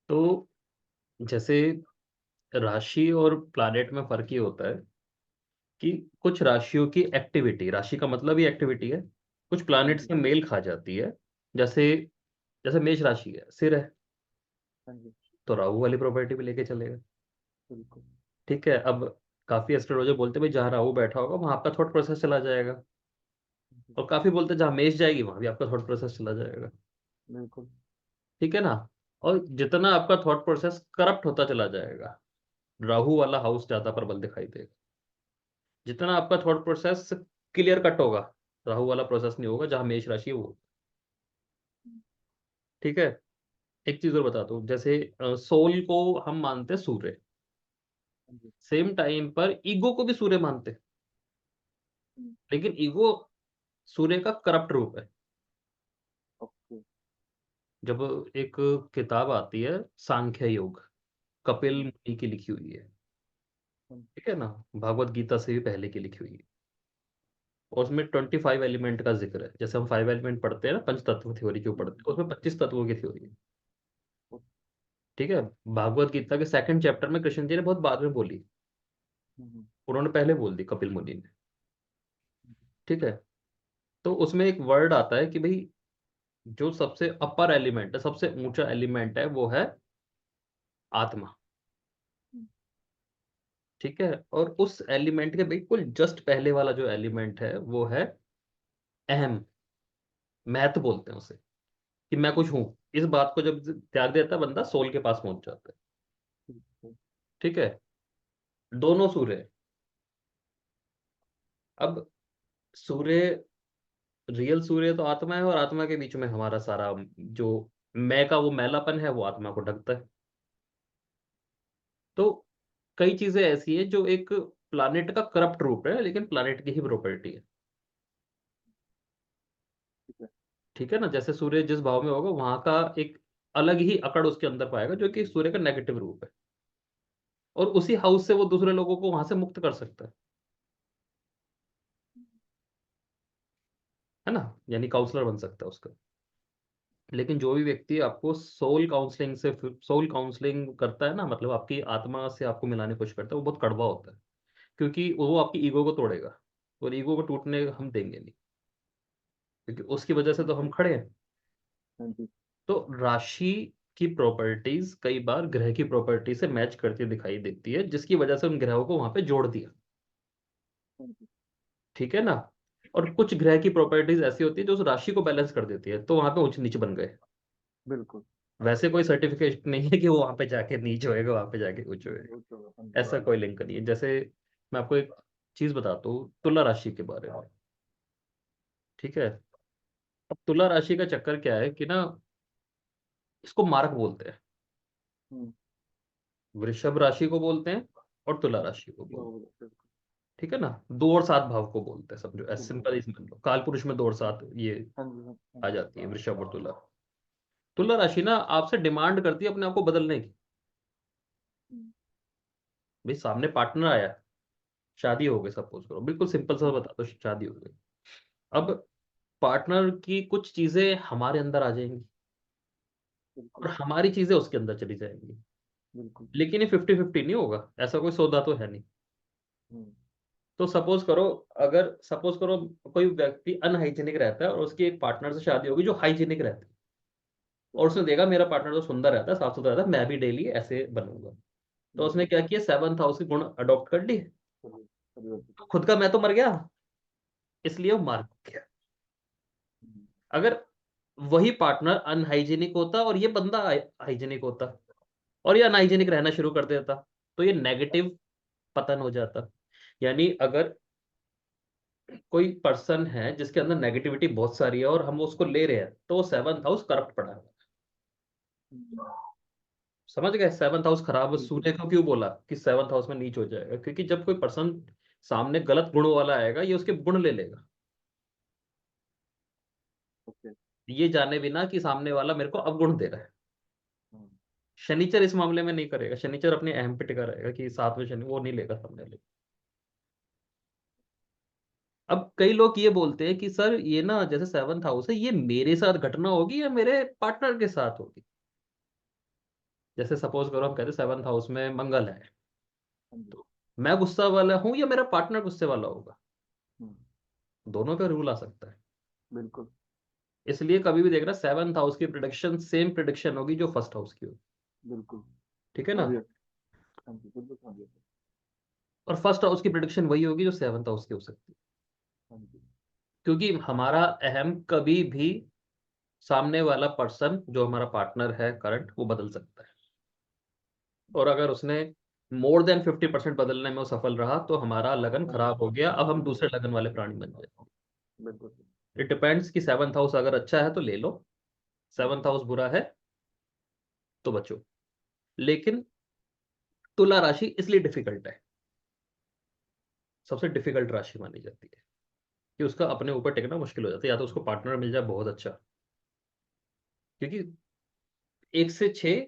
तो जैसे राशि और प्लैनेट में फ़र्क ये होता है कि कुछ राशियों की एक्टिविटी, राशि का मतलब ही एक्टिविटी है, कुछ हाँ प्लैनेट जी, से मेल खा जाती है। जैसे जैसे मेष राशि है, सिर है, हाँ जी, तो राहु वाली प्रॉपर्टी भी लेके चलेगा। बिल्कुल। ठीक है? अब काफ़ी एस्ट्रोलॉजर बोलते हैं भई जहाँ राहु बैठा होगा वहाँ आपका थॉट प्रोसेस चला जाएगा, जी, और काफ़ी बोलते हैं जहाँ मेष जाएगी वहाँ भी आपका थॉट प्रोसेस चला जाएगा। बिल्कुल। ठीक है ना? और जितना आपका थॉट प्रोसेस करप्ट होता चला जाएगा, राहु वाला हाउस ज़्यादा प्रबल दिखाई देगा। जितना आपका थॉट प्रोसेस क्लियर कट होगा, राहु वाला प्रोसेस नहीं होगा जहाँ मेष राशि है वो। ठीक है? एक चीज़ और बताता हूँ, जैसे सोल को हम मानते हैं सूर्य, हाँ जी, सेम टाइम पर ईगो को भी सूर्य मानते हैं, हुँ, लेकिन ईगो सूर्य का करप्ट रूप है। ओके। जब एक किताब आती है सांख्य योग, कपिल हुँ, मुनि की लिखी हुई है, हुँ, ठीक है ना? भागवत गीता से भी पहले की लिखी हुई है, और उसमें 25 एलिमेंट का ज़िक्र है। जैसे हम 5 एलिमेंट पढ़ते हैं ना, पंचतत्व थ्योरी जो हुँ, पढ़ते हैं, उसमें 25 तत्वों की थ्योरी है। ओ ठीक है? भागवत गीता के 2nd चैप्टर में कृष्ण जी ने बहुत बाद में बोली, हुँ, हुँ, उन्होंने पहले बोल दी कपिल मुनि ने। हुँ, ठीक है? तो उसमें एक वर्ड आता है कि भई जो सबसे अपर एलिमेंट है, सबसे ऊँचा एलिमेंट है, वो है आत्मा। हुँ, ठीक है? और उस एलिमेंट के बिल्कुल जस्ट पहले वाला जो एलिमेंट है, वो है अहम्, महत्व बोलते हैं उसे, कि मैं कुछ हूँ। इस बात को जब त्याग देता है बंदा, सोल के पास पहुँच जाता है। बिल्कुल। ठीक है? दोनों सूर्य हैं। अब सूर्य, रियल सूर्य तो आत्मा है, और आत्मा के बीच में हमारा सारा जो मैं का वो मैलापन है, वो आत्मा को ढकता है। तो कई चीज़ें ऐसी हैं जो एक प्लैनेट का करप्ट रूप है, लेकिन प्लैनेट की ही प्रॉपर्टी है। ठीक है, ठीक है ना? जैसे सूर्य जिस भाव में होगा, वहाँ का एक अलग ही अकड़ उसके अंदर पाएगा, जो कि सूर्य का नेगेटिव रूप है। और उसी हाउस से वो दूसरे लोगों को वहाँ से मुक्त कर सकता है ना? यानी काउंसलर बन सकता है उसका। लेकिन जो भी व्यक्ति आपको सोल काउंसलिंग करता है ना, मतलब आपकी आत्मा से आपको मिलाने की कोशिश करता है, वो बहुत कड़वा होता है। क्योंकि वो आपकी ईगो को तोड़ेगा, और ईगो को टूटने हम देंगे नहीं, क्योंकि उसकी वजह से तो हम खड़े हैं। हाँ जी, तो राशि की प्रॉपर्टीज कई बार ग्रह की प्रॉपर्टी से मैच करती दिखाई देती है, जिसकी वजह से उन ग्रहों को वहां पे जोड़ दिया। हाँ जी, ठीक है ना? और कुछ ग्रह की प्रॉपर्टीज ऐसी होती है जो उस राशि को बैलेंस कर देती है, तो वहां पे ऊंच नीच बन गए। बिल्कुल। वैसे कोई सर्टिफिकेट नहीं है कि वो वहां पे जाके नीच होएगा, वहां पे जाके ऊंच होएगा। वो तो हाँ जी, ऐसा कोई लिंक नहीं है। जैसे मैं आपको एक चीज बताता हूँ तुला राशि के बारे में। ठीक है? अब तुला राशि का चक्कर क्या है कि ना, इसको मार्क बोलते हैं। हुँ, वृषभ राशि को बोलते हैं, और तुला हुँ, राशि को बोलते हैं। बिल्कुल, बिल्कुल, ठीक है ना? 2 और 7 भाव को बोलते हैं, समझो एज़ बिल्कुल। सिंपल एज़ मान लो काल पुरुष में 2 और 7 ये हाँ जी, हाँ, हाँ आ जी, जाती है, वृषभ और तुला। तुला राशि ना आपसे डिमांड करती है अपने आप को बदलने की। हुँ, भई सामने पार्टनर आया, शादी हो गई सपोज़ करो, बिल्कुल सिंपल सा हुँ, बताता हूँ, शादी हो गई। अब पार्टनर की कुछ चीज़ें हमारे अंदर आ जाएँगी, बिल्कुल, और हमारी चीज़ें उसके अंदर चली जाएँगी। बिल्कुल। लेकिन ये 50-50 नहीं होगा, ऐसा कोई सौदा तो है नहीं। हुँ, तो सपोज़ करो कोई व्यक्ति अनहाइजीनिक रहता है, और उसकी एक पार्टनर से शादी होगी जो हाइजीनिक रहता है। और उसने देखा मेरा पार्टनर तो सुंदर रहता है, साफ-सुथरा रहता है, मैं भी डेली ऐसे बनूँगा। तो उसने बिल्कुल, क्या किया, 7th हाउस के गुण अडॉप्ट कर लिए। परिवर्तित। तो खुद का मैं तो मर गया, इसलिए वो मार गया। हुँ, अगर वही पार्टनर अनहाइजीनिक होता और ये बंदा हाइजीनिक होता, और ये अनहाइजीनिक रहना शुरू कर देता, तो ये नेगेटिव पतन हो जाता। यानी अगर कोई पर्सन है जिसके अंदर नेगेटिविटी बहुत सारी है, और हम उसको ले रहे हैं, तो वो 7th हाउस करप्ट पड़ा है। हुँ, समझ गए? 7th हाउस खराब, बिल्कुल, सूर्य को क्यों बोला कि 7th हाउस में नीच हो जाएगा? क्योंकि जब कोई पर्सन सामने गलत गुणों वाला आएगा, ये उसके गुण ले लेगा। ओके। ये जाने बिना कि सामने वाला मेरे को अवगुण दे रहा है। हुँ, शनिचर इस मामले में नहीं करेगा, शनिचर अपने अहम पे टिका रहेगा कि 7वें शनि, वो नहीं लेगा सामने वाले। अब कई लोग ये बोलते हैं कि सर ये ना जैसे 7th हाउस है, ये मेरे साथ घटना होगी या मेरे पार्टनर के साथ होगी? जैसे सपोज करो हम कहते 7th हाउस में मंगल है, हाँ जी। तो मैं गुस्सा वाला हूँ या मेरा पार्टनर गुस्से वाला होगा, हम्म, दोनों पे रूल आ सकता है। बिल्कुल। इसलिए कभी भी देखना 7th हाउस की प्रिडिक्शन सेम प्रिडिक्शन होगी जो फर्स्ट हाउस की होगी। बिल्कुल ठीक है ना। समझ गया। हाँ जी, बिल्कुल समझ गया सर। और फर्स्ट हाउस की प्रिडिक्शन वही होगी जो 7th हाउस की हो सकती है, हाँ जी। क्योंकि हमारा अहम कभी भी सामने वाला पर्सन जो हमारा पार्टनर है करंट वो बदल सकता है, और अगर उसने मोर देन 50% बदलने में वो सफल रहा तो हमारा लगन खराब हो गया, अब हम दूसरे लगन वाले प्राणी बन जाए। बिल्कुल सर। इट डिपेंड्स कि 7th हाउस अगर अच्छा है तो ले लो, हम्म, 7th हाउस बुरा है तो बचो। लेकिन तुला राशि इसलिए डिफिकल्ट है, सबसे डिफिकल्ट राशि मानी जाती है, कि उसका अपने ऊपर टिकना मुश्किल हो जाता है, या तो उसको पार्टनर मिल जाए बहुत अच्छा, क्योंकि 1 से 6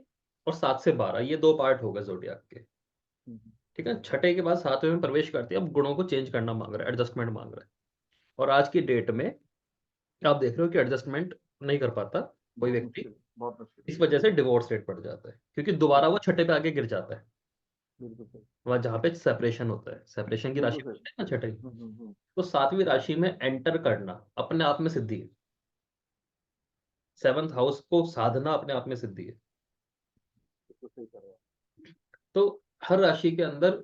और 7 से 12 ये दो पार्ट हो गए जोडियाक के। हम्म, ठीक है, छठे के बाद 7वें में प्रवेश करती है, अब गुणों को चेंज करना मांग रहा है, एडजस्टमेंट मांग रहा है। और आज की डेट में आप देख रहे हो कि एडजस्टमेंट नहीं कर पाता कोई बहुत व्यक्ति, मुश्किल, बहुत मुश्किल। इस वजह से डिवोर्स रेट बढ़ जाता है, क्योंकि दोबारा वो बिल्कुल। छठे पे आके गिर जाता है, बिल्कुल सही। वह जहाँ पे सेपरेशन होता है, सेपरेशन की बिल्कुल राशि सही। होती है ना छठे की। हम्म। तो 7वीं राशि में एंटर करना अपने आप में सिद्धि है, 7th हाउस को साधना अपने आप में सिद्धि है। बिल्कुल सही कर रहे हैं। तो हर राशि के अंदर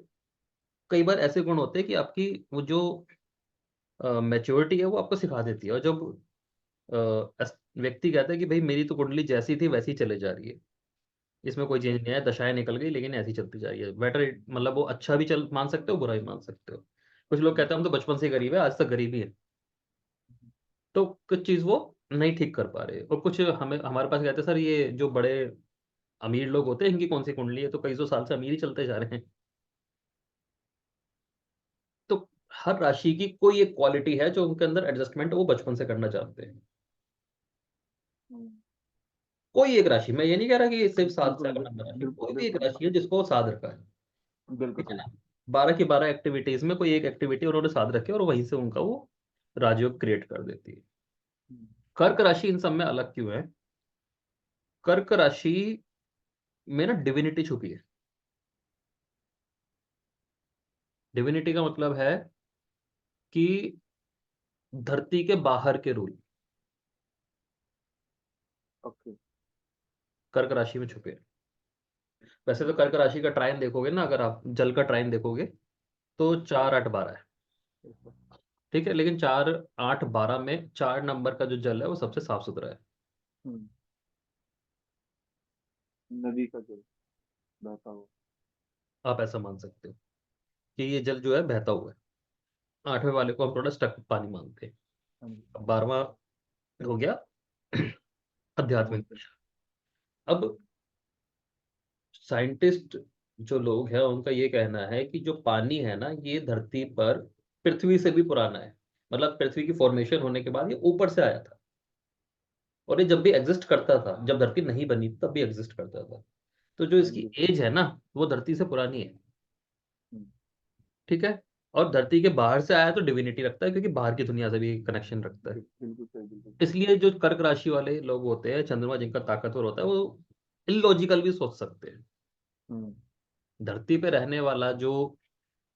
कई बार ऐसे गुण होते हैं कि आपकी वो जो मैच्योरिटी है वो आपको सिखा देती है, और जब व्यक्ति कहता है कि भाई मेरी तो कुंडली जैसी थी वैसी चले जा रही है, इसमें कोई चेंज नहीं है, दशाएं निकल गई लेकिन ऐसी चलती जा रही है, बेटर, मतलब वो अच्छा भी चल मान सकते हो बुरा भी मान सकते हो। कुछ लोग हम्म, कहते हैं हम तो बचपन से ही गरीब है, आज तक गरीब ही है, तो कुछ चीज वो नहीं ठीक कर पा रहे। और कुछ हमें हमारे पास कहते हैं सर ये जो बड़े अमीर लोग होते हैं इनकी कौन सी कुंडली है, तो कई सौ साल से अमीर ही चलते जा रहे हैं। तो हर राशि की कोई एक क्वालिटी है जो उनके अंदर एडजस्टमेंट वो बचपन से करना चाहते हैं। हम्म, कोई एक राशि, मैं ये नहीं कह रहा कि सिर्फ सात बिल्कुल 7 नंबर राशि, बिल्कुल कोई भी एक बिल्कुल राशि है जिसको वो साध रखा है। बिल्कुल ठीक है सही। ना। 12 की 12 एक्टिविटीज में कोई एक एक्टिविटी उन्होंने साध रखी है और वहीं से उनका वो राजयोग क्रिएट कर देती है। हम्म, कर्क राशि इन सब में अलग क्यों है? कर्क राशि में ना डिविनिटी छुपी है। डिविनिटी का मतलब है कि धरती के बाहर के रूल ओके। कर्क राशि में छुपे हैं। वैसे तो कर्क राशि का ट्रायन देखोगे ना, अगर आप जल का ट्रायन देखोगे तो 4 8 12 है। ठीक है, लेकिन 4 8 12 में 4 नंबर का जो जल है वो सबसे साफ सुथरा है। हम्म, नदी का जल बहता हुआ। आप ऐसा मान सकते हो कि ये जल जो है बहता हुआ है। 8वें वाले को हम थोड़ा स्टक पानी मानते हैं। हाँ जी। अब 12वां हो गया आध्यात्मिक डिवोशन। दिशा। अब साइंटिस्ट जो लोग हैं उनका ये कहना है कि जो पानी है ना ये धरती पर पृथ्वी से भी पुराना है, मतलब पृथ्वी की फॉर्मेशन होने के बाद ये ऊपर से आया था, और ये जब भी एग्जिस्ट करता था, जब धरती नहीं बनी तब भी एग्जिस्ट करता था। तो जो हाँ इसकी जी। एज है ना वो धरती से पुरानी है। हम्म, ठीक है। और धरती के बाहर से आया तो डिविनिटी रखता है, क्योंकि बाहर की दुनिया से भी कनेक्शन रखता है। बिल्कुल सही, बिल्कुल सही। इसलिए जो कर्क राशि वाले लोग होते हैं, चंद्रमा जिनका ताकतवर होता है, वो इलॉजिकल भी सोच सकते हैं। हम्म, धरती पे रहने वाला जो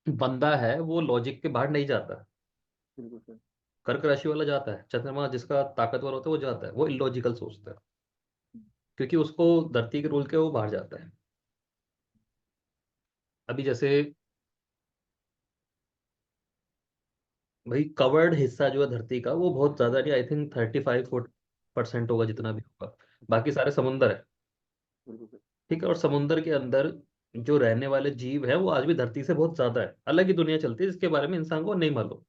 बंदा है वो लॉजिक के बाहर नहीं जाता, बिल्कुल सही। कर्क राशि वाला जाता है, चंद्रमा जिसका ताकतवर होता है वो जाता है, वो इलॉजिकल सोचता है, हम्म, क्योंकि उसको धरती के रूल के वो बाहर जाता है। अभी जैसे भाई कवर्ड हिस्सा जो है धरती का वो बहुत ज्यादा नहीं, आई थिंक 35 40% होगा जितना भी होगा, बाकी सारे समुंदर है। बिल्कुल सही। ठीक है, और समुंदर के अंदर जो रहने वाले जीव है वो आज भी धरती से बहुत ज्यादा है, अलग ही दुनिया चलती है जिसके बारे में इंसान को नहीं मालूम।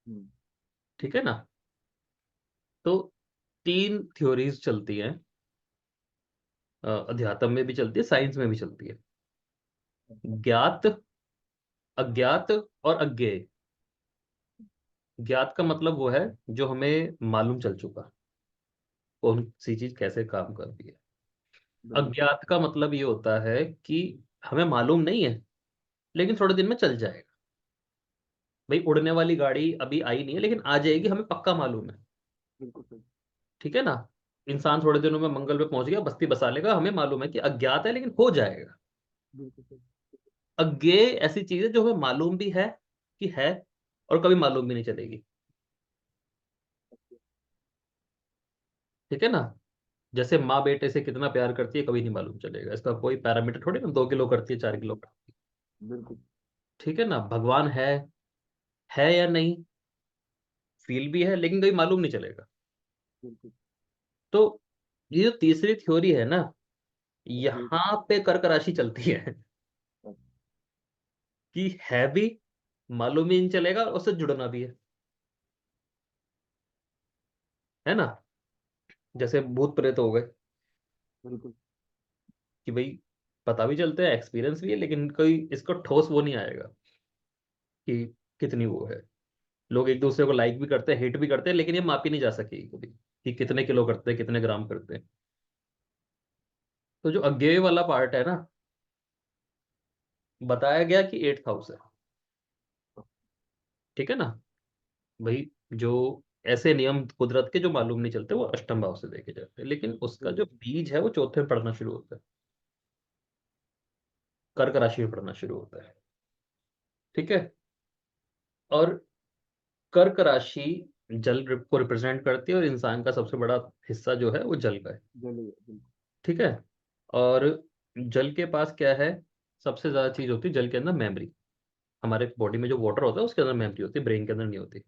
हम्म, ठीक है ना। तो 3 थ्योरीज चलती हैं, अध्यात्म में भी चलती है, साइंस में भी चलती है। ज्ञात, अज्ञात और अज्ञेय। ज्ञात का मतलब वो है जो हमें मालूम चल चुका, कौन सी चीज कैसे काम कर रही है। बिल्कुल सही। अज्ञात का मतलब ये होता है कि हमें मालूम नहीं है लेकिन थोड़े दिन में चल जाएगा। भाई उड़ने वाली गाड़ी अभी आई नहीं है लेकिन आ जाएगी, हमें पक्का मालूम है। बिल्कुल सही। ठीक है ना। इंसान थोड़े दिनों में मंगल पे पहुंच गया, बस्ती बसा लेगा, हमें मालूम है कि अज्ञात है लेकिन हो जाएगा। बिल्कुल सर। अज्ञेय ऐसी चीज है जो हमें मालूम भी है कि है, और कभी मालूम भी नहीं चलेगी। ठीक है ना। जैसे माँ बेटे से कितना प्यार करती है कभी नहीं मालूम चलेगा, इसका कोई पैरामीटर थोड़ी ना 2 किलो करती है, 4 किलो करती है। बिल्कुल। ठीक है ना। भगवान है या नहीं, फील भी है लेकिन कभी मालूम नहीं चलेगा। बिल्कुल। तो ये जो तीसरी थ्योरी है ना, जी। यहाँ पे कर्क राशि चलती है कि है भी, मालूम ही नहीं चलेगा, और उससे जुड़ना भी है ना। जैसे भूत प्रेत हो गए, बिल्कुल। कि भाई पता भी चलते हैं, एक्सपीरियंस भी है, लेकिन कोई इसको ठोस वो नहीं आएगा कि कितनी वो है। लोग एक दूसरे को लाइक भी करते हैं, हेट भी करते हैं, लेकिन ये मापी नहीं जा सकेगी कभी कि कितने किलो करते हैं, कितने ग्राम करते हैं। तो जो अज्ञेय वाला पार्ट है ना, बताया गया कि 8 हाउस है। ठीक है ना भाई। जो ऐसे नियम कुदरत के जो मालूम नहीं चलते वो अष्टम भाव से देखे जाते हैं, लेकिन उसका जो बिल्कुल। बीज है वो चौथे में पड़ना शुरू होता है, कर्क राशि में पड़ना शुरू होता है। ठीक है। और कर्क राशि जल को रिप्रेजेंट करती है, और इंसान का सबसे बड़ा हिस्सा जो है वो जल का है। जलिए बिल्कुल। ठीक है। और जल के पास क्या है, सबसे ज्यादा चीज होती है जल के अंदर, मेमोरी। हमारे बॉडी में जो वाटर होता है उसके अंदर मेमोरी होती है, ब्रेन के अंदर नहीं होती।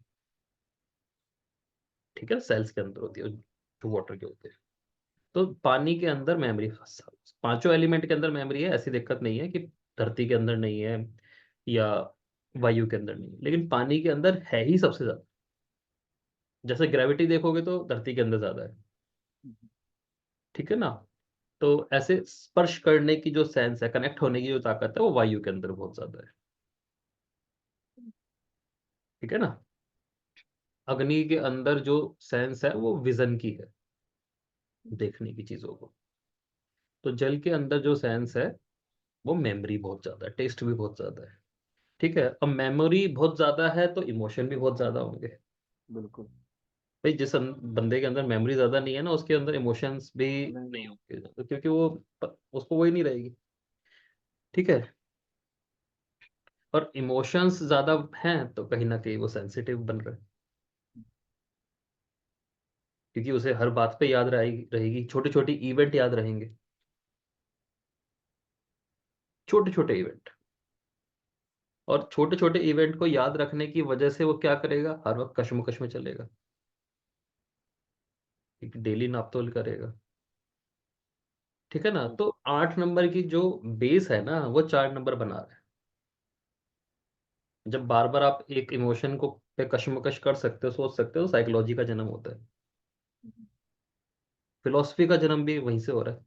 ठीक है। सेल्स के अंदर होती है जो वाटर के होते हैं। तो पानी के अंदर मेमोरी, पांचों एलिमेंट के अंदर मेमोरी है, ऐसी दिक्कत नहीं है कि धरती के अंदर नहीं है या वायु के अंदर नहीं है, लेकिन पानी के अंदर है ही सबसे ज्यादा। जैसे ग्रेविटी देखोगे तो धरती के अंदर ज्यादा है। ठीक है ना। तो ऐसे स्पर्श करने की जो सेंस है, कनेक्ट होने की जो ताकत है, वो वायु के अंदर बहुत ज्यादा है। ठीक है ना। अग्नि के अंदर जो सेंस है वो विजन की है, देखने की चीजों को। तो जल के अंदर जो सेंस है वो मेमोरी बहुत ज्यादा है, टेस्ट भी बहुत ज्यादा है। ठीक है। अब मेमोरी बहुत ज्यादा है तो इमोशन भी बहुत ज्यादा होंगे। बिल्कुल। भाई जिस बंदे के अंदर मेमोरी ज्यादा नहीं है ना, उसके अंदर इमोशंस भी नहीं नहीं हो। होंगे, तो क्योंकि वो उसको वही नहीं रहेगी। ठीक है। और इमोशंस ज्यादा हैं तो कहीं ना कहीं वो सेंसिटिव बन रहे हैं, क्योंकि उसे हर बात पे याद रहेगी रहेगी, छोटे छोटे इवेंट याद रहेंगे, छोटे छोटे इवेंट। और छोटे छोटे इवेंट को याद रखने की वजह से वो क्या करेगा, हर वक्त कश्मकश में चलेगा, क्योंकि डेली नापतोल करेगा। ठीक है ना। तो 8 नंबर की जो बेस है ना, वो 4 नंबर बना रहा है। जब बार बार आप एक इमोशन को पे कश्मकश कर सकते हो, सोच सकते हो, साइकोलॉजी का जन्म होता है। फिलोसफी का जन्म भी वहीं से हो रहा है।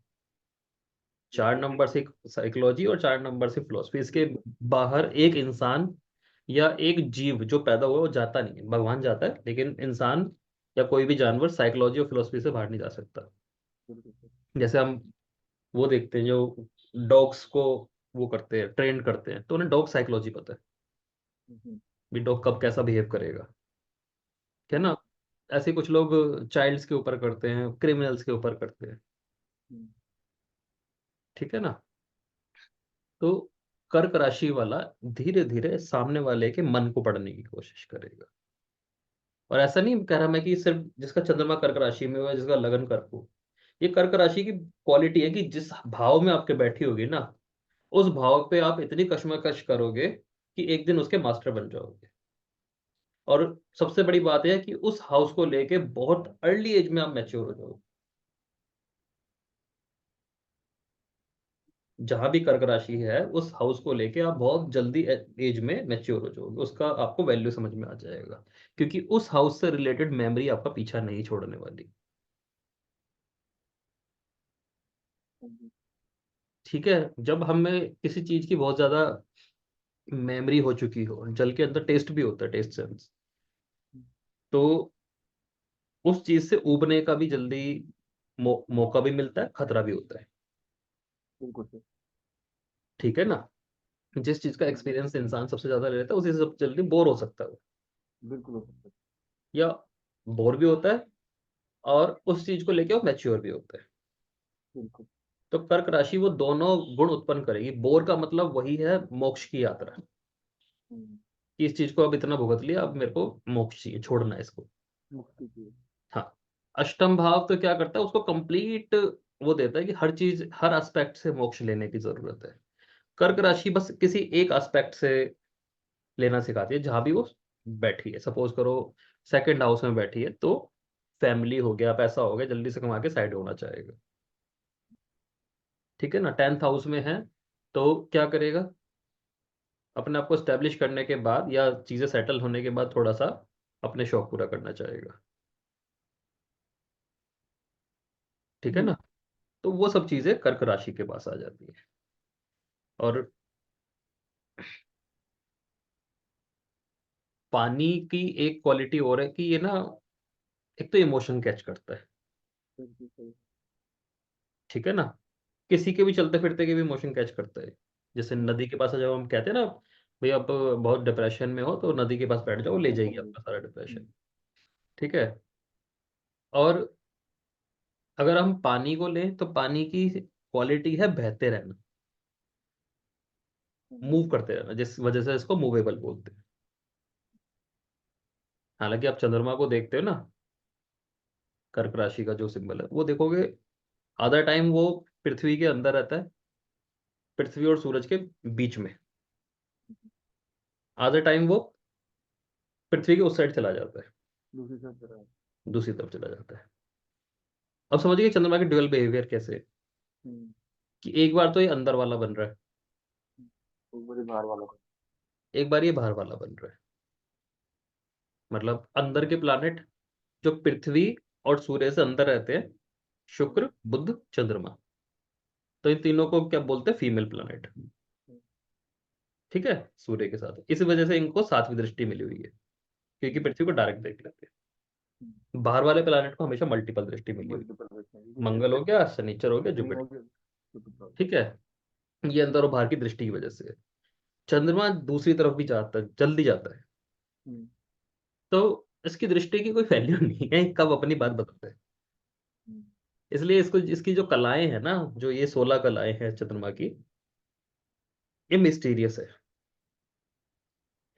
4 नंबर से साइकोलॉजी और 4 नंबर से फिलोसफी। इसके बाहर एक इंसान या एक जीव जो पैदा हुआ वो जाता नहीं है, भगवान जाता है, लेकिन इंसान या कोई भी जानवर साइकोलॉजी और फिलोसफी से बाहर नहीं जा सकता। बिल्कुल। जैसे हम वो देखते हैं जो डॉग्स को वो करते हैं, ट्रेन करते हैं, तो उन्हें डॉग साइकोलॉजी पता है हम्म। भी डॉग कब कैसा बिहेव करेगा। है ना। ऐसे कुछ लोग चाइल्ड्स के ऊपर करते हैं, क्रिमिनल्स के ऊपर करते हैं। हम्म। ठीक है ना। तो कर्क राशि वाला धीरे धीरे सामने वाले के मन को पढ़ने की कोशिश करेगा। और ऐसा नहीं कह रहा मैं कि सिर्फ जिसका चंद्रमा कर्क राशि में हुआ है, जिसका लगन कर्क हो, ये कर्क राशि की क्वालिटी है कि जिस भाव में आपके बैठी होगी ना, उस भाव पे आप इतनी कशमकश करोगे कि एक दिन उसके मास्टर बन जाओगे। और सबसे बड़ी बात यह है कि उस हाउस को लेके बहुत अर्ली एज में आप मैच्योर हो जाओगे। जहां भी कर्क राशि है उस हाउस को लेके आप बहुत जल्दी एज में मैच्योर हो जाओगे, उसका आपको वैल्यू समझ में आ जाएगा, क्योंकि उस हाउस से रिलेटेड मेमोरी आपका पीछा नहीं छोड़ने वाली। हम्म। ठीक है। जब हमें किसी चीज की बहुत ज्यादा मेमोरी हो चुकी हो, जल के अंदर टेस्ट भी होता है, टेस्ट सेंस, तो उस चीज से उबने का भी जल्दी मौका भी मिलता है, खतरा भी होता है। बिल्कुल सर। ठीक है ना। जिस चीज का एक्सपीरियंस इंसान सबसे ज्यादा ले लेता है उसी से सबसे जल्दी बोर हो सकता है वो, बिल्कुल हो सकता या बोर भी होता है, और उस चीज को लेके वो मैच्योर भी होते हैं। बिल्कुल। तो कर्क राशि वो दोनों गुण उत्पन्न करेगी। बोर का मतलब वही है मोक्ष की यात्रा, हम्म, कि इस चीज को अब इतना भुगत लिया, अब मेरे को मोक्ष चाहिए, छोड़ना है इसको। मुक्ति की। हाँ। अष्टम भाव तो क्या करता है, उसको कंप्लीट वो देता है कि हर चीज हर एस्पेक्ट से मोक्ष लेने की जरूरत है। कर्क हम्म, राशि बस किसी एक एस्पेक्ट से लेना सिखाती है, जहां भी वो बैठी है। सपोज करो सेकंड हाउस में बैठी है, तो फैमिली हो गया, पैसा हो गया, जल्दी से कमा के साइड होना चाहेगा। ठीक है ना। टेंथ हाउस में है तो क्या करेगा, अपने आप को स्टेब्लिश करने के बाद या चीजें सेटल होने के बाद थोड़ा सा अपने शौक पूरा करना चाहेगा। ठीक है हम्म, ना। तो वो सब चीजें कर्क राशि के पास आ जाती है। और पानी की एक क्वालिटी और है कि ये ना, एक तो इमोशन कैच करता है। बिल्कुल सही। ठीक है ना। किसी के भी चलते फिरते के भी इमोशन कैच करता है। जैसे हम्म, नदी के पास जब हम कहते हैं ना, भाई आप बहुत डिप्रेशन में हो तो नदी के पास बैठ जाओ, ले बिल्कुल जाएगी बिल्कुल। आपका सारा डिप्रेशन। हम्म, ठीक है। और अगर हम पानी को लें तो पानी की क्वालिटी है बहते रहना, हम्म, मूव करते रहना, जिस वजह से इसको मूवेबल बोलते हैं। हालांकि आप चंद्रमा को देखते हो ना, कर्क राशि का जो सिंबल है वो देखोगे, आधा टाइम वो पृथ्वी के अंदर रहता है, पृथ्वी और सूरज के बीच में। आधा टाइम वो पृथ्वी के उस साइड चला जाता है, दूसरी तरफ जरा। दूसरी तरफ चला जाता है। अब समझिए चंद्रमा के ड्यूअल बिहेवियर कैसे है, हम्म, कि एक बार तो ये अंदर वाला बन रहा है, एक बड़ी बाहर वाला को। एक बार ये बाहर वाला बन रहा है। मतलब अंदर के प्लानेट जो पृथ्वी और सूर्य से अंदर रहते हैं, शुक्र बुध चंद्रमा, तो इन तीनों को क्या बोलते हैं, फीमेल प्लानेट। हम्म, ठीक है। सूर्य के साथ इस वजह से इनको सातवीं दृष्टि मिली हुई है, क्योंकि पृथ्वी को डायरेक्ट देख लेते हैं। बाहर वाले प्लानेट को हमेशा मल्टीपल दृष्टि मिली हुई मल्टीपल रखना है, है। जैसे मंगल हो गया, शनिचर हो गया, शनि हो जुपिटर। गया, शुक्र। ठीक है। ये अंदर और बाहर की दृष्टि की वजह से है। चंद्रमा दूसरी तरफ भी जाता है, जल्दी जाता है। हम्म, तो इसकी दृष्टि की कोई वैल्यू नहीं है, कब अपनी बात हम्म, बताते हैं। हम्म, इसलिए इसको, इसकी जो कलाएं हैं ना, जो ये 16 कलाएं हैं चंद्रमा की, ये मिस्टीरियस है।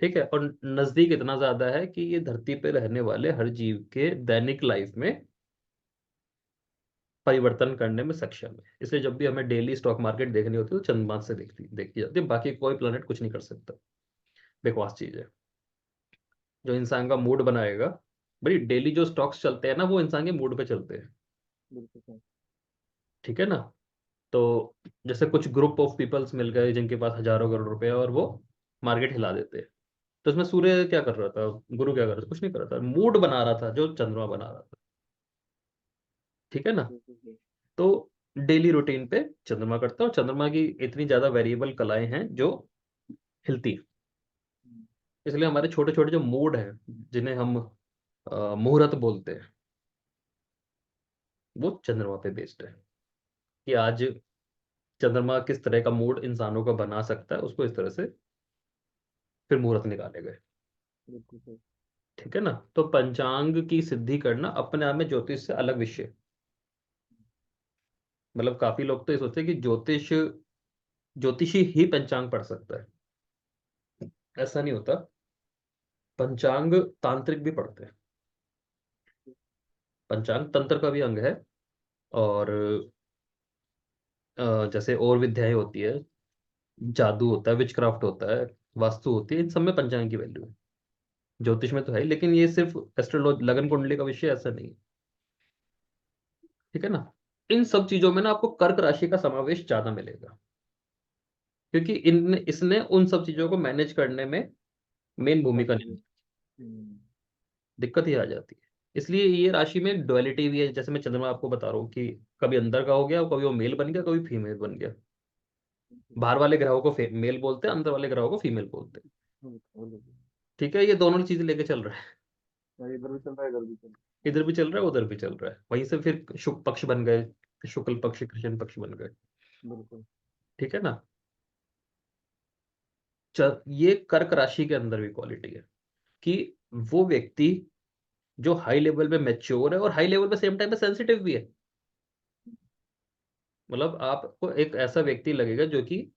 ठीक है। और नजदीक इतना ज्यादा है कि ये धरती पे रहने वाले हर जीव के दैनिक लाइफ में परिवर्तन करने में सक्षम है। इसलिए जब भी हमें डेली स्टॉक मार्केट देखनी होती है तो चंद्रमा से देखी जाती है, बाकी कोई प्लेनेट कुछ नहीं कर सकता। बेकवास चीज है। जो इंसान का मूड बनाएगा, भाई डेली जो स्टॉक्स चलते हैं ना, वो इंसान के मूड पे चलते हैं। बिल्कुल सही। ठीक है ना। तो जैसे कुछ ग्रुप ऑफ पीपल्स मिल गए जिनके पास हजारों करोड़ रुपए है, और वो मार्केट हिला देते हैं। तो इसमें सूर्य क्या कर रहा था, गुरु क्या कर रहा था, कुछ नहीं कर रहा था, मूड बना रहा था जो चंद्रमा बना रहा था। ठीक है ना। बिल्कुल सही। तो डेली रूटीन पे चंद्रमा करता है, और चंद्रमा की इतनी ज्यादा वेरिएबल कलाएं हैं जो हिलती है। हम्म, इसलिए हमारे छोटे छोटे जो मूड हैं, जिन्हें हम मुहूर्त बोलते हैं, वो चंद्रमा पे बेस्ड है। कि आज चंद्रमा किस तरह का मूड इंसानों का बना सकता है, उसको इस तरह से फिर मुहूर्त निकाले गए। बिल्कुल सही। ठीक है ना। तो पंचांग की सिद्धि करना अपने आप में ज्योतिष से अलग विषय है। मतलब काफी लोग तो ये सोचते हैं कि ज्योतिषी ही पंचांग पढ़ सकता है। ऐसा नहीं होता। पंचांग तांत्रिक भी पढ़ते हैं। पंचांग तंत्र का भी अंग है। और जैसे और विद्याएं होती है, जादू होता है, विचक्राफ्ट होता है, वास्तु होती है, इन सब में पंचांग की वैल्यू है। ज्योतिष में तो है ही, लेकिन ये सिर्फ एस्ट्रोलॉजी लगन कुंडली का विषय ऐसा नहीं है। ठीक है ना। इन सब चीजों में ना आपको कर्क राशि का समावेश ज्यादा मिलेगा, क्योंकि इन इसने उन सब चीजों को मैनेज करने में मेन भूमिका काफी। निभाई। हम्म, दिक्कत ही आ जाती है। इसलिए ये राशि में डुअलिटी भी है। जैसे मैं चंद्रमा आपको बता रहा हूँ कि कभी अंदर का हो गया, कभी वो मेल बन गया, कभी फीमेल बन गया। बाहर वाले ग्रहों को मेल बोलते हैं, अंदर वाले ग्रहों को फीमेल बोलते हैं। बिल्कुल। ठीक है। ये दोनों चीजें लेके चल रहा है। हाँ, इधर भी चल रहा है, इधर भी चल इधर भी चल रहा है, उधर भी चल रहा है, वहीं से फिर शुक्ल पक्ष बन गए, शुक्ल पक्ष कृष्ण पक्ष बन गए। रहा है। बिल्कुल। ठीक है ना। ये कर्क राशि के अंदर भी क्वालिटी है कि वो व्यक्ति जो हाई लेवल पे मैच्योर है और हाई लेवल पे सेम टाइम पे सेंसिटिव भी है। मतलब आपको एक ऐसा व्यक्ति लगेगा जो कि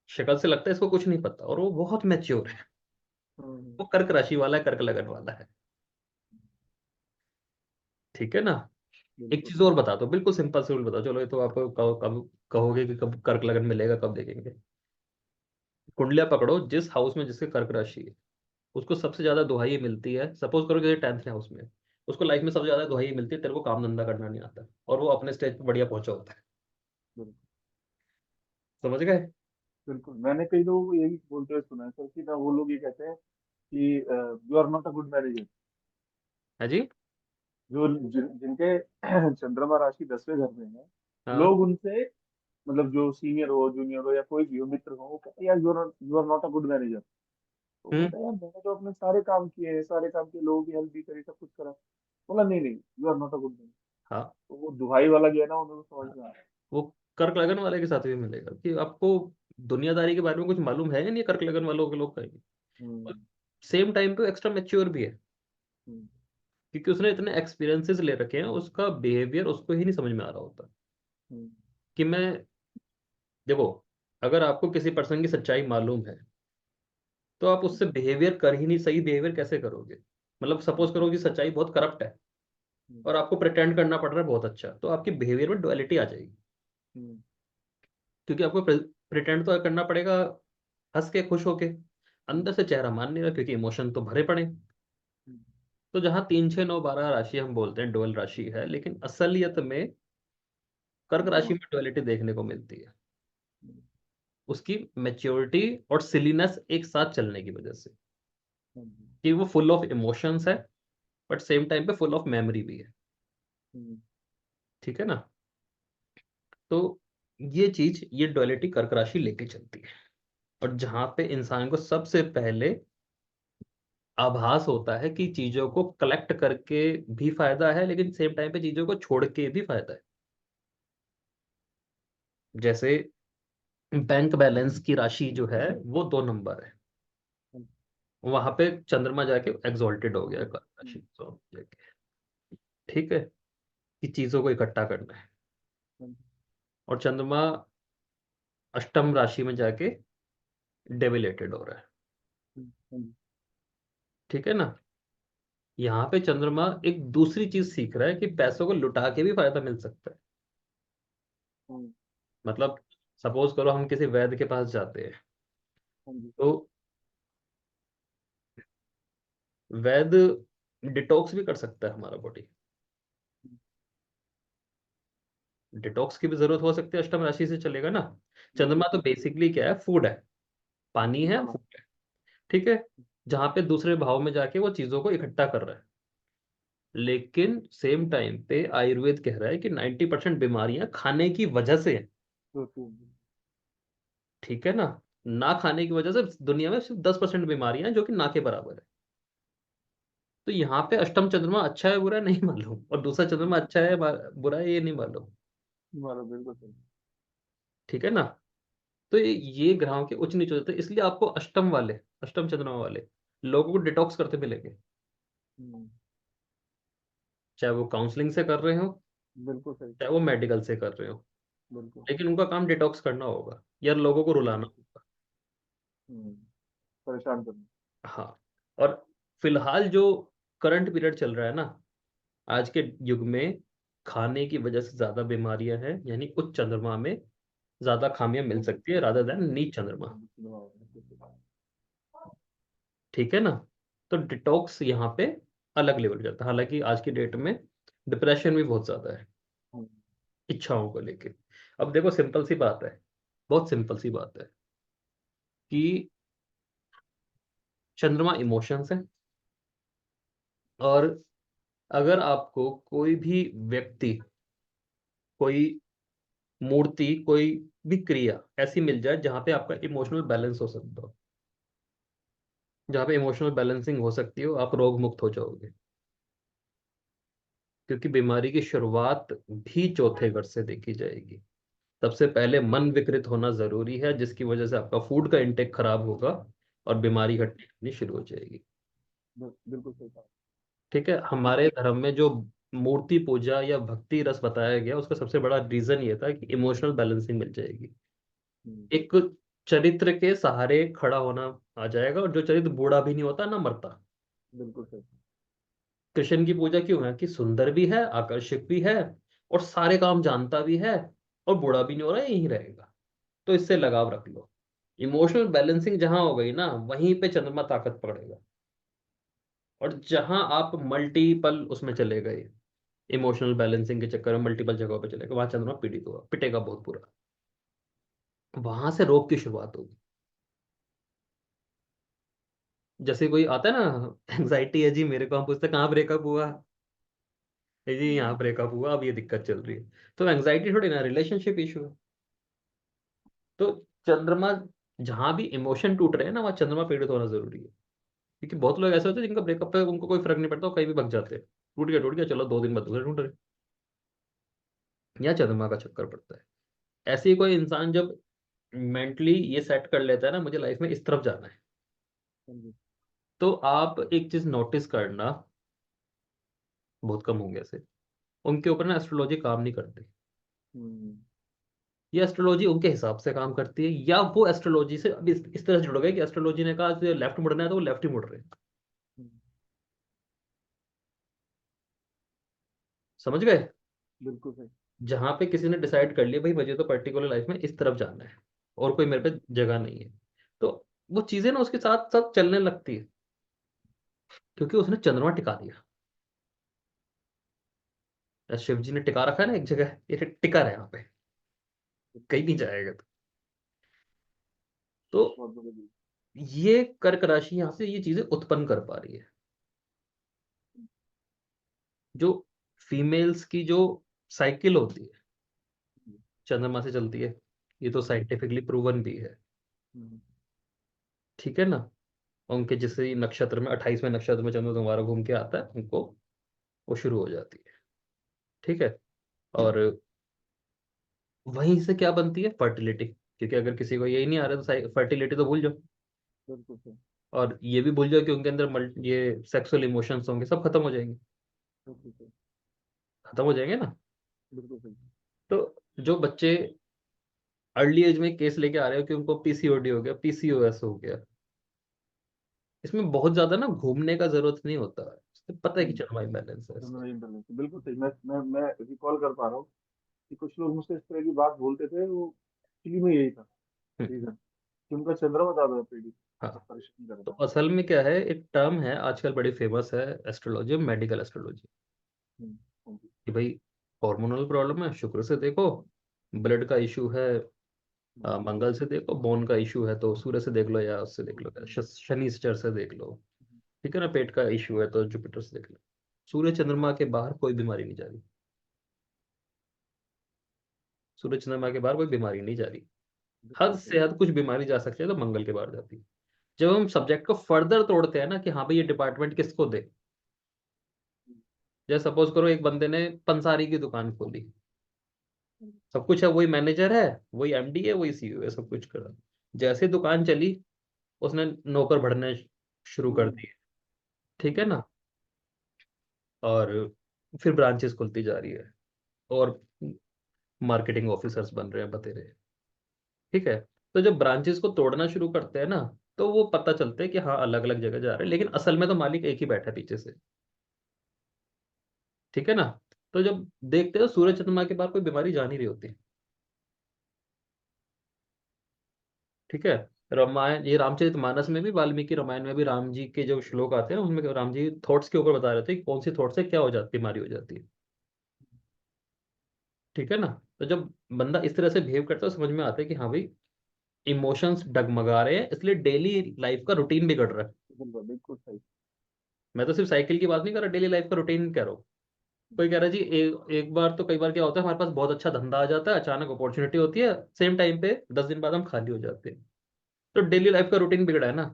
शक्ल से लगता है इसको कुछ नहीं पता, और वो बहुत मैच्योर है। हम्म, वो कर्क राशि वाला है, कर्क लगन वाला है। ठीक है ना। एक बिल्कुल। चीज और बता दो, बिल्कुल सिंपल सिंपल बताओ, चलो ये तो आप कब कब कहोगे कि कब कर्क लगन मिलेगा, कब देखेंगे। कुंडलियां पकड़ो, जिस हाउस में जिसके कर्क राशि है उसको सबसे ज्यादा दुहाई मिलती है। सपोज करो कि 10th हाउस में है, उसको लाइफ में सबसे ज्यादा दुहाई मिलती है तेरे को काम धंधा करना नहीं आता, और वो अपने स्टेज पे बढ़िया पहुंचा होता है। बिल्कुल। समझ गए। बिल्कुल, मैंने कई लोगों को यही बोलते हुए सुना है सर कि ना, वो लोग ये कहते हैं कि you are not a good manager. है जी। जिनके चंद्रमा राशि 10वें घर में है, हाँ। लोग उनसे, मतलब जो सीनियर हो, जूनियर हो, या कोई भी हो, मित्र हो, वो कहते हैं यार you are not a good manager. तो हम्म। बोलता है यार मैंने तो अपने सारे काम किए हैं, सारे काम किए, लोगों की हेल्प भी करी, सब कुछ करा। बोला नहीं नहीं, you are not a good manager. हाँ। तो वो दुहाई वाला जो है ना, उन्होंने समझ में आया। वो कर्क लगन वाले के साथ भी मिलेगा कि आपको दुनियादारी के बारे में कुछ मालूम है या नहीं, कर्क लगन वालों के लोग कहेंगे। और हम्म। सेम टाइम पे एक्स्ट्रा मैच्योर भी है, हम्म। क्योंकि उसने इतने एक्सपीरियंसेस ले रखे हैं, उसका बिहेवियर उसको ही नहीं समझ में आ रहा होता हम्म। कि मैं, देखो, अगर आपको किसी पर्सन की सच्चाई मालूम है तो आप उससे बिहेवियर कर ही नहीं, सही बिहेवियर कैसे करोगे। मतलब सपोज करो कि सच्चाई बहुत करप्ट है हम्म। और आपको प्रिटेंड करना पड़ रहा है बहुत अच्छा, तो आपकी बिहेवियर में डुअलिटी आ जाएगी। हम्म। क्योंकि आपको प्रिटेंड तो करना पड़ेगा हंस के खुश होके, हम्म। अंदर से चेहरा मान नहीं रहा क्योंकि इमोशन तो भरे पड़े। हम्म। तो जहां 3 6 9 12 राशि हम बोलते हैं डुअल राशि है, लेकिन असलियत में कर्क राशि दोनों। में डुअलिटी देखने को मिलती है। हम्म। उसकी मेच्योरिटी और सिलीनेस एक साथ चलने की वजह से, हम्म। कि वो फुल ऑफ इमोशंस है बट सेम टाइम पे फुल ऑफ मेमोरी भी है। हम्म। ठीक है ना। तो ये चीज, ये डुअलिटी कर्क राशि लेके चलती है। और जहां पे इंसान को सबसे पहले आभास होता है कि चीजों को कलेक्ट करके भी फायदा है, लेकिन सेम टाइम पे चीजों को छोड़ के भी फायदा है। जैसे बैंक बैलेंस की राशि जो है वो 2 नंबर है, हम्म। वहां पे चंद्रमा जाके एग्जॉल्टेड हो गया हम्म। कर्क राशि तो जाके। ठीक है, कि चीजों को इकट्ठा करना है। हम्म। और चंद्रमा अष्टम राशि में जाके डेविलेटेड हो रहा है। हम्म। ठीक है ना। यहाँ पे चंद्रमा एक दूसरी चीज सीख रहा है कि पैसों को लुटा के भी फायदा मिल सकता है। हम्म। मतलब सपोज करो हम किसी वैद्य के पास जाते हैं, हम्म। तो वैद्य डिटॉक्स भी कर सकता है हमारा बॉडी। डिटॉक्स की भी जरूरत हो सकती है, अष्टम राशि से चलेगा ना। बिल्कुल चंद्रमा तो सही। बेसिकली क्या है, फूड है, पानी है, हाँ। फूड है। ठीक है। जहां पे दूसरे भाव में जाके वो चीजों को इकट्ठा कर रहा है। लेकिन सेम टाइम पे आयुर्वेद कह रहा है कि 90% बीमारियां खाने की वजह से है। बिल्कुल। ठीक है ना। ना खाने की वजह से दुनिया में सिर्फ 10% बीमारियां हैं जो कि ना के बराबर है। तो यहाँ पे अष्टम चंद्रमा अच्छा है बुरा है नहीं मालूम, और दूसरा चंद्रमा अच्छा है बुरा है ये नहीं मालूम। हमारा बिल्कुल सही। ठीक है ना। तो ये ग्रहों के उच्च नीच होते हैं, इसलिए आपको अष्टम वाले, अष्टम चंद्रमा वाले लोगों को डिटॉक्स करते मिलेंगे। हम्म। चाहे वो काउंसलिंग से कर रहे हो, बिल्कुल सही। चाहे वो मेडिकल से कर रहे हो, बिल्कुल। लेकिन उनका काम डिटॉक्स करना होगा या लोगों को रुलाना बिल्कुल। होगा। हम्म। परेशान करना। हाँ। और फिलहाल जो करंट पीरियड चल रहा है ना, आज के युग में खाने की वजह से ज्यादा बीमारियां हैं, यानी उच्च चंद्रमा में ज्यादा खामियां मिल सकती है रादर देन नीच चंद्रमा। ठीक है ना। तो डिटॉक्स यहाँ पे अलग लेवल जाता है, हालांकि आज की डेट में डिप्रेशन भी बहुत ज्यादा है हम्म। इच्छाओं को लेके। अब देखो सिंपल सी बात है, बहुत सिंपल सी बात है कि चंद्रमा इमोशंस है। और अगर आपको कोई भी व्यक्ति, कोई मूर्ति, कोई भी क्रिया ऐसी मिल जाए जहां पे आपका इमोशनल बैलेंस हो सकता हो, जहां पे इमोशनल बैलेंसिंग हो सकती हो, आप रोग मुक्त हो जाओगे। क्योंकि बीमारी की शुरुआत भी चौथे घर से देखी जाएगी। सबसे पहले मन विकृत होना जरूरी है, जिसकी वजह से आपका फूड का इंटेक खराब होगा और बीमारी घटनी शुरू हो जाएगी। बिल्कुल सही कहा। ठीक है, हमारे धर्म में जो मूर्ति पूजा या भक्ति रस बताया गया, उसका सबसे बड़ा रीजन ये था कि इमोशनल बैलेंसिंग मिल जाएगी। हम्म, एक चरित्र के सहारे खड़ा होना आ जाएगा, और जो चरित्र बूढ़ा भी नहीं होता ना मरता। बिल्कुल सही। कृष्ण की पूजा क्यों है? कि सुंदर भी है, आकर्षक भी है, और सारे काम जानता भी है, और बूढ़ा भी नहीं हो रहा है, यहीं रहेगा। तो इससे लगाव रख लो। इमोशनल बैलेंसिंग जहां हो गई ना, वहीं पे चंद्रमा ताकत पकड़ेगा। और जहां आप मल्टीपल उसमें चले गए, इमोशनल बैलेंसिंग के चक्कर में मल्टीपल जगहों पे चले गए, वहां चंद्रमा पीड़ित होगा, पिटेगा बहुत बुरा। वहां से रोग की शुरुआत होगी। जैसे कोई आता है ना, एंग्जाइटी है जी मेरे को, हम पूछते हैं, कहाँ ब्रेकअप हुआ? "ए जी यहाँ हम्म, ब्रेकअप हुआ, अब ये दिक्कत चल रही है।" तो एंग्जाइटी थोड़ी ना, रिलेशनशिप इशू है। तो चंद्रमा, जहां भी इमोशन टूट रहे हैं ना, वहाँ चंद्रमा पीड़ित होना जरूरी है। क्योंकि बहुत लोग ऐसे होते हैं जिनका ब्रेकअप है, उनको कोई फर्क नहीं पड़ता, वो कहीं भी भग जाते हैं। टूट गया चलो 2 दिन बाद दूसरा ढूंढ रहे। या चंद्रमा का चक्कर पड़ता है। ऐसे ही कोई इंसान जब मेंटली ये सेट कर लेता है ना, मुझे लाइफ में इस तरफ जाना है, समझे। तो आप एक चीज नोटिस करना, बहुत कम होंगे ऐसे, उनके ऊपर ना एस्ट्रोलॉजी काम नहीं करती। हम्म, ये एस्ट्रोलॉजी उनके हिसाब से काम करती है, या वो एस्ट्रोलॉजी से अब इस तरह से जुड़ गए कि एस्ट्रोलॉजी ने कहा लेफ्ट मुड़ना है तो वो लेफ्ट ही मुड़ रहे हैं। हम्म, समझ गए? बिल्कुल सही। जहां पे किसी ने डिसाइड कर लिया भाई मुझे तो पर्टिकुलर लाइफ में इस तरफ जाना है, और कोई मेरे पे जगह नहीं है, तो वो चीजें ना उसके साथ साथ चलने लगती है, क्योंकि उसने चंद्रमा टिका दिया। शिव जी ने टिका रखा है ना एक जगह, ये टिका रहा है यहाँ पे, कहीं नहीं जाएगा। तो बहुत बड़ी। ये कर्क राशि यहाँ से ये चीजें उत्पन्न कर पा रही है। जो फीमेल्स की जो साइकिल होती है, चंद्रमा से चलती है, ये तो साइंटिफिकली प्रूवन भी है। हम्म, ठीक है ना? उनके जैसे ही नक्षत्र में 28वें नक्षत्र में चंद्रमा दोबारा घूम के आता है, उनको वो शुरू हो जाती है। ठीक है। और वहीं से क्या बनती है? फर्टिलिटी। क्योंकि अगर किसी को यही नहीं आ रहा तो फर्टिलिटी तो भूल जाओ। बिल्कुल सही। और ये भी भूल जाओ कि उनके अंदर ये सेक्सुअल इमोशंस होंगे, सब खत्म हो जाएंगे। बिल्कुल सही। खत्म हो जाएंगे ना। बिल्कुल सही। तो जो बच्चे अर्ली एज में केस लेके आ रहे हो कि उनको पीसीओडी हो गया, पीसीओएस हो गया, इसमें बहुत ज्यादा ना घूमने का जरूरत नहीं होता है, इससे पता है कि हम्म, चलो इम्बैलेंस है दोनों इसका। ही इंटरनेट बिल्कुल सही। मैं रिकॉल कर पा रहा हूँ कि कुछ लोग मुझसे इस तरह की बात बोलते थे, वो एक्चुअली में यही था हम्म, रीजन, कि उनका चंद्रमा ज्यादा पीढ़ी हाँ। परेशान कर तो रहा है। असल में क्या है, एक टर्म है आजकल बड़ी फेमस है एस्ट्रोलॉजी, मेडिकल एस्ट्रोलॉजी, हम्म, समझे। कि भाई हार्मोनल प्रॉब्लम है, शुक्र से देखो। ब्लड का इशू है, हम्म, मंगल से देखो। बोन का इशू है तो सूर्य से देख लो, या उससे देख लो, हम्म, शनि से देख लो। ठीक है ना? पेट का इशू है तो जुपिटर से देख लो। सूर्य चंद्रमा के बाहर कोई बीमारी नहीं जा रही। सूर्य चंद्रमा के बाहर कोई बीमारी नहीं जा रही। बिल्कुल हद सही। से हद कुछ बीमारी जा सकती है तो मंगल के बाहर जाती है। जब हम सब्जेक्ट को फर्दर तोड़ते हैं ना, कि हाँ भाई ये डिपार्टमेंट किसको दे। जैसे सपोज करो एक बंदे ने पंसारी की दुकान खोली, सब कुछ है, वही मैनेजर है, वही एमडी है, वही सीईओ है, सब कुछ कर। जैसे दुकान चली, उसने नौकर बढ़ने शुरू कर हम्म, दिए। ठीक है ना? और फिर ब्रांचेस खुलती जा रही है, और मार्केटिंग ऑफिसर्स बन रहे हैं बतेरे। ठीक है। तो जब ब्रांचेस को तोड़ना शुरू करते हैं ना, तो वो पता चलता है कि हाँ अलग अलग जगह जा रहे हैं, लेकिन असल में तो मालिक एक ही बैठा है पीछे से। ठीक है ना? तो जब देखते हो सूरज चंद्रमा के बाद कोई बीमारी जा नहीं रही होती। ठीक है। रामायण, ये रामचरितमानस में भी, वाल्मीकि रामायण में भी राम जी के जो श्लोक आते हैं उनमें राम जी थॉट्स के ऊपर बता रहे थे कि कौन सी थॉट से क्या हो जाती, बीमारी हो जाती है। ठीक है ना? तो जब बंदा इस तरह से बिहेव करता है, समझ में आता है कि हाँ भाई इमोशंस डगमगा रहे हैं, इसलिए डेली लाइफ का रूटीन बिगड़ रहा है। बिल्कुल बिल्कुल सही। मैं तो सिर्फ साइकिल की बात नहीं कर रहा, डेली लाइफ का रूटीन कह रहा हूँ। कोई कह रहा है जी एक बार तो, कई बार क्या होता है, हमारे पास बहुत अच्छा धंधा आ जाता है, अचानक अपॉर्चुनिटी होती है, सेम टाइम पे 10 दिन बाद हम खाली हो जाते हैं। तो डेली लाइफ का रूटीन बिगड़ा है ना।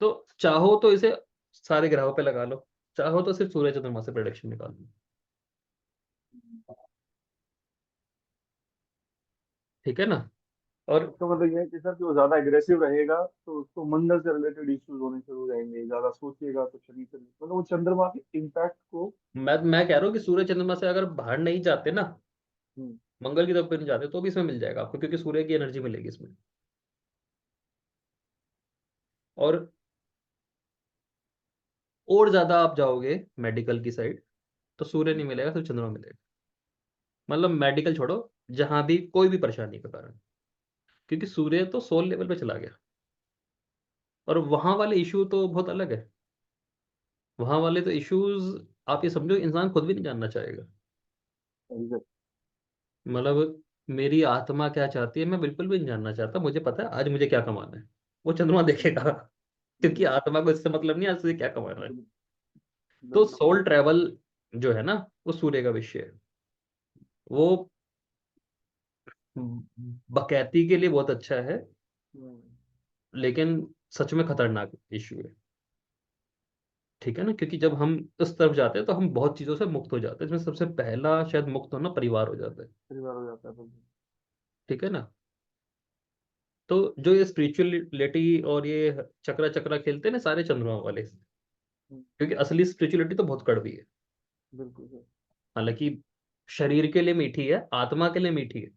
तो चाहो तो इसे सारे ग्रहों पे लगा लो, चाहो तो सिर्फ सूर्य चंद्रमा से प्रेडिक्शन निकाल लो। ठीक है ना? और इसका मतलब ये है कि सर कि वो ज्यादा एग्रेसिव रहेगा तो उसको मंगल से रिलेटेड इश्यूज होने शुरू हो जाएंगे, ज्यादा सोचेगा तो शनि से मतलब वो चंद्रमा के इम्पैक्ट को। मैं कह रहा हूँ कि सूर्य चंद्रमा से अगर बाहर नहीं जाते ना, हम्म, मंगल की तरफ भी नहीं जाते, तो भी इसमें मिल जाएगा आपको, क्योंकि सूर्य की एनर्जी मिलेगी इसमें। और ज्यादा आप जाओगे मेडिकल की साइड, तो सूर्य नहीं मिलेगा, तो चंद्रमा मिलेगा। मतलब मेडिकल छोड़ो, जहां भी कोई भी परेशानी का कारण, क्योंकि सूर्य तो सोल लेवल पे चला गया, और वहां वाले इशू तो बहुत अलग है। वहां वाले तो इश्यूज, आप ये समझो, इंसान खुद भी नहीं जानना चाहेगा। एग्जैक्ट। मतलब मेरी आत्मा क्या चाहती है, मैं बिल्कुल भी नहीं जानना चाहता, मुझे पता है आज मुझे क्या कमाना है, वो चंद्रमा देखेगा। क्योंकि आत्मा को इससे मतलब नहीं आज तुझे क्या कमाना है। तो बिल्कुल सही। सोल ट्रेवल जो है ना, वो सूर्य का विषय है। वो बकैती के लिए बहुत अच्छा है, हम्म, लेकिन सच में खतरनाक इश्यू है। ठीक है ना, क्योंकि जब हम उस तरफ जाते हैं तो हम बहुत चीजों से मुक्त हो जाते हैं, इसमें सबसे पहला शायद मुक्त होना परिवार हो जाता है। परिवार हो जाता है बिल्कुल। ठीक है ना। तो जो ये स्पिरिचुअलिटी और ये चक्रा चक्रा खेलते हैं ना सारे चंद्रमा वाले, हम्म, क्योंकि असली स्पिरिचुअलिटी तो बहुत कड़वी है। बिल्कुल सही। हालांकि शरीर के लिए मीठी है, आत्मा के लिए मीठी है,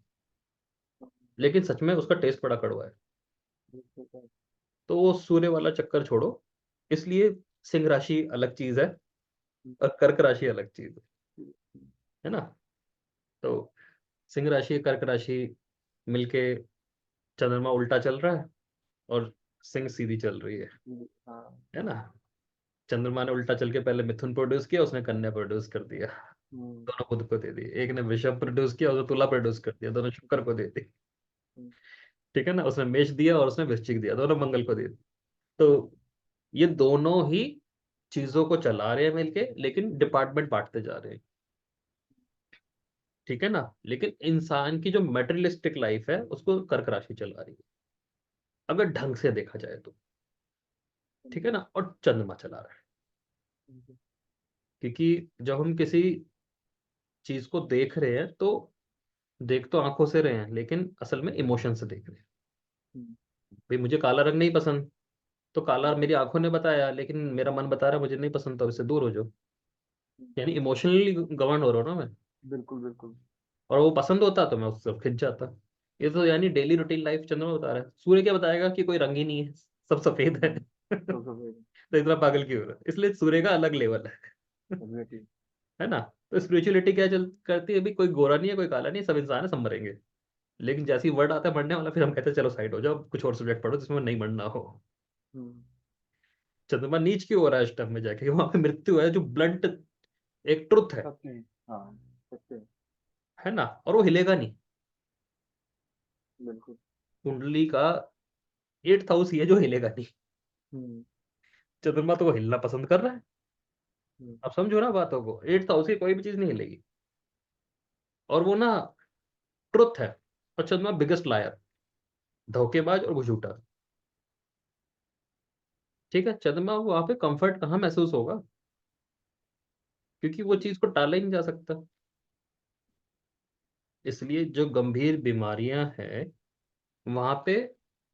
लेकिन सच में उसका टेस्ट बड़ा कड़वा है। बिल्कुल सही। तो वो सूर्य वाला चक्कर छोड़ो। इसलिए सिंह राशि अलग चीज है, और कर्क राशि अलग चीज है ना। तो सिंह राशि कर्क राशि मिलके, चंद्रमा उल्टा चल रहा है, और सिंह सीधी चल रही हाँ। है ना। चंद्रमा ने उल्टा चल के पहले मिथुन प्रोड्यूस किया, उसने कन्या प्रोड्यूस कर दिया, हम्म, दोनों खुद को दे दी। एक ने वृषभ प्रोड्यूस किया, उसने तुला प्रोड्यूस कर दिया, दोनों शुक्र को दे दी। हम्म, ठीक है ना, उसने मेष दिया और उसने वृश्चिक दिया, दोनों मंगल को दे दी। तो ये दोनों ही चीजों को चला रहे हैं मिलके, लेकिन डिपार्टमेंट बांटते जा रहे हैं। ठीक है ना, लेकिन इंसान की जो मेटेरियलिस्टिक लाइफ है उसको कर्क राशि चला रही है, अगर ढंग से देखा जाए तो। ठीक है ना, और चंद्रमा चला रहा है। हम्म, क्योंकि जब हम किसी चीज को देख रहे हैं, तो देख तो आंखों से रहे हैं, लेकिन असल में इमोशन से देख रहे हैं। हम्म, भाई मुझे काला रंग नहीं पसंद, तो काला हम्म, मेरी आंखों ने बताया, लेकिन मेरा मन बता रहा है मुझे नहीं पसंद, तो इससे दूर हो जाओ। यानी इमोशनली गवर्न हो रहा हूं ना मैं। बिल्कुल बिल्कुल। और वो पसंद होता तो मैं उससे खिंच जाता। ये तो यानी डेली रूटीन लाइफ चंद्रमा बता रहा है। सूर्य क्या बताएगा कि कोई रंग ही नहीं है, सब सफेद है। हम्म, तो सफेद। तो इतना पागल क्यों हो रहा है, इसलिए सूर्य का अलग लेवल है। एग्जैक्टली। है ना। तो स्पिरिचुअलिटी क्या चल करती है, अभी कोई गोरा नहीं है कोई काला नहीं है, सब इंसान है, सब मरेंगे। लेकिन जैसे ही वर्ड आता है मरने वाला, फिर हम कहते हैं चलो साइड हो जाओ, कुछ और सब्जेक्ट पढ़ो जिसमें नहीं मरना हो। हम्म, चंद्रमा नीच क्यों हो रहा है अष्टम में जाके, वहां पे मृत्यु है जो ब्लंट एक ट्रुथ है। सत्य है। हाँ, सत्य है। है ना, और वो हिलेगा नहीं। बिल्कुल। कुंडली का 8th हाउस ही है जो हिलेगा नहीं। हम्म, चंद्रमा तो वो हिलना पसंद कर रहा है। हम्म, अब समझो ना बातों को, 8th हाउस की कोई भी चीज नहीं हिलेगी। और वो ना ट्रुथ है। और चंद्रमा बिगेस्ट लायर, धोखेबाज और झूठा। ठीक है, चंद्रमा वहां पे कंफर्ट कहाँ महसूस होगा, क्योंकि वो चीज को टाला ही नहीं जा सकता। इसलिए जो गंभीर बीमारियां हैं, वहां पे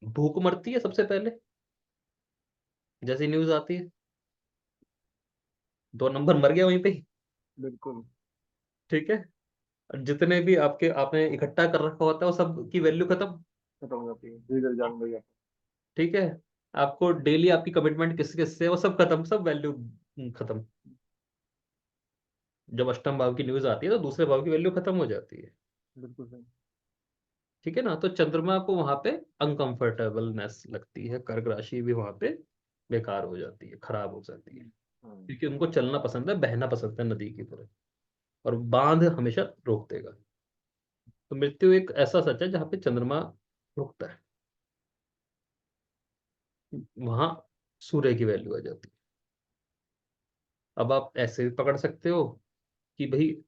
भूख मरती है सबसे पहले, जैसी न्यूज आती है 2 नंबर मर गया वहीं पे ही। बिल्कुल। ठीक है। और जितने भी आपके आपने इकट्ठा कर रखा होता है वो सब की वैल्यू खत्म। खत्म हो जाती है, जिधर जान गई जाता ठीक है। आपको डेली आपकी कमिटमेंट किस किस से, वो सब खत्म, सब वैल्यू खत्म। जब अष्टम भाव की न्यूज आती है तो दूसरे भाव की वैल्यू खत्म हो जाती है। है। बिल्कुल सही। ठीक है ना, तो चंद्रमा को वहां पे अनकंफर्टेबलनेस लगती है, कर्क राशि भी वहां पे बेकार हो जाती है, खराब हो जाती है। हाँ, क्योंकि उनको चलना पसंद है, बहना पसंद है नदी की तरह, और बांध हमेशा रोक देगा। तो मृत्यु एक ऐसा सच है जहाँ पे चंद्रमा रुकता है, वहां सूर्य की वैल्यू आ जाती है। अब आप ऐसे भी पकड़ सकते हो कि भाई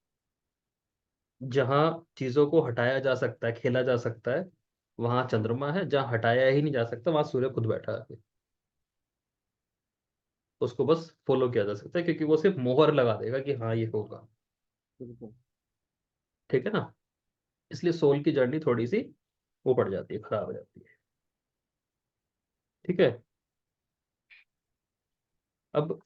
जहां चीजों को हटाया जा सकता है, खेला जा सकता है, वहां चंद्रमा है, जहां हटाया ही नहीं जा सकता वहां सूर्य खुद बैठा है। उसको बस फॉलो किया जा सकता है, क्योंकि वो सिर्फ मोहर लगा देगा कि हाँ ये होगा। बिल्कुल। ठीक है ना। इसलिए सोल की जर्नी थोड़ी सी वो पड़ जाती है, खराब हो जाती है। ठीक है। अब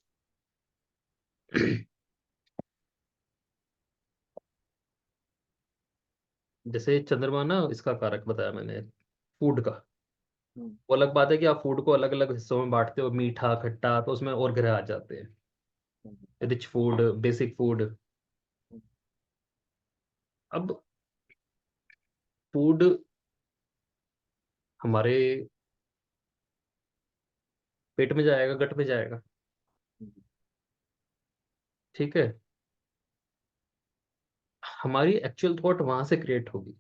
जैसे चंद्रमा ना, इसका कारक बताया मैंने, फूड का। हम्म, वो अलग बात है कि आप फूड को अलग अलग हिस्सों में बांटते हो, मीठा खट्टा, तो उसमें और ग्रह आ जाते हैं। हम्म, रिच फूड, बेसिक फूड। हम्म, अब फूड हमारे पेट में जाएगा, गट में जाएगा। हम्म, ठीक है। हमारी एक्चुअल थॉट वहां से क्रिएट होगी।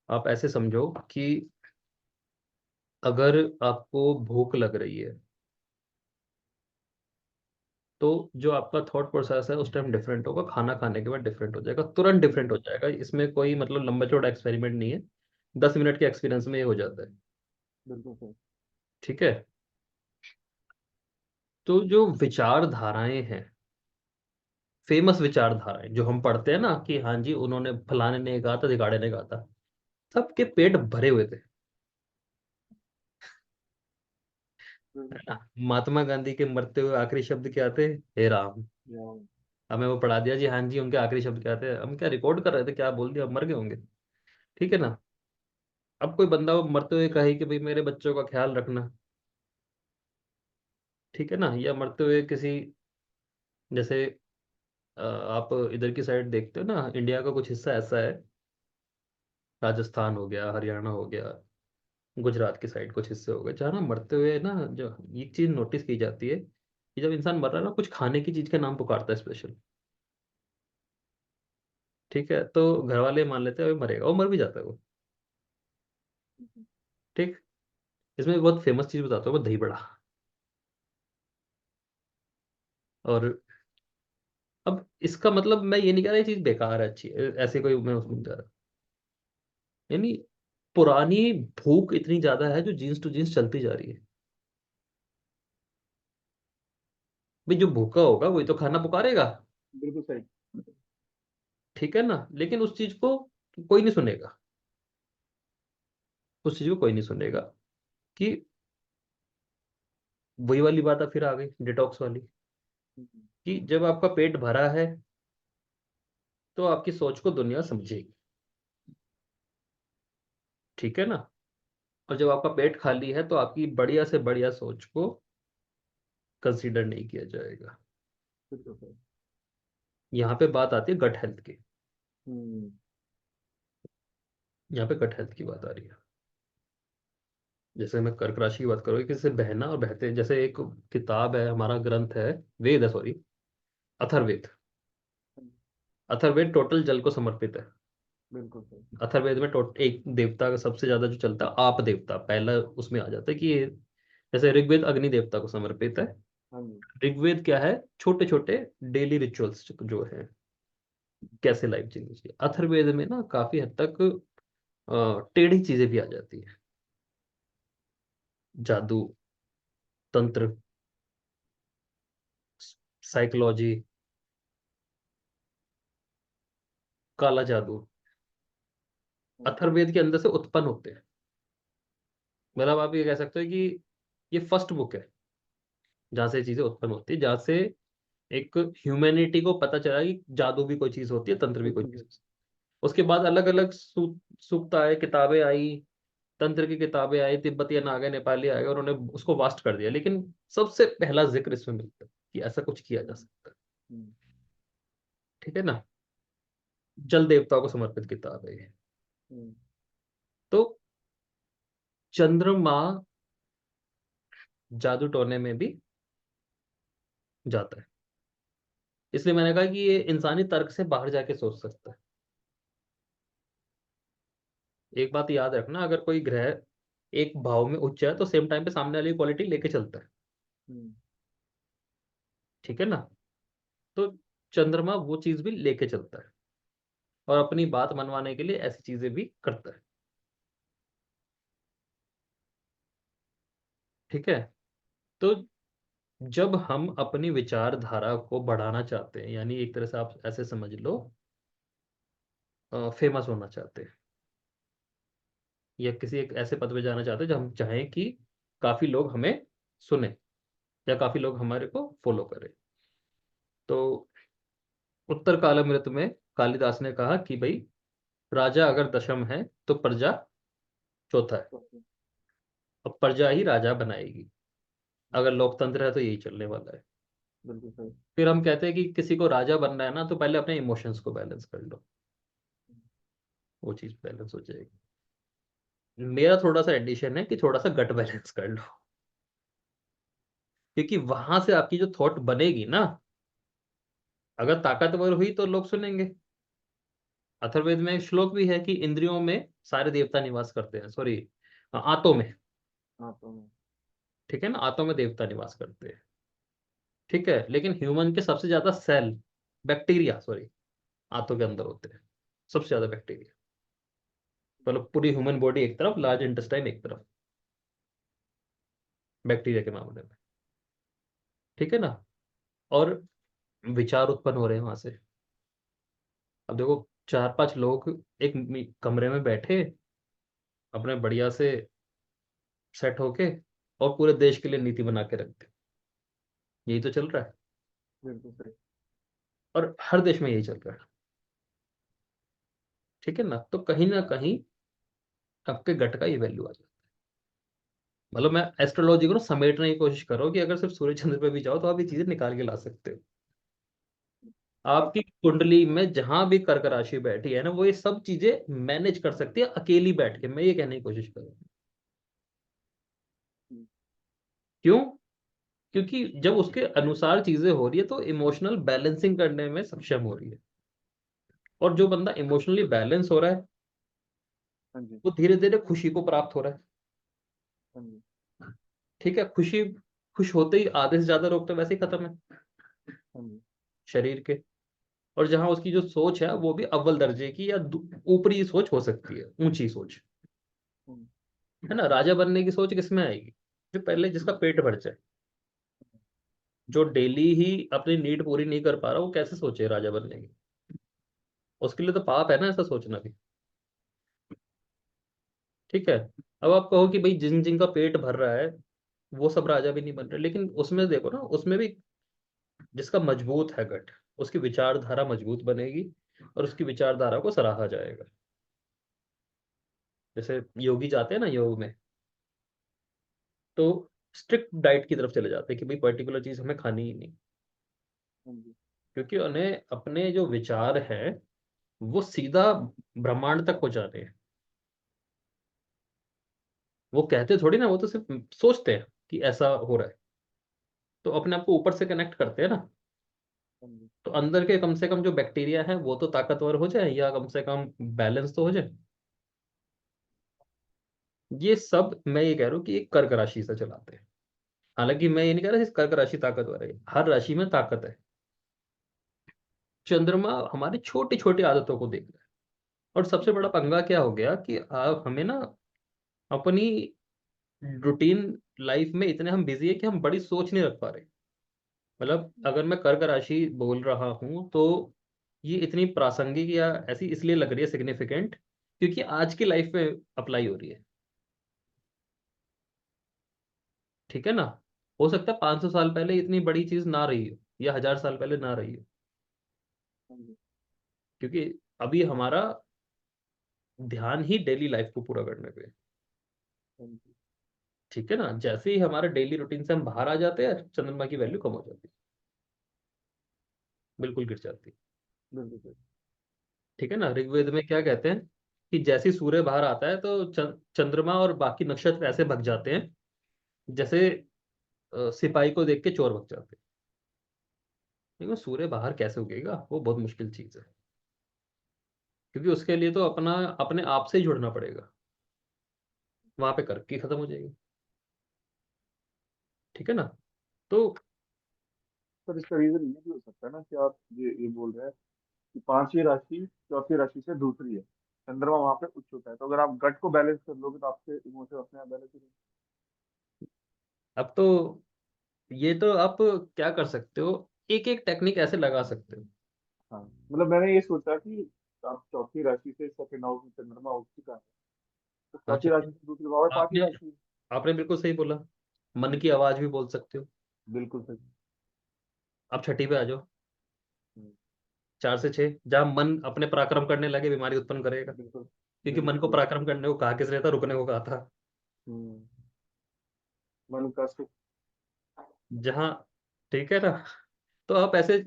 आप ऐसे समझो कि अगर आपको भूख लग रही है, तो जो आपका थॉट प्रोसेस है उस टाइम डिफरेंट होगा, खाना खाने के बाद डिफरेंट हो जाएगा, तुरंत डिफरेंट हो जाएगा। इसमें कोई मतलब लंबा चौड़ा एक्सपेरिमेंट नहीं है, 10 मिनट के एक्सपीरियंस में ये हो जाता है। बिल्कुल सही। ठीक है। तो जो विचारधाराएं हैं, फेमस विचारधाराएं जो हम पढ़ते हैं ना, कि हाँ जी उन्होंने, फलाने ने कहा था, धिकाड़े ने कहा था, सबके पेट भरे हुए थे। है बिल्कुल ना। सही। महात्मा गांधी के मरते हुए आखिरी शब्द क्या थे? हे राम। या, हमें वो पढ़ा दिया जी, हाँ जी उनके आखिरी शब्द क्या थे, हम क्या रिकॉर्ड कर रहे थे, क्या बोल दिया, अब मर गए होंगे। ठीक है ना। अब कोई बंदा वो मरते हुए कहे कि भाई मेरे बच्चों का ख्याल रखना, ठीक है ना, या मरते हुए किसी, जैसे आप इधर की साइड देखते हो ना, इंडिया का कुछ हिस्सा ऐसा है, राजस्थान हो गया, हरियाणा हो गया, गुजरात की साइड कुछ हिस्से हो गए, जहाँ ना मरते हुए ना, जो एक चीज नोटिस की जाती है कि जब इंसान मर रहा है ना, कुछ खाने की चीज का नाम पुकारता है स्पेशल। ठीक है, तो घर वाले मान लेते हैं वो मरेगा, वो मर भी जाता है वो। ठीक। इसमें बहुत फेमस चीज बताता हूँ मैं, दही बड़ा। और अब इसका मतलब मैं ये नहीं कह रहा ये चीज बेकार है, अच्छी है, ऐसे कोई मैं उसमें जा रहा, यानी पुरानी भूख इतनी ज्यादा है जो जीन्स टू जीन्स चलती जा रही है। भाई जो भूखा होगा वही तो खाना पुकारेगा। बिल्कुल सही। ठीक है ना, लेकिन उस चीज को कोई नहीं सुनेगा। उस चीज को कोई नहीं सुनेगा कि वही वाली बात अब फिर आ गई, डिटॉक्स वाली, हम्म, कि जब आपका पेट भरा है तो आपकी सोच को दुनिया समझेगी। ठीक है ना। और जब आपका पेट खाली है तो आपकी बढ़िया से बढ़िया सोच को कंसीडर नहीं किया जाएगा। बिल्कुल सही। यहाँ पे बात आती है गट हेल्थ की। हम्म, यहाँ पे गट हेल्थ की बात आ रही है। जैसे मैं कर्क राशि की बात करूँ, कि जैसे बहना और बहते, जैसे एक किताब है, हमारा ग्रंथ है, वेद है सॉरी, अथर्ववेद। अथर्ववेद टोटल जल को समर्पित है। बिल्कुल सही। अथर्ववेद में एक देवता का सबसे ज्यादा जो चलता है, आप देवता पहला उसमें आ जाता है, कि जैसे ऋग्वेद अग्नि देवता को समर्पित है। हाँ जी। ऋग्वेद क्या है? छोटे छोटे डेली रिचुअल्स जो है, कैसे लाइफ जीनी चाहिए। अथर्ववेद में ना काफी हद तक टेढ़ी चीजें भी आ जाती है, जादू, तंत्र, साइकोलॉजी, काला जादू, हाँ, अथर्ववेद के अंदर से उत्पन्न होते हैं। मतलब आप ये कह सकते हो कि ये फर्स्ट बुक है जहाँ से चीजें उत्पन्न होती है, जहाँ से एक ह्यूमैनिटी को पता चला कि जादू भी कोई चीज होती है, तंत्र भी कोई बिल्कुल चीज सही। होती है। उसके बाद अलग अलग सूक्त आए, किताबें आई, तंत्र की किताबें आई, तिब्बतियन आ गए, नेपाली आ गए, उन्होंने उसको वास्ट कर दिया, लेकिन सबसे पहला जिक्र इसमें मिलता है कि ऐसा कुछ किया जा सकता है। हम्म, ठीक है ना। जल देवता को समर्पित किताब है ये। हम्म, तो चंद्रमा जादू टोने में भी जाता है। इसलिए मैंने कहा कि ये इंसानी तर्क से बाहर जाके सोच सकता है। एक बात याद रखना, अगर कोई ग्रह एक भाव में उच्च है तो सेम टाइम पे सामने वाली क्वालिटी लेके चलता है। हम्म, ठीक है ना। तो चंद्रमा वो चीज भी लेके चलता है, और अपनी बात मनवाने के लिए ऐसी चीजें भी करता है। ठीक है। तो जब हम अपनी विचारधारा को बढ़ाना चाहते हैं, यानी एक तरह से आप ऐसे समझ लो फेमस होना चाहते हैं, या किसी एक ऐसे पद पे जाना चाहते हैं जो हम चाहें कि काफी लोग हमें सुने, या काफी लोग हमारे को फॉलो करें। तो उत्तर कालामृत में कालिदास ने कहा कि भाई, राजा अगर दशम है तो प्रजा चौथा है, तो और प्रजा ही राजा बनाएगी। अगर लोकतंत्र है तो यही चलने वाला है। बिल्कुल सही। फिर हम कहते हैं कि किसी को राजा बनना है ना, तो पहले अपने इमोशंस को बैलेंस कर लो, वो चीज बैलेंस हो जाएगी। मेरा थोड़ा सा एडिशन है कि थोड़ा सा गट बैलेंस कर लो, क्योंकि वहां से आपकी जो थॉट बनेगी ना, अगर ताकतवर हुई तो लोग सुनेंगे। अथर्ववेद में एक श्लोक भी है कि इंद्रियों में सारे देवता निवास करते हैं, सॉरी, आंतों में। हाँ तो ठीक है ना, आंतों में देवता निवास करते हैं। ठीक है, लेकिन ह्यूमन के सबसे ज्यादा सेल, बैक्टीरिया सॉरी, आंतों के अंदर होते हैं, सबसे ज्यादा बैक्टीरिया। मतलब पूरी ह्यूमन बॉडी एक तरफ, लार्ज इंटेस्टाइन एक तरफ, बैक्टीरिया के मामले में। ठीक है ना। और विचार उत्पन्न हो रहे हैं वहां से। अब देखो, चार पांच लोग एक कमरे में बैठे, अपने बढ़िया से सेट होके, और पूरे देश के लिए नीति बना के रखते, यही तो चल रहा है। बिल्कुल सही। और हर देश में यही चल रहा है। ठीक है ना, तो कहीं ना कहीं आपके गट का ये वैल्यू आ जाता है। मतलब मैं एस्ट्रोलॉजी को ना समेटने की कोशिश कर रहा हूँ कि अगर सिर्फ सूर्य चंद्र पे भी जाओ तो आप ये चीजें निकाल के ला सकते हो। आपकी कुंडली में जहां भी कर्क राशि बैठी है ना, वो ये सब चीजें मैनेज कर सकती है अकेली बैठ के, मैं ये कहने की कोशिश कर रहा हूँ। क्यों? क्योंकि जब उसके अनुसार चीजें हो रही है तो इमोशनल बैलेंसिंग करने में सक्षम हो रही है। और जो बंदा इमोशनली बैलेंस हो रहा है, हाँ जी। वो धीरे धीरे खुशी को प्राप्त हो रहा है। हाँ जी। ठीक है, खुशी, खुश होते ही आधे से ज्यादा रोग तो वैसे ही खत्म है हाँ जी। शरीर के। और जहां उसकी जो सोच है वो भी अव्वल दर्जे की या ऊपरी सोच हो सकती है, ऊंची सोच। हाँ जी। है ना, राजा बनने की सोच किसमें आएगी? जो पहले जिसका पेट भर जाए, जो डेली ही अपनी नीड पूरी नहीं कर पा रहा, वो कैसे सोचे राजा बनने की? उसके लिए तो पाप है ना ऐसा सोचना भी। ठीक है। अब आप कहो कि भाई जिन जिनका पेट भर रहा है वो सब राजा भी नहीं बन रहे, लेकिन उसमें देखो ना, उसमें भी जिसका मजबूत है गट, उसकी विचारधारा मजबूत बनेगी, और उसकी विचारधारा को सराहा जाएगा। जैसे योगी जाते हैं ना योग में, तो स्ट्रिक्ट डाइट की तरफ चले जाते हैं कि भाई पर्टिकुलर चीज हमें खानी ही नहीं, हाँ जी। क्योंकि उन्हें अपने जो विचार हैं वो सीधा ब्रह्मांड तक पहुंचाते हैं। वो कहते थोड़ी ना, वो तो सिर्फ सोचते हैं कि ऐसा हो रहा है, तो अपने आप को ऊपर से कनेक्ट करते हैं ना। हाँ जी। तो अंदर के कम से कम जो बैक्टीरिया है वो तो ताकतवर हो जाए, या कम से कम बैलेंस तो हो जाए। ये सब मैं ये कह रहा हूँ कि एक कर्क राशि से चलाते हैं। हालांकि मैं ये नहीं कह रहा सिर्फ कर्क राशि ताकतवर है, हर राशि में ताकत है। चंद्रमा हमारी छोटी छोटी आदतों को देख रहा है। और सबसे बड़ा पंगा क्या हो गया कि आप हमें ना अपनी रूटीन लाइफ में इतने हम बिजी है कि हम बड़ी सोच नहीं रख पा रहे। मतलब अगर मैं कर्क राशि बोल रहा हूँ तो ये इतनी प्रासंगिक या ऐसी इसलिए लग रही है सिग्निफिकेंट, क्योंकि आज की लाइफ में अप्लाई हो रही है। ठीक है ना। हो सकता है 500 साल पहले इतनी बड़ी चीज ना रही हो, या 1000 साल पहले ना रही हो, हाँ जी। क्योंकि अभी हमारा ध्यान ही डेली लाइफ को पूरा करने पे है। हाँ जी। ठीक है ना, जैसे ही हमारे डेली रूटीन से हम बाहर आ जाते हैं, चंद्रमा की वैल्यू कम हो जाती है, बिल्कुल गिर जाती है। बिल्कुल सही। ठीक है ना, ऋग्वेद में क्या कहते हैं कि जैसे ही सूर्य बाहर आता है तो चंद्रमा और बाकी नक्षत्र ऐसे भग जाते हैं, जैसे सिपाही को देख के चोर भग जाते हैं। लेकिन सूर्य बाहर कैसे उगेगा, वो बहुत मुश्किल चीज है, क्योंकि उसके लिए तो अपना अपने आप से ही जुड़ना पड़ेगा। वहां पे कर्क की खत्म हो जाएगी। ठीक है ना। तो पर इसका रीजन ये भी हो सकता है ना कि आप ये बोल रहे हैं कि पांचवी राशि चौथी राशि से दूसरी है, चंद्रमा वहां पे उच्च होता है, तो अगर आप गट को बैलेंस कर लोगे तो आपके इमोशन अपने आप बैलेंस हो जाएंगे। अब तो ये तो आप क्या कर सकते हो, एक एक टेक्निक ऐसे लगा सकते हो। हाँ मतलब मैंने ये सोचा कि तो आप चौथी राशि से सेकंड हाउस में चंद्रमा उठ चुका है, तो हाँ, चौथी राशि से दूसरी भाव है पांचवी आपने राशि। आपने बिल्कुल सही बोला। मन की बिल्कुल। आवाज भी बोल सकते हो। बिल्कुल सही। अब छठी पे आ जाओ। हम्म, 4 से 6, जहां मन अपने पराक्रम करने लगे बीमारी उत्पन्न करेगा। बिल्कुल क्योंकि मन बिल्कुल को बिल्कुल। पराक्रम करने को कहा किसने था? रुकने को कहा था। हम्म, मन का सुख। जहां, ठीक है ना? तो आप ऐसे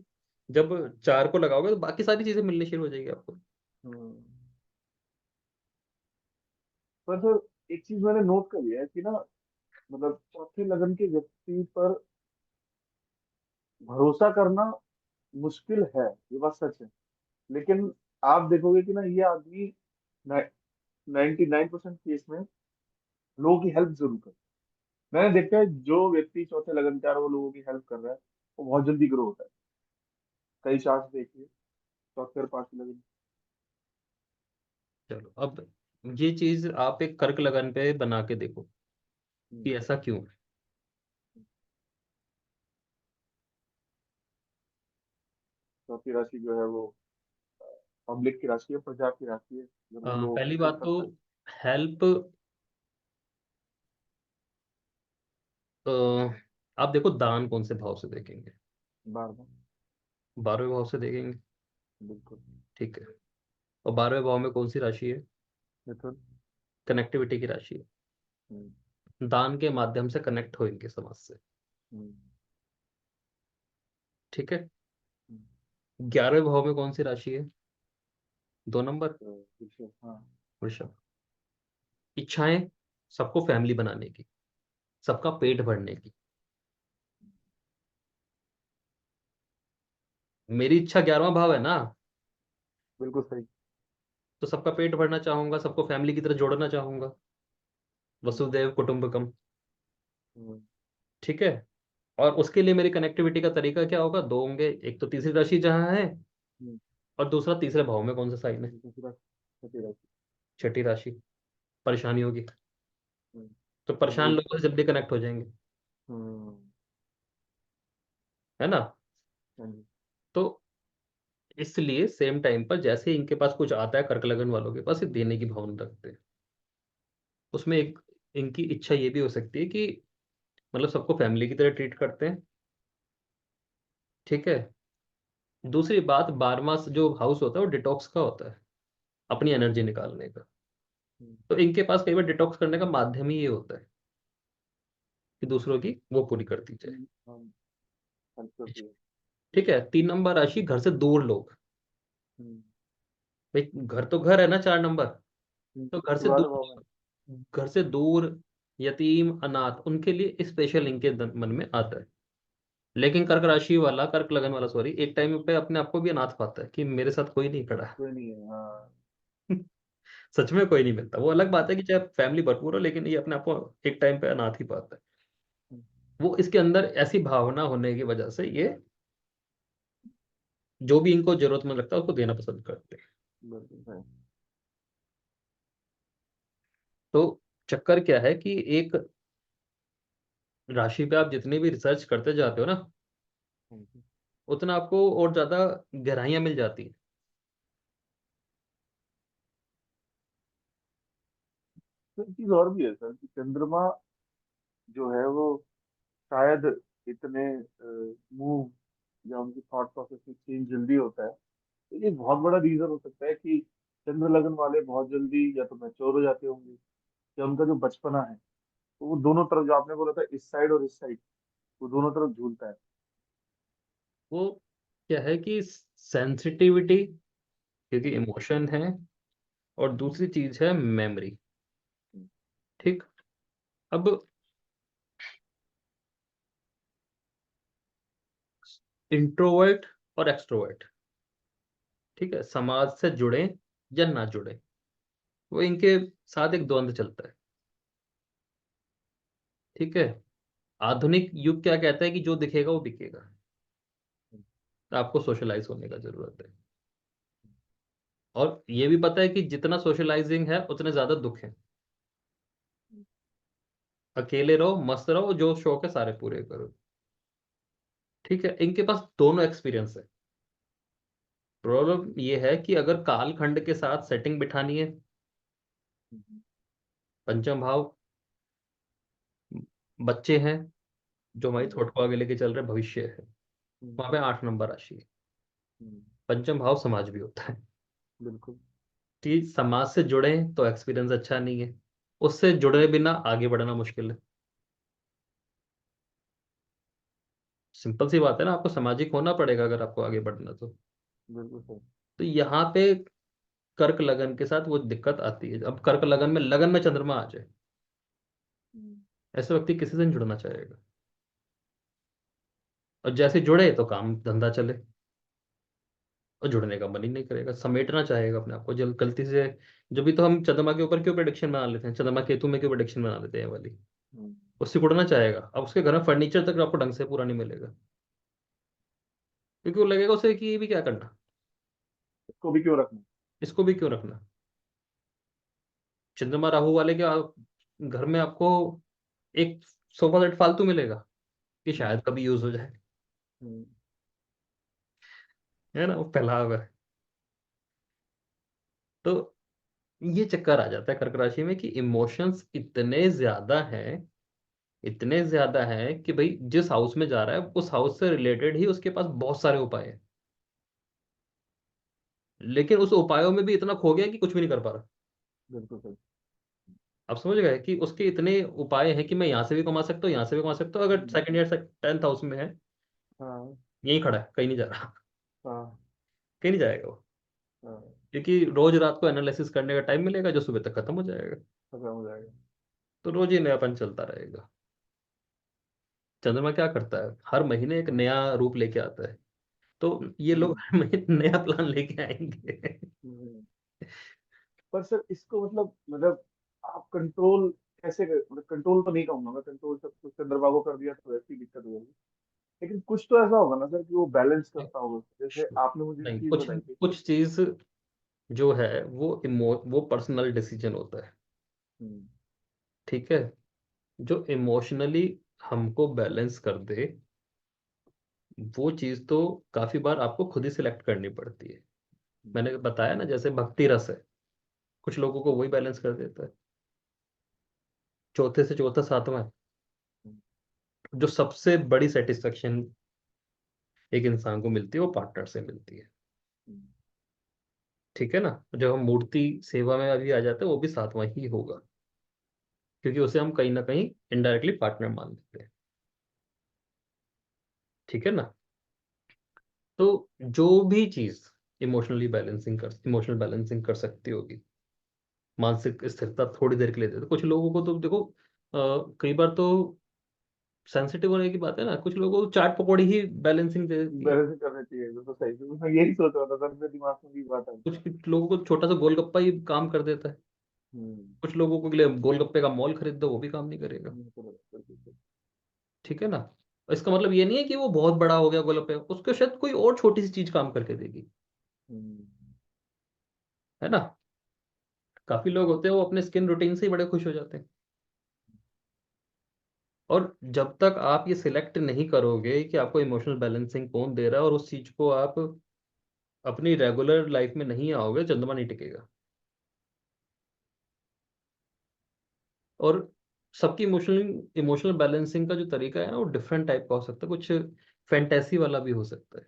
जब 4 को लगाओगे तो बाकी सारी चीजें मिलनी शुरू हो जाएगी आपको। हम्म। पर सर एक चीज मैंने नोट कर लिया है कि ना, मतलब चौथे लगन के व्यक्ति पर भरोसा करना मुश्किल है, ये बात सच है। लेकिन आप देखोगे कि ना ये आदमी 99% केस में लोगों की हेल्प जरूर करता है। मैंने देखा है जो व्यक्ति चौथे लगन का है और वो लोगों की हेल्प कर रहा है, वो बहुत जल्दी ग्रो होता है। कई चार्ट देखिए चौथे और पांचवें लगन। चलो, अब ये चीज आप एक कर्क लगन पे बना के देखो हम्म, कि ऐसा क्यों है। चौथी राशि जो है वो पब्लिक की राशि है, प्रजा की राशि है, जरूर लोगों की पहली हेल्प बात तो करता है। हेल्प, आप देखो दान कौन से भाव से देखेंगे? बार बार। 12वें भाव से देखेंगे। बिल्कुल। ठीक है। और 12वें भाव में कौन सी राशि है? मिथुन। कनेक्टिविटी की राशि है। हम्म, दान के माध्यम से कनेक्ट होंगे समाज से। हम्म, ठीक है। हम्म। 11वें भाव में कौन सी राशि है? 2 नंबर, तो विषय, हाँ। वृषभ। इच्छाएं, सबको फैमिली बनाने की, सबका पेट भरने की। मेरी इच्छा 11वां भाव है ना, बिल्कुल सही। तो सबका पेट भरना चाहूंगा, सबको फैमिली की तरह जोड़ना चाहूंगा। वसुदेव कुटुंबकम। हम्म, ठीक है। और उसके लिए मेरी कनेक्टिविटी का तरीका क्या होगा? दो होंगे, एक तो तीसरी राशि जहां है, हम्म। और दूसरा तीसरे भाव में कौन सा साइन है? बिल्कुल पूरा छठी राशि। छठी राशि। परेशानी होगी, हम्म, तो परेशान मजबूत। लोगों से जल्दी कनेक्ट हो जाएंगे। हम्म। है ना? हाँ जी। तो इसलिए सेम टाइम पर जैसे ही इनके पास कुछ आता है, कर्क लगन वालों के पास, ये देने की भावना रखते हैं। उसमें एक इनकी इच्छा ये भी हो सकती है कि मतलब सबको फैमिली की तरह ट्रीट करते हैं। ठीक है। दूसरी बात, 12वां जो हाउस होता है वो डिटॉक्स का होता है, अपनी एनर्जी निकालने का। हम्म, तो इनके पास कई बार डिटॉक्स करने का माध्यम ही ये होता है कि दूसरों की वो पूरी कर दी जाए। हम हेल्प करती है। ठीक है। 3 नंबर राशि, घर से दूर लोग। हम्म, भाई घर तो घर है ना, 4 नंबर। तो घर से शुरुआत भाव में। दूर, घर से दूर, यतीम अनाथ, उनके लिए स्पेशल इनके मन में आता है। लेकिन कर्क राशि वाला, कर्क लगन वाला सॉरी, एक टाइम पे अपने आप को भी अनाथ पाता है कि मेरे साथ कोई नहीं खड़ा। कोई नहीं है, हाँ। सच में कोई नहीं मिलता। वो अलग बात है कि चाहे फैमिली भरपूर हो, लेकिन ये अपने आप को एक टाइम पे अनाथ ही पाता है। हम्म, वो इसके अंदर ऐसी भावना होने की वजह से ये जो भी इनको जरूरतमंद लगता है उसको देना पसंद करते हैं। बिल्कुल सही। तो चक्कर क्या है कि एक राशि पे आप जितनी भी रिसर्च करते जाते हो ना, हम्म। उतना आपको और ज्यादा गहराइयां मिल जाती हैं। तो एक चीज और भी है सर कि चंद्रमा जो है वो शायद इतने मूव या उनकी थॉट प्रोसेस में चेंज जल्दी होता है, तो ये बहुत बड़ा रीजन हो सकता है कि चंद्र लगन वाले बहुत जल्दी या तो मैच्योर हो जाते होंगे, या उनका जो बचपना है तो वो दोनों तरफ, जो आपने बोला था इस साइड और इस साइड, वो दोनों तरफ झूलता है। वो क्या है कि सेंसिटिविटी, क्योंकि इमोशन है, और दूसरी चीज है मेमोरी। हम्म, ठीक। अब इंट्रोवर्ट और एक्सट्रोवर्ट, ठीक है, समाज से जुड़े या ना जुड़े, वो इनके साथ एक द्वंद्व चलता है। ठीक है। आधुनिक युग क्या कहता है कि जो दिखेगा वो बिकेगा। तो आपको सोशलाइज होने का जरूरत है। और ये भी पता है कि जितना सोशलाइजिंग है उतने ज्यादा दुख है। अकेले रहो, मस्त रहो, जो शौक है सारे पूरे करो। ठीक है। इनके पास दोनों एक्सपीरियंस है। प्रॉब्लम ये है कि अगर कालखंड के साथ सेटिंग बिठानी है, हम्म, पंचम भाव बच्चे हैं जो हमारी हम्म, थॉट को आगे लेके चल रहे, भविष्य है, हम्म, वहां पे 8 नंबर राशि है। हम्म, पंचम भाव समाज भी होता है बिल्कुल। कि समाज से जुड़े तो एक्सपीरियंस अच्छा नहीं है, उससे जुड़े बिना आगे बढ़ना मुश्किल है। सिंपल सी बात है ना, आपको सामाजिक होना पड़ेगा अगर आपको आगे बढ़ना बिल्कुल सही। तो यहाँ पे कर्क लगन के साथ वो दिक्कत आती है। अब कर्क लगन में चंद्रमा आ जाए, हम्म, ऐसे व्यक्ति किसी से नहीं जुड़ना चाहेगा, और जैसे जुड़े तो काम धंधा चले, और जुड़ने का मन ही नहीं करेगा, समेटना चाहेगा अपने आप को जल गलती से। जब भी तो हम चंद्रमा के ऊपर क्यों प्रेडिक्शन बना लेते हैं, चंद्रमा केतु में क्यों प्रेडिक्शन बना लेते हैं ये वाली, हम्म, उससे उड़ना चाहेगा। अब उसके घर में फर्नीचर तक आपको ढंग से पूरा नहीं मिलेगा, क्योंकि वो लगेगा उसे कि ये भी क्या करना, इसको भी क्यों रखना। इसको भी क्यों रखना। चंद्रमा राहु वाले के घर में आपको एक सोफा सेट फालतू मिलेगा कि हम्म, शायद कभी यूज हो जाए, हम्म, है ना, वो फैलाव है। तो ये चक्कर आ जाता है कर्क राशि में कि इमोशंस इतने ज्यादा हैं कि भाई जिस हाउस में जा रहा है उस हाउस से रिलेटेड ही उसके पास बहुत सारे उपाय हैं, लेकिन उस उपायों में भी इतना खो गया कि कुछ भी नहीं कर पा रहा। बिल्कुल सही। आप समझ गए कि उसके इतने उपाय हैं कि मैं यहाँ से भी कमा सकता हूँ, यहाँ से भी कमा सकता हूँ, अगर हम्म, सेकंड ईयर 10th हाउस में है, हाँ, यहीं खड़ा है, कहीं नहीं जा रहा हाँ, कहीं नहीं जाएगा वो, हाँ, क्योंकि रोज रात को एनालिसिस करने का टाइम मिलेगा जो सुबह तक खत्म हो जाएगा। खत्म हो जाएगा। तो रोज ही नयापन चलता रहेगा। चंद्रमा क्या करता है, हर महीने एक नया रूप लेके आता है, तो ये लोग हम्म, हर महीने नया प्लान लेके आएंगे। हम्म। पर सर इसको मतलब आप कंट्रोल कैसे मतलब कंट्रोल तो नहीं कहूंगा मैं, कंट्रोल सब कुछ चंद्रमा को कर दिया तो वैसी दिक्कत हो जाएगी। लेकिन कुछ तो ऐसा होगा ना सर कि वो बैलेंस करता होगा, जैसे आपने मुझे एक नहीं, चीज कुछ बताई थी। कुछ चीज जो है वो पर्सनल डिसीजन होता है, हम्म, ठीक है। जो इमोशनली हमको बैलेंस कर दे, वो चीज तो काफी बार आपको खुद ही सिलेक्ट करनी पड़ती है। हम्म, मैंने बताया ना, जैसे भक्ति रस है, कुछ लोगों को वही बैलेंस कर देता है, चौथे से चौथा सातवां है। हम्म, जो सबसे बड़ी सेटिस्फेक्शन एक इंसान को मिलती है वो पार्टनर से मिलती है, हम्म, ठीक है ना। जब हम मूर्ति सेवा में अभी आ जाते हैं वो भी सातवां ही होगा, क्योंकि उसे हम कहीं ना कहीं इनडायरेक्टली पार्टनर मान लेते हैं, ठीक है ना। तो जो भी चीज इमोशनल बैलेंसिंग कर सकती होगी, मानसिक स्थिरता थोड़ी देर के लिए देते, कुछ लोगों को तो देखो कई बार तो सेंसिटिव होने की बात है ना, कुछ लोगों को चाट पकौड़ी ही बैलेंसिंग दे देती है। बैलेंस करना चाहिए तो सही है। मैं यही सोच रहा था सर, मेरे दिमाग में भी बात आई। कुछ लोगों को छोटा सा गोलगप्पा ही काम कर देता है, हम्म, कुछ लोगों को के लिए गोलगप्पे का मॉल खरीद दो वो भी काम नहीं करेगा, बिल्कुल। ठीक है ना। इसका मतलब ये नहीं है कि वो बहुत बड़ा हो गया गोलगप्पे, उसको शायद कोई और छोटी सी चीज काम करके देगी, हम्म, है ना। काफी लोग होते हैं वो अपने स्किन रूटीन से ही बड़े खुश हो जाते हैं। और जब तक आप ये सिलेक्ट नहीं करोगे कि आपको इमोशनल बैलेंसिंग कौन दे रहा है और उस चीज को आप अपनी रेगुलर लाइफ में नहीं आओगे, चंद्रमा नहीं टिकेगा। और सबकी इमोशनल इमोशनल बैलेंसिंग का जो तरीका है ना वो डिफरेंट टाइप का हो सकता है, कुछ फैंटेसी वाला भी हो सकता है।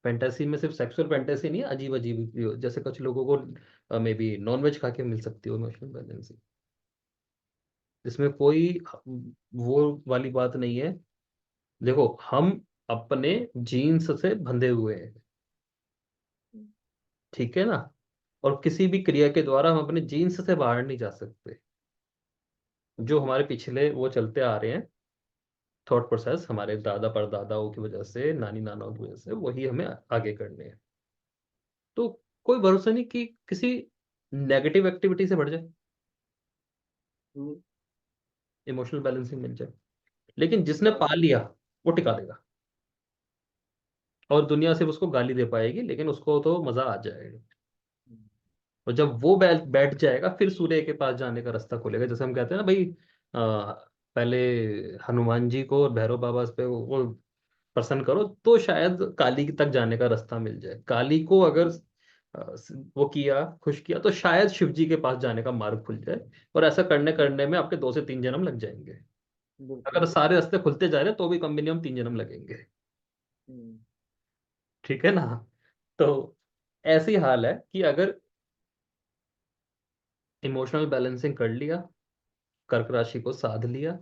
फैंटेसी में सिर्फ सेक्सुअल फैंटेसी नहीं है, अजीब अजीब भी जैसे कुछ लोगों को मे बी नॉनवेज खा के मिल सकती हो इमोशनल बैलेंसिंग, इसमें कोई वो वाली बात नहीं है। देखो हम अपने जीन्स से बंधे हुए हैं, ठीक है ना, और किसी भी क्रिया के द्वारा हम अपने जीन्स से बाहर नहीं जा सकते। जो हमारे पिछले वो चलते आ रहे हैं थॉट प्रोसेस, हमारे दादा परदादाओं की वजह से, नानी नानाओं की वजह से, वही हमें आगे करने हैं। तो कोई भरोसा नहीं कि किसी नेगेटिव एक्टिविटी से बढ़ जाए, हम्म, इमोशनल बैलेंसिंग मिल जाए। लेकिन जिसने पा लिया वो टिका देगा, और दुनिया सिर्फ उसको गाली दे पाएगी लेकिन उसको तो मजा आ जाएगा। और जब वो बैठ जाएगा फिर सूर्य के पास जाने का रास्ता खोलेगा। जैसे हम कहते हैं ना भाई, पहले हनुमान जी को और भैरव बाबा पे वो प्रसन्न करो, तो शायद काली तक जाने का रास्ता मिल जाए। काली को अगर वो किया, खुश किया, तो शायद शिव जी के पास जाने का मार्ग खुल जाए। और ऐसा करने करने में आपके 2 से 3 जन्म लग जाएंगे। बिल्कुल अगर बिल्कुल। सारे रास्ते खुलते जा रहे हैं तो भी कम मिनिमम 3 जन्म लगेंगे। हम्म। ठीक है ना? तो ऐसी हाल है कि अगर इमोशनल बैलेंसिंग कर लिया, कर्क राशि को साध लिया,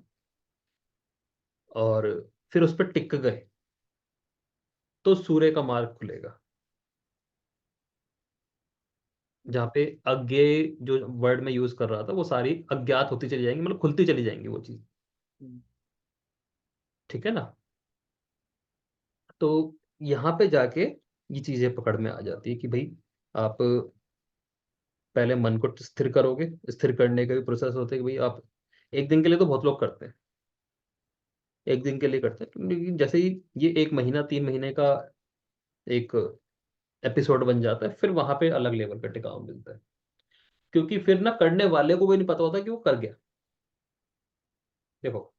और फिर उस पर टिक गए, तो सूर्य का मार्ग खुलेगा। जहाँ पे अज्ञेय जो वर्ड में यूज कर रहा था, वो सारी अज्ञात होती चली जाएंगी, मतलब खुलती चली जाएंगी वो चीज। हम्म। ठीक है ना? तो यहाँ पे जाके ये चीजें पकड़ में आ जाती है कि भाई, आप पहले मन को स्थिर करोगे। स्थिर करने का भी प्रोसेस होता है कि भाई आप एक दिन के लिए तो बहुत लोग करते हैं, एक दिन के लिए करते हैं, लेकिन जैसे ही ये 1 महीना 3 महीने का एक एपिसोड बन जाता है, फिर वहां पे अलग लेवल का टिकाव मिलता है। क्योंकि फिर ना करने वाले को भी नहीं पता होता कि वो कर गया। देखो,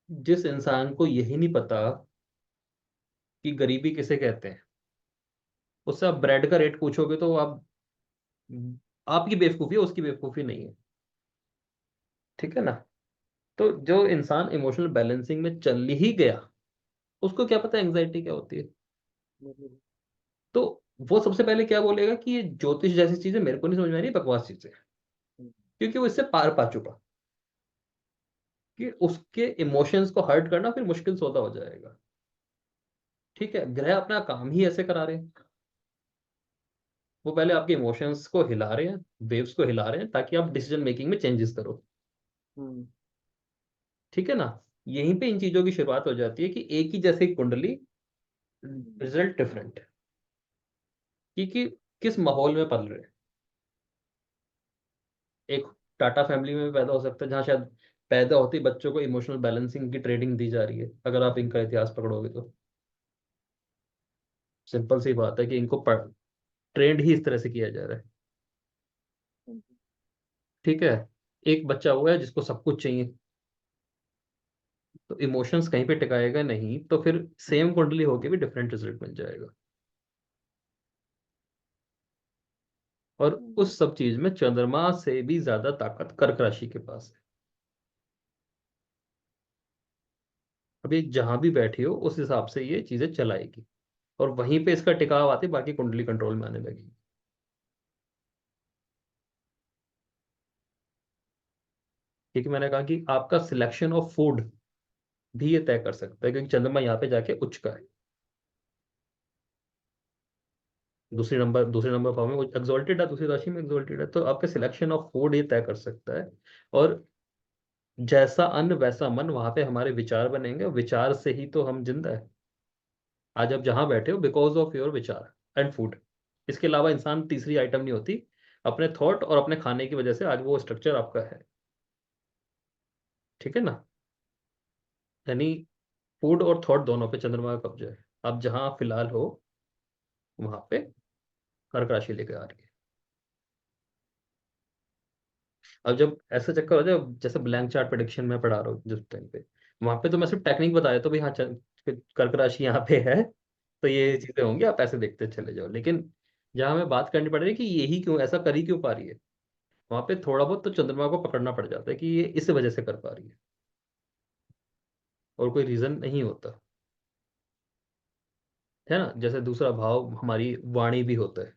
जिस इंसान को यही नहीं पता कि गरीबी किसे कहते हैं, उससे आप ब्रेड का रेट पूछोगे तो आप, आपकी बेवकूफी है, उसकी बेवकूफी नहीं है। ठीक है ना? तो जो इंसान इमोशनल बैलेंसिंग में चल ही गया, उसको क्या पता एंग्जाइटी क्या होती है। बिल्कुल। तो वो सबसे पहले क्या बोलेगा कि ये ज्योतिष जैसी चीजें मेरे को नहीं समझ में आ रही, बकवास चीजें। हम्म। क्योंकि वो इससे पार पा चुका कि उसके इमोशंस को हर्ट करना फिर मुश्किल सौदा हो जाएगा। ठीक है, ग्रह अपना काम ही ऐसे करा रहे हैं। वो पहले आपके इमोशंस को हिला रहे हैं, वेव्स को हिला रहे हैं, ताकि आप डिसीजन मेकिंग में चेंजेस करो। हम्म। ठीक है ना? यहीं पे इन चीजों की शुरुआत हो जाती है कि एक ही जैसी कुंडली, रिजल्ट डिफरेंट। कि किस माहौल में पल रहे हैं। एक टाटा फैमिली में भी पैदा हो सकता है, जहाँ शायद पैदा होते ही बच्चों को इमोशनल बैलेंसिंग की ट्रेनिंग दी जा रही है, अगर आप इनका इतिहास पकड़ोगे तो। सिंपल सी बात है कि इनको ट्रेंड ही इस तरह से किया जा रहा है। ठीक है? एक बच्चा हुआ है जिसको सब कुछ चाहिए, तो इमोशंस कहीं पे टिकाएगा नहीं, तो फिर सेम कुंडली होके भी डिफरेंट रिजल्ट मिल जाएगा। और हम्म। उस सब चीज में चंद्रमा से भी ज्यादा ताकत कर्क राशि के पास है। अभी जहां भी बैठी हो उस हिसाब से ये चीजें चलाएगी, और वहीं पे इसका टिकाव आते बाकी कुंडली कंट्रोल में आने लगेगी। क्योंकि मैंने कहा कि आपका सिलेक्शन ऑफ फूड भी ये तय कर सकता है, क्योंकि चंद्रमा यहाँ पे जाके उच्च का है। दूसरे नंबर भाव में वो एक्सॉल्टेड है, दूसरी राशि में एक्सॉल्टेड है, तो आपके सिलेक्शन ऑफ फूड ये तय कर सकता है। और जैसा अन्न वैसा मन, वहां पे हमारे विचार बनेंगे, विचार से ही तो हम जिंदा है। आज आप जहां बैठे हो, बिकॉज ऑफ योर विचार एंड फूड। इसके अलावा इंसान तीसरी आइटम नहीं होती। अपने थॉट और अपने खाने की वजह से आज वो स्ट्रक्चर आपका है। ठीक है ना? यानी फूड और थॉट दोनों पे चंद्रमा का कब्जा है। आप जहां फिलहाल हो, वहां पे कर्क राशि लेके आ रही है। अब जब ऐसा चक्कर हो जाए, जैसे ब्लैंक चार्ट प्रेडिक्शन में पढ़ा रहा हूँ जिस टाइम पे, वहां पे तो मैं सिर्फ टेक्निक बताया तो भाई हाँ, कर्क राशि यहाँ पे है, तो ये चीजें होंगी, आप ऐसे देखते चले जाओ। लेकिन जहाँ हमें बात करनी पड़ रही है कि यही क्यों ऐसा कर ही क्यों पा रही है, वहां पे थोड़ा बहुत तो चंद्रमा को पकड़ना पड़ जाता है कि ये इस वजह से कर पा रही है, और कोई रीजन नहीं होता। है ना? जैसे दूसरा भाव हमारी वाणी भी होता है।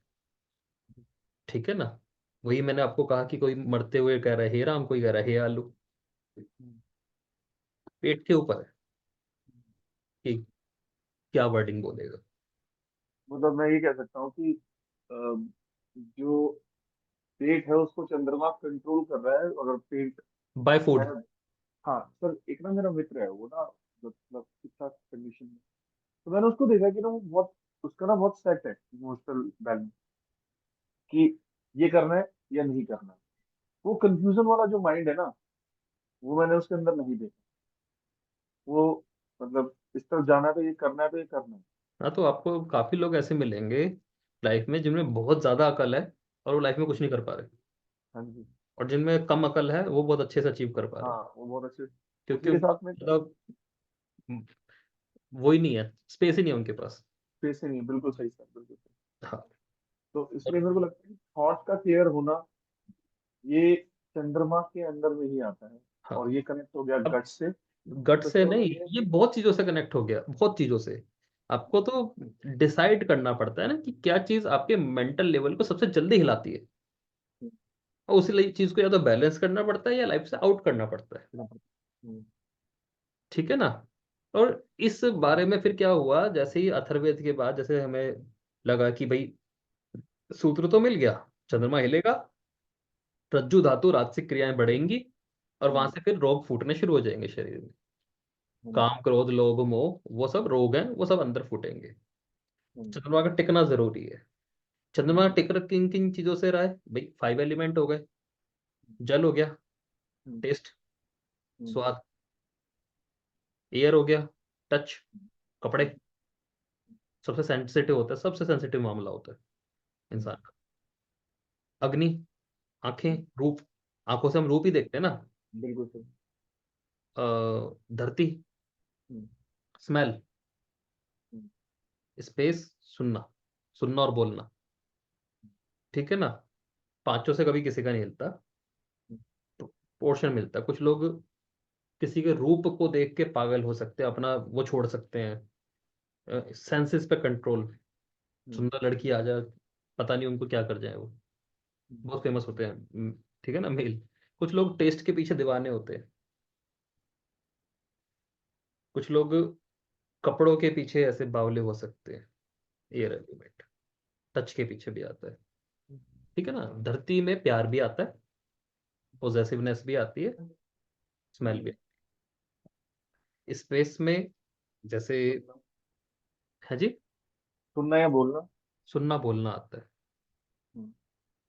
ठीक है ना? वही मैंने आपको कहा कि कोई मरते हुए कह रहा है हे राम, कोई कह रहा है हे आलू। पेट के ऊपर है कि क्या वर्डिंग बोलेगा। मतलब मैं ये कह सकता हूँ कि अ, जो पेट है उसको चंद्रमा कंट्रोल कर रहा है, अगर पेट बाय है। फूड। हाँ सर, एक ना मेरा मित्र है, वो ना मतलब ठीक ठाक कंडीशन में, तो मैंने उसको देखा कि ना वो बहुत, उसका ना बहुत सेट है इमोशनल बैलेंस, कि ये करना है या नहीं करना है। वो कंफ्यूजन वाला जो माइंड है ना, वो मैंने उसके अंदर नहीं देखा। वो मतलब इस तरफ जाना है तो ये करना है तो ये करना है। हाँ, तो आपको काफी लोग ऐसे मिलेंगे लाइफ में जिनमें बहुत ज्यादा अकल है, और वो लाइफ में कुछ नहीं कर पा रहे। हाँ जी। और जिनमें कम अकल है, वो बहुत अच्छे से अचीव कर पा रहे हैं। हाँ वो बहुत अच्छे, उसी क्योंकि के साथ में। मतलब वो ही नहीं है, स्पेस ही नहीं है उनके पास। स्पेस ही नहीं है, बिल्कुल सही सर, बिल्कुल सही। हाँ। तो इसलिए और मेरे को लगता है कि थॉट का क्लियर होना, ये चंद्रमा के अंदर में ही आता है। हाँ, और ये कनेक्ट हो गया अब गट से। गट तो से सवाल नहीं, ये है ये कि बहुत चीजों से कनेक्ट हो गया, बहुत चीजों से। आपको तो डिसाइड करना पड़ता है ना कि क्या चीज आपके मेंटल लेवल को सबसे जल्दी हिलाती है, और उसी चीज को या तो बैलेंस करना पड़ता है या लाइफ से आउट करना पड़ता है। हम्म, ठीक है ना। और इस बारे में फिर क्या हुआ, जैसे ही अथर्ववेद के बाद जैसे हमें लगा कि भाई सूत्र तो मिल गया, चंद्रमा हिलेगा, रज्जु धातु राजसिक क्रियाएं बढ़ेंगी, और वहां हम्म, से फिर रोग फूटने शुरू हो जाएंगे शरीर में। हम्म, काम क्रोध लोभ मोह वो सब रोग हैं, वो सब अंदर फूटेंगे। हम्म, चंद्रमा का टिकना जरूरी है। चंद्रमा हम्म, टिक किन किन चीजों से रहा है भाई? 5 एलिमेंट हो गए, जल हो गया, हम्म, टेस्ट, हम्म, स्वाद, एयर हो गया, टच, कपड़े। हम्म, सबसे सेंसिटिव होता है, सबसे सेंसिटिव मामला होता है हम्म, इंसान का। अग्नि, आंखें, हम्म, रूप, आंखों से हम रूप ही देखते हैं ना। बिल्कुल सही। धरती, हम्म, स्मेल, हम्म, स्पेस, सुनना, सुनना और बोलना। ठीक है ना। पांचों से कभी किसी का नहीं हिलता, हम्म, पोर्शन मिलता है। कुछ लोग किसी के रूप को देख के पागल हो सकते हैं, अपना वो छोड़ सकते हैं, सेंसेस पे कंट्रोल। हम्म, सुंदर लड़की आ जाए, पता नहीं उनको क्या कर जाए वो। हम्म, बहुत फेमस होते हैं। ठीक है ना, मेल। कुछ लोग टेस्ट के पीछे दीवाने होते हैं। कुछ लोग कपड़ों के पीछे ऐसे बावले हो सकते हैं। एयर एलिमेंट टच के पीछे भी आता है। ठीक है ना। धरती में प्यार भी आता है, पोजेसिवनेस भी आती है, स्मेल भी। हम्म, स्पेस में जैसे, सुनना, है जी, सुनना या बोलना। सुनना बोलना आता है। हम्म,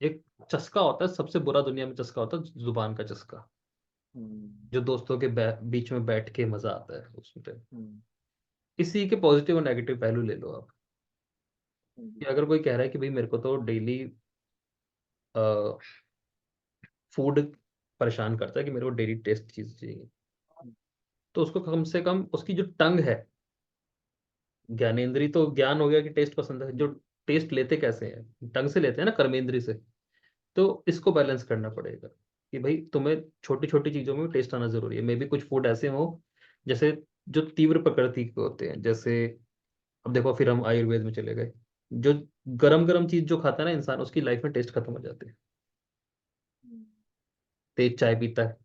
एक चस्का होता है, सबसे बुरा दुनिया में चस्का होता है, जुबान का चस्का। हम्म, जो दोस्तों के बीच में बैठ के मजा आता है उसमें। हम्म, इसी के पॉजिटिव और नेगेटिव पहलू ले लो आप। हम्म, कि अगर कोई कह रहा है कि भाई मेरे को तो डेली फूड परेशान करता है, कि मेरे को डेली टेस्ट चीज चाहिए, तो उसको कम से कम उसकी जो टंग है, ज्ञानेंद्री तो ज्ञान हो गया कि टेस्ट पसंद है, जो टेस्ट लेते कैसे हैं, टंग से लेते हैं ना, कर्मेंद्री से। तो इसको बैलेंस करना पड़ेगा कि भाई तुम्हें छोटी छोटी चीजों में टेस्ट आना जरूरी है। मे बी कुछ फूड ऐसे हो जैसे जो तीव्र प्रकृति के होते हैं, जैसे अब देखो फिर हम आयुर्वेद में चले गए। जो गरम गरम चीज जो खाता है ना इंसान, उसकी लाइफ में टेस्ट खत्म हो जाते हैं। हम्म, तेज चाय पीता है,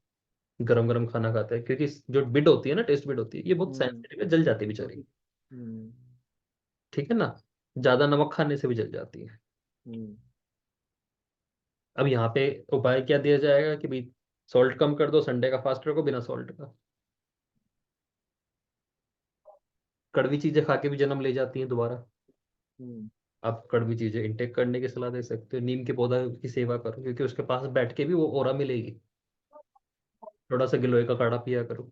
गरम गरम खाना खाता है, क्योंकि जो बिड होती है ना, टेस्ट बिड होती है, ये बहुत हम्म, सेंसिटिव है, जल जाती है बेचारी। हम्म, ठीक है ना। ज्यादा नमक खाने से भी जल जाती है। हम्म, अब यहाँ पे उपाय क्या दिया जाएगा कि भाई सॉल्ट कम कर दो, संडे का फास्ट रखो बिना सॉल्ट का। कड़वी चीजें खा के भी जन्म ले जाती हैं दोबारा। हम्म, आप कड़वी चीजें इंटेक करने की सलाह दे सकते हो, नीम के पौधा की सेवा करो, क्योंकि उसके पास बैठ के भी वो ओरा मिलेगी। थोड़ा सा गिलोय का काढ़ा पिया करो।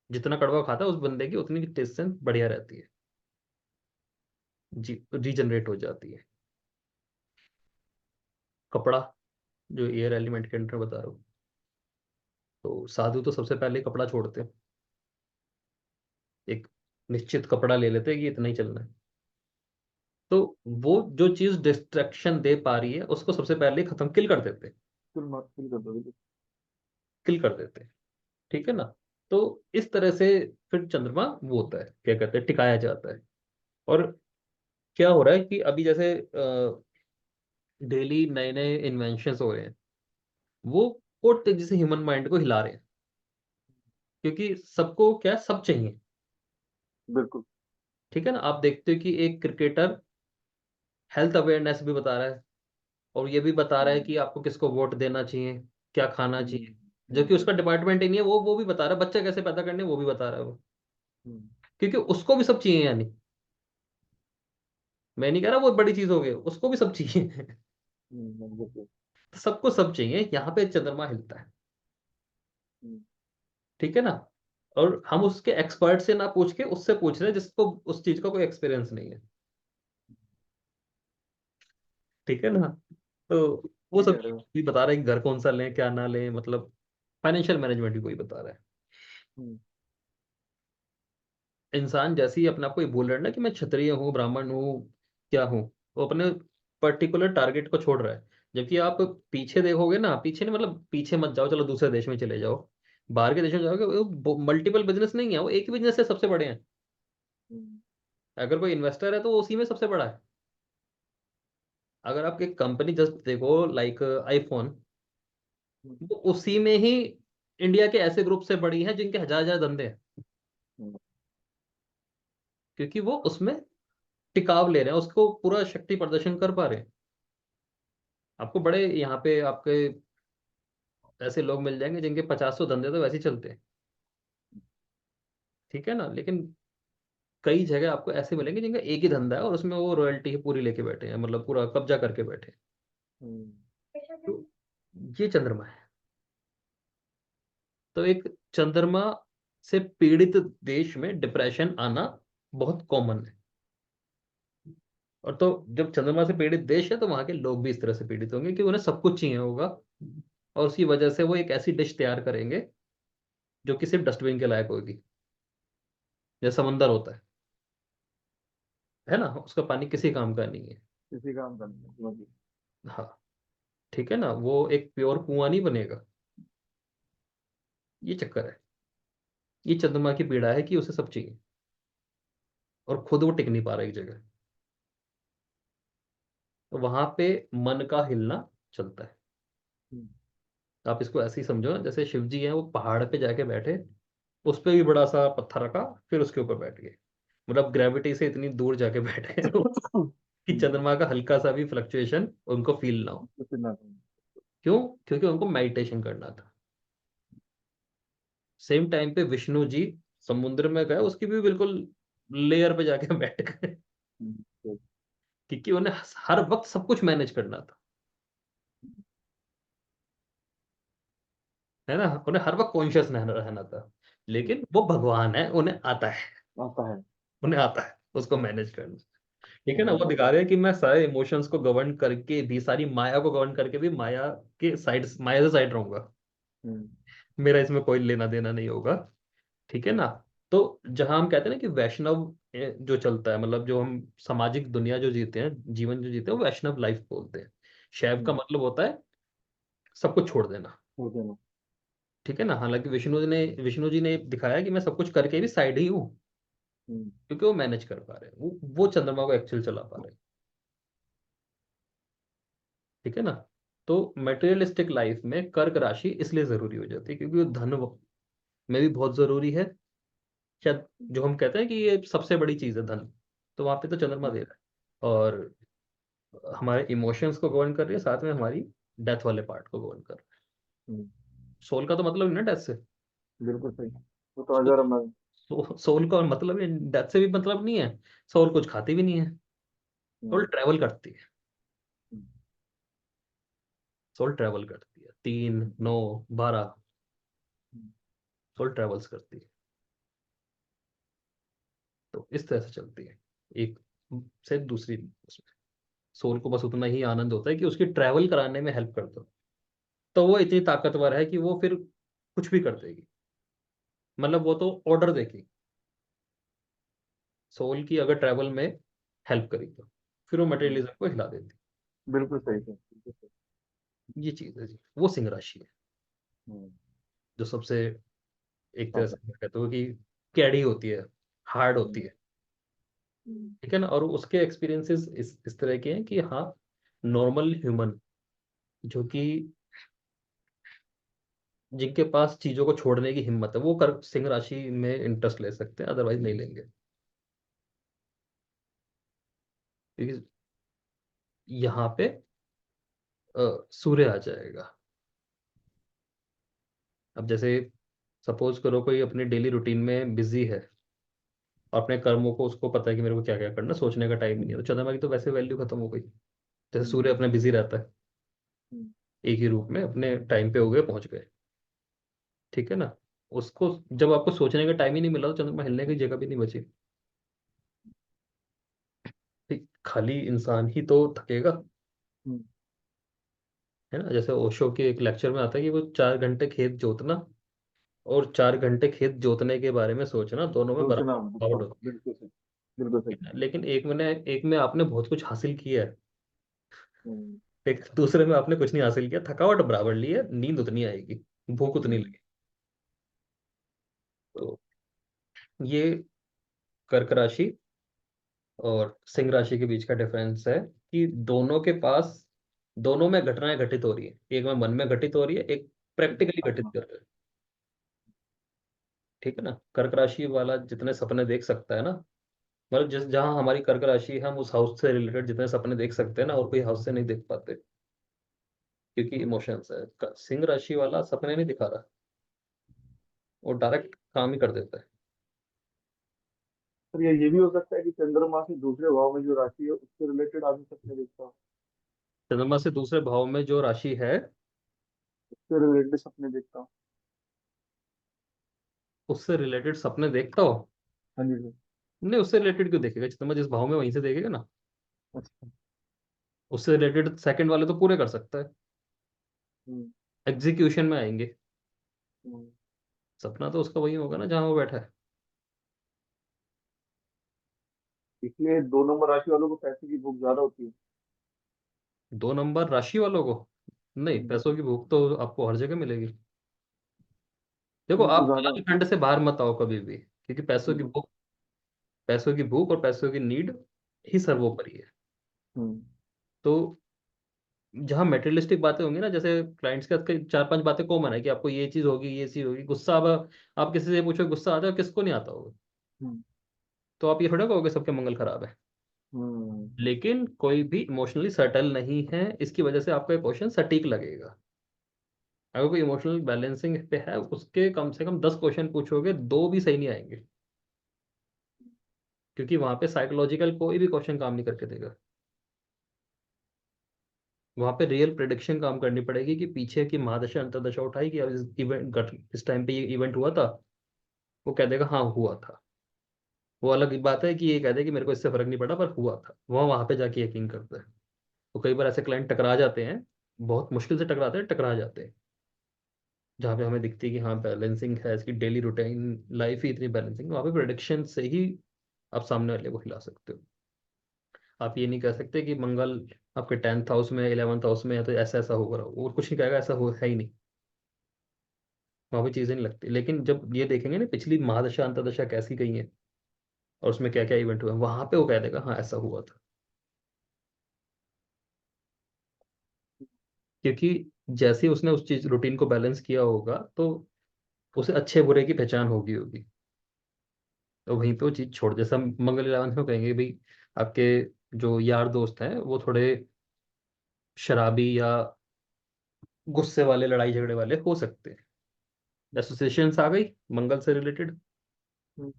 जितना कड़वा खाता है उस बंदे की उतनी टेस्ट सेंस बढ़िया रहती है, जी रीजनरेट हो जाती है। कपड़ा, जो एयर एलिमेंट के अंदर बता रहा हूँ, तो साधु तो सबसे पहले कपड़ा छोड़ते हैं। एक निश्चित कपड़ा ले लेते हैं कि इतना ही चलना है। तो वो जो चीज डिस्ट्रैक्शन दे पा रही है उसको सबसे पहले खत्म, किल कर देते हैं। फिर मत फिर कर दो, बिल्कुल। किल कर देते हैं। ठीक है ना। तो इस तरह से फिर चंद्रमा वो होता है, क्या कहते हैं, टिकाया जाता है। और क्या हो रहा है कि अभी जैसे डेली नए नए इन्वेंशन हो रहे हैं, वो बहुत तेजी से ह्यूमन माइंड को हिला रहे हैं। क्योंकि सबको क्या, सब चाहिए। बिल्कुल। ठीक है ना। आप देखते हो कि एक क्रिकेटर हेल्थ अवेयरनेस भी बता रहा है, और ये भी बता रहा है हम्म, कि आपको किसको वोट देना चाहिए, क्या खाना हम्म, चाहिए। जबकि हम्म, उसका डिपार्टमेंट ही नहीं है, वो भी बता रहा है, बच्चे कैसे पैदा करने वो भी बता रहा है वो। हम्म, क्योंकि उसको भी सब चाहिए यानी। मैं नहीं कह रहा वो बड़ी चीज हो गई, उसको भी सब चाहिए। बिल्कुल। सबको सब चाहिए, यहाँ पे चंद्रमा हिलता है। हम्म, ठीक है ना। और हम उसके एक्सपर्ट से ना पूछ के उससे पूछ रहे हैं जिसको उस चीज का कोई एक्सपीरियंस नहीं है। ठीक है ना। तो वो सही सब कह रहे हो। भी बता रहे हैं कि घर कौन सा लें क्या ना लें, मतलब फाइनेंशियल मैनेजमेंट भी कोई बता रहा है। हम्म, इंसान जैसे ही अपने आप को ये बोल रहा है ना कि मैं क्षत्रिय हूँ, ब्राह्मण हूँ, क्या हूँ, वो अपने पर्टिकुलर टारगेट को छोड़ रहा है। जबकि आप पीछे देखोगे ना, पीछे नहीं मतलब पीछे मत जाओ, चलो दूसरे देश में चले जाओ, बाहर के देशों में जाओगे, वो मल्टीपल बिजनेस नहीं है, वो एक ही बिजनेस से सबसे बड़े हैं। हम्म, अगर कोई इन्वेस्टर है तो वो उसी में सबसे बड़ा है। अगर आप एक कंपनी जस्ट देखो लाइक आईफोन, हम्म, वो उसी में ही इंडिया के ऐसे ग्रुप से बड़ी है जिनके हजार हजार धंधे हैं, हम्म, क्योंकि वो उसमें टिकाव ले रहे हैं, उसको पूरा शक्ति प्रदर्शन कर पा रहे हैं। आपको बड़े यहाँ पे आपके ऐसे लोग मिल जाएंगे जिनके 50 धंधे तो वैसे ही चलते हैं, ठीक है ना। लेकिन कई जगह आपको ऐसे मिलेंगे जिनका एक ही धंधा है और उसमें वो रॉयल्टी पूरी लेके बैठे हैं, मतलब पूरा कब्जा करके बैठे हैं। हम्म, तो ये चंद्रमा है। तो एक चंद्रमा से पीड़ित देश में डिप्रेशन आना बहुत कॉमन है। और तो जब चंद्रमा से पीड़ित देश है तो वहां के लोग भी इस तरह से पीड़ित होंगे कि उन्हें सब कुछ चाहिए होगा, और उसकी वजह से वो एक ऐसी डिश तैयार करेंगे जो कि सिर्फ डस्टबिन के लायक होगी। जैसे समंदर होता है ना, उसका पानी किसी काम का नहीं है। किसी काम का नहीं है, समझ गए। हाँ, ठीक है ना, वो एक प्योर कुआं नहीं बनेगा। ये चक्कर है। ये चंद्रमा की पीड़ा है कि उसे सब चाहिए और खुद वो टिक नहीं पा रहा एक जगह। तो वहां पे मन का हिलना चलता है। हम्म, आप इसको ऐसे ही समझो ना, जैसे शिव जी हैं, वो पहाड़ पे जाके बैठे, उस पे भी बड़ा सा पत्थर रखा, फिर उसके ऊपर बैठ गए। मतलब ग्रेविटी से इतनी दूर जाके बैठ गए वो, कि चंद्रमा का हल्का सा भी फ्लक्चुएशन उनको फील ना हो। कुछ ना करें। क्यों? क्योंकि उनको मेडिटेशन करना था। सेम टाइम पे विष्णु जी समुद्र में गए, उसकी भी बिल्कुल लेयर पे जाके बैठ गए, तो क्योंकि उन्हें हर वक्त सब कुछ मैनेज करना था, है ना। उन्हें हर वक्त कॉन्शियस रहना रहना था। लेकिन वो भगवान है, उन्हें आता है, आता है। उन्हें आता है उसको मैनेज करना। ठीक है ना, वो हाँ, दिखा रहे हैं कि मैं सारे इमोशंस को गवर्न करके भी, सारी माया को गवर्न करके भी, माया के साइड, माया से साइड रहूंगा, हम्म, मेरा इसमें कोई लेना देना नहीं होगा। ठीक है ना। तो जहां हम कहते हैं ना कि वैष्णव जो चलता है, मतलब जो हम सामाजिक दुनिया जो जीते हैं, जीवन जो जीते हैं, वो वैष्णव लाइफ बोलते हैं। शैव का हम्म, मतलब होता है सब कुछ छोड़ देना। हो जाना। ठीक है ना। हालांकि विष्णु जी ने दिखाया कि मैं सब कुछ करके भी साइड ही हूँ, हम्म, क्योंकि वो मैनेज कर पा रहे हैं, वो चंद्रमा को एक्चुअल चला पा रहे हैं। ठीक है ना। तो मटेरियलिस्टिक लाइफ में कर्क राशि इसलिए जरूरी हो जाती है क्योंकि वो धन में भी बहुत जरूरी है। शायद जो हम कहते हैं कि ये सबसे बड़ी चीज है धन, तो वहां पे तो चंद्रमा दे रहा है। और हमारे इमोशंस को गवर्न कर रही है, साथ में हमारी डेथ वाले पार्ट को गवर्न कर रहा हम्म, है। सोल का तो मतलब नहीं ना डेथ से। बिल्कुल सही। वो तो हजार मैं। सोल का मतलब डेथ से भी मतलब नहीं है। सोल कुछ खाती भी नहीं है, सोल हम्म, ट्रेवल करती है। हम्म, सोल ट्रेवल करती है, 3 9 12, हम्म, सोल ट्रेवल्स करती है। तो इस तरह से चलती है, एक से दूसरी उसमें। सोल को बस उतना ही आनंद होता है कि उसकी ट्रैवल कराने में हेल्प कर दो, तो वो इतनी ताकतवर है कि वो फिर कुछ भी कर देगी। मतलब वो तो ऑर्डर देगी, सोल की अगर ट्रैवल में हेल्प करी तो फिर वो हम्म, मटेरियलिज्म को हिला देती बिल्कुल सही है, बिल्कुल सही। है। ये चीज है जी, वो सिंह राशि है, हम्म, जो सबसे एक तरह आता से है। मैं कहता हूँ कि कैडी होती है, हार्ड हम्म, होती है। हम्म, ठीक है ना। और उसके एक्सपीरियंसेस इस तरह के हैं कि हाँ, नॉर्मल ह्यूमन जो कि जिनके पास चीजों को छोड़ने की हिम्मत है, वो कर सिंह राशि में इंटरेस्ट ले सकते हैं, अदरवाइज नहीं लेंगे। क्योंकि यहाँ पे सूर्य आ जाएगा। अब जैसे सपोज करो कोई अपने डेली रूटीन में बिजी है, और अपने कर्मों को उसको पता है कि मेरे को क्या क्या करना, सोचने का टाइम ही नहीं है, तो चंद्रमा की तो वैसे वैल्यू खत्म हो गई। जैसे हम्म, सूर्य अपने बिजी रहता है, हम्म, एक ही रूप में अपने टाइम पे हो गए, पहुंच गए। ठीक है ना। उसको जब आपको सोचने का टाइम ही नहीं मिला तो चंद्रमा हिलने की जगह भी नहीं बची। ठीक, खाली इंसान ही तो थकेगा, हम्म, है ना। जैसे ओशो के एक लेक्चर में आता है कि वो 4 घंटे खेत जोतना और 4 घंटे खेत जोतने के बारे में सोचना, दोनों में सोचना, बराबर बिल्कुल थकावट होती बिल्कुल सही, बिल्कुल सही। है। लेकिन एक में आपने बहुत कुछ हासिल किया है, हम्म। एक दूसरे में आपने कुछ नहीं हासिल किया, थकावट बराबर ली है, नींद उतनी आएगी, भूख उतनी हम्म। लगी। तो ये कर्क राशि और सिंह राशि के बीच का डिफरेंस है कि दोनों में घटनाएं घटित हो रही है, एक में मन में घटित हो रही है, एक प्रैक्टिकली घटित हाँ। कर रहा है। ठीक है ना, कर्क राशि वाला जितने सपने देख सकता है ना, मतलब जिस जहां हमारी कर्क राशि है, हम उस हाउस से रिलेटेड जितने सपने देख सकते हैं ना, और कोई हाउस से नहीं देख पाते, क्योंकि इमोशंस है। सिंह राशि वाला सपने नहीं दिखा रहा, वो डायरेक्ट काम ही कर देता है। पर ये भी हो सकता है कि चंद्रमा से दूसरे भाव में जो राशि है उससे रिलेटेड आदमी सपने देखता हो, चंद्रमा से दूसरे भाव में जो राशि है, उससे रिलेटेड सपने देखता हो। उससे रिलेटेड सपने देखता हो। हाँ जी सर। नहीं, उससे रिलेटेड क्यों देखेगा, चंद्रमा जिस भाव में वहीं से देखेगा ना। अच्छा। उससे रिलेटेड सेकंड वाले तो पूरे कर सकता है, हम्म। एग्जीक्यूशन में आएंगे। हम्म। सपना तो उसका वही होगा ना जहां वो बैठा है। इसलिए 2 नंबर राशि वालों को पैसे की भूख ज्यादा होती है। 2 नंबर राशि वालों को नहीं, हम्म। पैसों की भूख तो आपको हर जगह मिलेगी। देखो, उनको आप ज्यादा। कालखंड से बाहर मत आओ कभी भी, क्योंकि हम्म। पैसों की भूख और पैसों की नीड ही सर्वोपरि है। हम्म। तो जहाँ मेटेरियलिस्टिक बातें होंगी ना, जैसे क्लाइंट्स के साथ कई 4-5 बातें कॉमन है कि आपको ये चीज होगी, ये चीज होगी, गुस्सा। अब आप किसी से पूछो गुस्सा आता है, किसको नहीं आता होगा। हम्म। तो आप ये थोड़ा कहोगे सबके मंगल खराब है। हम्म। लेकिन कोई भी इमोशनली सेटल नहीं है, इसकी वजह से आपका क्वेश्चन सटीक लगेगा। अगर कोई इमोशनल बैलेंसिंग पे है, उसके कम से कम 10 क्वेश्चन पूछोगे, दो भी सही नहीं आएंगे, क्योंकि वहां पे साइकोलॉजिकल कोई भी क्वेश्चन काम नहीं करके देगा। वहां पे रियल प्रिडिक्शन काम करनी पड़ेगी कि पीछे की महादशा अंतर्दशा उठाई कि अब इस टाइम पे ये इवेंट हुआ था। वो कह देगा हाँ हुआ था। वो अलग बात है कि ये कह दे कि मेरे को इससे फर्क नहीं पड़ा, पर हुआ था, वह वहां पे जाके यकीन करता है। तो कई बार ऐसे क्लाइंट टकरा जाते हैं, बहुत मुश्किल से टकराते हैं, टकरा जाते हैं, जहाँ पे हमें दिखती है कि हाँ बैलेंसिंग है, इसकी डेली रूटीन लाइफ ही इतनी बैलेंसिंग, वहाँ पे प्रोडिक्शन से ही आप सामने वाले को हिला सकते हो। आप ये नहीं कह सकते कि मंगल आपके 10th हाउस में 11th हाउस में है तो ऐसा ऐसा होगा, और कुछ नहीं कहेगा, ऐसा हो है ही नहीं। वहाँ पे चीजें नहीं लगती। लेकिन जब ये देखेंगे ना पिछली महादशा अंतरदशा कैसी गई है, और उसमें क्या क्या इवेंट हुए, वहां पे वो कह देगा हाँ ऐसा हुआ था। क्योंकि जैसे ही उसने उस चीज रूटीन को बैलेंस किया होगा, तो उसे अच्छे बुरे की पहचान होगी। तो वहीं पे वो चीज छोड़, जैसा मंगल 11th में कहेंगे भाई, आपके जो यार दोस्त हैं वो थोड़े शराबी या गुस्से वाले, लड़ाई झगड़े वाले हो सकते हैं। एसोसिएशंस आ गई मंगल से रिलेटेड। हम्म।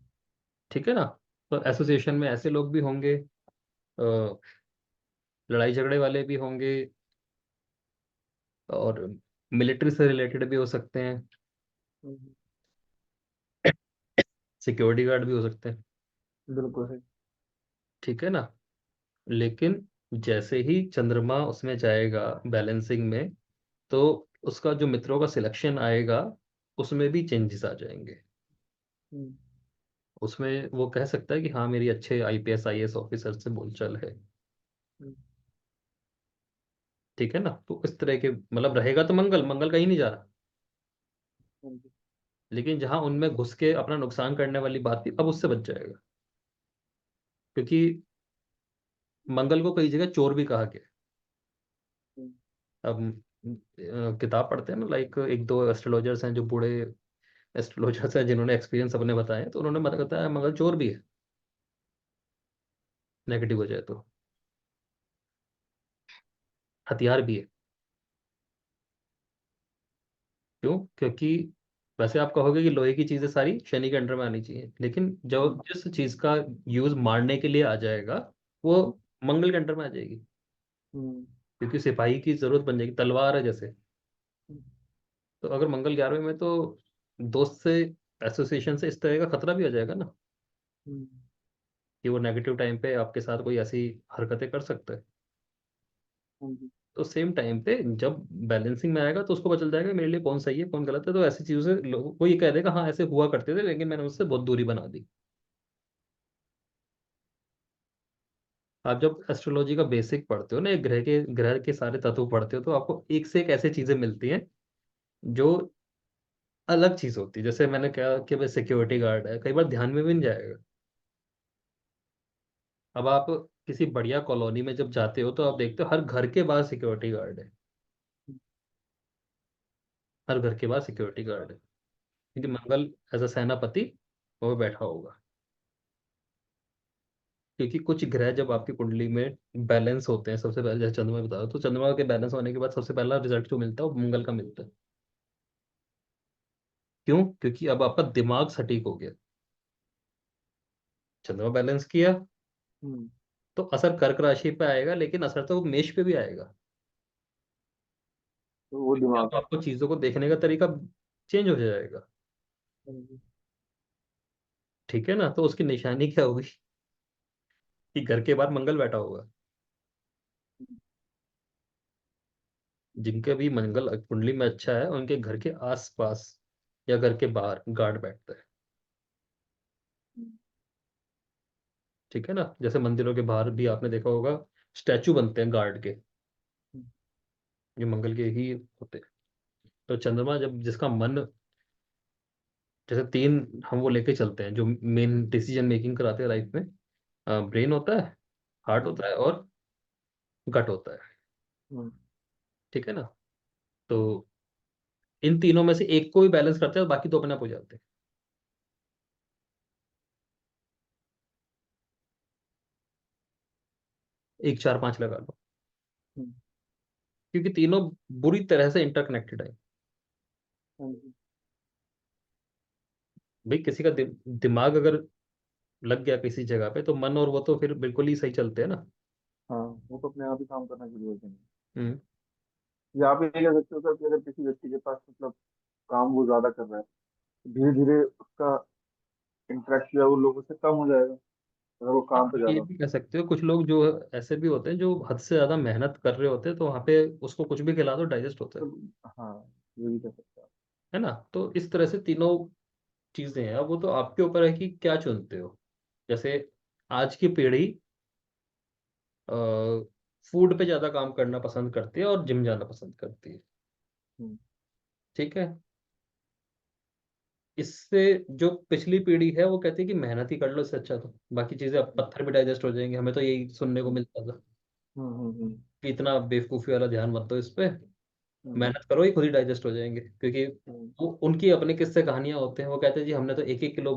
ठीक है ना। तो एसोसिएशन में ऐसे लोग भी होंगे, लड़ाई झगड़े वाले भी होंगे, और मिलिट्री से रिलेटेड भी हो सकते हैं, हम्म। सिक्योरिटी गार्ड भी हो सकते हैं। बिल्कुल सही। ठीक है ना। लेकिन जैसे ही चंद्रमा उसमें जाएगा बैलेंसिंग में, तो उसका जो मित्रों का सिलेक्शन आएगा, उसमें भी चेंजेस आ जाएंगे। हम्म। उसमें वो कह सकता है कि हाँ मेरी अच्छे आईपीएस आईएएस ऑफिसर से बोलचाल है। हम्म। ठीक है ना। तो इस तरह के मतलब रहेगा, तो मंगल मंगल कहीं नहीं जा रहा। हाँ जी। लेकिन जहां उनमें घुस के अपना नुकसान करने वाली बात थी, अब उससे बच जाएगा। क्योंकि मंगल को कई जगह चोर भी कहा गया। हम्म। अब किताब पढ़ते हैं ना, लाइक एक दो एस्ट्रोलॉजर्स हैं जो बूढ़े एस्ट्रोलॉजर्स हैं, जिन्होंने एक्सपीरियंस अपने बताए, तो उन्होंने बताया मंगल चोर भी है, नेगेटिव हो जाए तो हथियार भी है। क्यों? क्योंकि वैसे आप कहोगे कि लोहे की चीजें सारी शनि के अंडर में आनी चाहिए, लेकिन जो हम्म। जिस चीज का यूज मारने के लिए आ जाएगा, वो मंगल के अंडर में आ जाएगी। हम्म। क्योंकि सिपाही की जरूरत बन जाएगी, तलवार है जैसे। हम्म। तो अगर मंगल 11वें में, तो दोस्त से, एसोसिएशन से इस तरह का खतरा भी आ जाएगा ना, हम्म। कि वो नेगेटिव टाइम पे आपके साथ कोई ऐसी हरकतें कर सकता है। हाँ जी। तो सेम टाइम पे जब बैलेंसिंग में आएगा तो उसको पता चल जाएगा मेरे लिए कौन सही है कौन गलत है, तो ऐसी चीजों से लोगों को ये कह देगा हाँ ऐसे हुआ करते थे लेकिन मैंने उससे बहुत दूरी बना दी। आप जब एस्ट्रोलॉजी का बेसिक पढ़ते हो ना, एक ग्रह के सारे तत्व पढ़ते हो, तो आपको एक से एक ऐसी चीजें मिलती हैं जो अलग चीज होती है। जैसे मैंने कहा कि भाई सिक्योरिटी गार्ड है, कई बार ध्यान में भी नहीं जाएगा। अब आप किसी बढ़िया कॉलोनी में जब जाते हो तो आप देखते हो हर घर के बाहर सिक्योरिटी गार्ड है। हर घर के बाहर सिक्योरिटी गार्ड है, क्योंकि मंगल एज अ सेनापति वो बैठा होगा। क्योंकि कुछ ग्रह जब आपकी कुंडली में बैलेंस होते हैं, सबसे पहले जैसे चंद्रमा बताओ, तो चंद्रमा के बैलेंस होने के बाद सबसे पहला रिजल्ट जो मिलता है वो मंगल का मिलता है। क्यों? क्योंकि अब आपका दिमाग सटीक हो गया। चंद्रमा बैलेंस किया हम्म। तो असर कर्क राशि पे आएगा, लेकिन असर तो मेष पे भी आएगा। तो वो क्योंकि दिमाग। अब आपको चीजों को देखने का तरीका चेंज हो जाएगा। हम्म। ठीक है ना? तो उसकी निशानी क्या होगी कि घर के बाहर मंगल बैठा होगा। जिनके भी मंगल कुंडली में अच्छा है उनके घर के आसपास या घर के बाहर गार्ड बैठता है। ठीक है ना? जैसे मंदिरों के बाहर भी आपने देखा होगा स्टैचू बनते हैं गार्ड के, जो मंगल के ही होते हैं। तो चंद्रमा जब जिसका मन, जैसे तीन हम वो लेके चलते हैं जो मेन डिसीजन मेकिंग कराते हैं लाइफ में, ब्रेन होता है, हार्ट हम्म। होता है और गट होता है। हम्म। ठीक है ना? तो इन तीनों में से एक को भी बैलेंस करते हैं और बाकी दो अपने आप हो जाते हैं। एक चार पांच लगा लो, हम्म। क्योंकि तीनों बुरी तरह से इंटरकनेक्टेड है। हम्म। भाई किसी का दिमाग अगर लग गया किसी जगह पे तो मन और वो तो फिर बिल्कुल ही सही चलते हैं ना। हाँ, वो तो अपने आप ही काम करना शुरू हो जाएंगे। हम्म। या आप ये कह सकते हो सर कि अगर किसी व्यक्ति के पास मतलब काम वो ज्यादा कर रहा है, धीरे धीरे उसका इंटरेक्ट जो है वो लोगों से कम हो जाएगा, अगर वो काम आप पे ये ज्यादा। भी कह सकते हो कुछ लोग जो ऐसे भी होते हैं जो हद से ज्यादा मेहनत कर रहे होते हैं, तो वहां पे उसको कुछ भी खिला दो डाइजेस्ट होता है। तो हाँ, ये भी कह सकते हैं है ना? तो इस तरह से तीनों चीजें हैं, अब वो तो आपके ऊपर है कि क्या चुनते हो। जैसे आज की पीढ़ी फूड पे ज्यादा काम करना पसंद करती है और जिम जाना पसंद करती है। आप। ठीक है? इससे जो पिछली पीढ़ी है वो कहती है कि मेहनत ही कर लो, इससे अच्छा तो बाकी चीजें अब हम्म। पत्थर भी डाइजेस्ट हो जाएंगे। हमें तो यही सुनने को हम्म। मिलता था हम्म। कि इतना बेवकूफी वाला ध्यान मत दो इस पे, हम्म। मेहनत करो, ये खुद ही डाइजेस्ट हो जाएंगे। क्योंकि हम्म। वो उनकी अपने किस्से कहानियां होते हैं, वो कहते हैं जी हमने तो एक एक किलो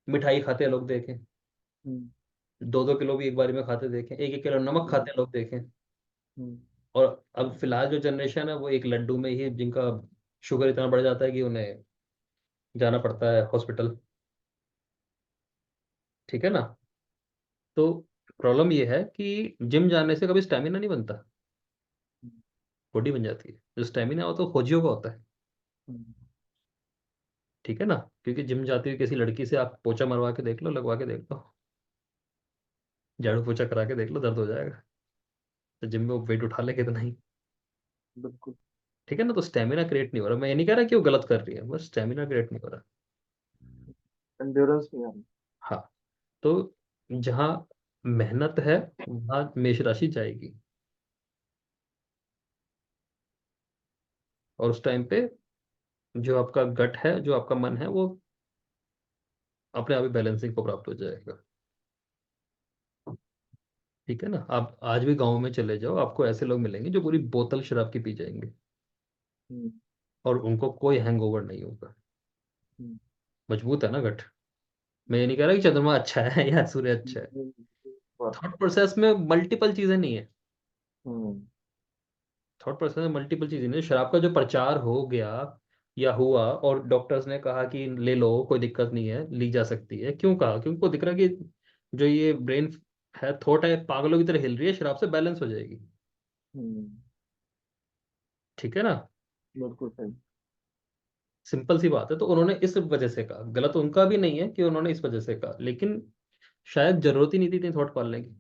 मिठाई खाते लोग देखे, हम्म। दो दो किलो भी एक बारी में खाते देखे, एक एक किलो नमक हम्म। खाते लोग देखे। हम्म। और अब फिलहाल जो जनरेशन है वो एक लड्डू में ही जिनका शुगर इतना बढ़ जाता है कि उन्हें जाना पड़ता है हॉस्पिटल। ठीक है ना? तो प्रॉब्लम ये है कि जिम जाने से कभी स्टेमिना नहीं बनता, बॉडी बन जाती है। जो स्टेमिना हो तो फौजियों का होता है। हम्म। ठीक है ना? क्योंकि जिम जाती हुई किसी लड़की से आप पोछा मरवा के देख लो, लगवा के देख लो, झाड़ू पोछा करा के देख लो, दर्द हो जाएगा। तो जिम में वो वेट उठा ले कितना ही। बिल्कुल। ठीक है ना? तो स्टेमिना क्रिएट नहीं हो रहा। मैं ये नहीं कह रहा कि वो गलत कर रही है, बस स्टेमिना क्रिएट नहीं हो रहा। एंड्योरेंस नहीं आ रही। हाँ। तो जहाँ मेहनत है वहाँ मेष राशि जाएगी, और उस टाइम पे जो आपका गट है, जो आपका मन है, वो अपने आप ही बैलेंसिंग को प्राप्त हो जाएगा। ठीक है ना? आप आज भी गाँव में चले जाओ, आपको ऐसे लोग मिलेंगे जो पूरी बोतल शराब की पी जाएंगे हम्म। और उनको कोई हैंगओवर नहीं होगा। हम्म। मजबूत है ना गट। मैं ये नहीं कह रहा कि चंद्रमा अच्छा है या सूर्य अच्छा है। हम्म। बात है। थॉट प्रोसेस में मल्टीपल चीजें नहीं है। हम्म। थॉट प्रोसेस में मल्टीपल चीजें नहीं है। शराब का जो प्रचार हो गया या हुआ और डॉक्टर्स ने कहा कि ले लो कोई दिक्कत नहीं है, ली जा सकती है, क्यों कहा? क्योंकि उनको दिख रहा है कि जो ये ब्रेन है, थॉट है, पागलों की तरह हिल रही है, शराब से बैलेंस हो जाएगी। हम्म। ठीक है ना? बिल्कुल सही। सिंपल सी बात है। तो उन्होंने इस वजह से कहा, गलत उनका भी नहीं है कि उन्होंने इस वजह से कहा, लेकिन शायद जरूरत ही नहीं थी इतनी थॉट पालने की।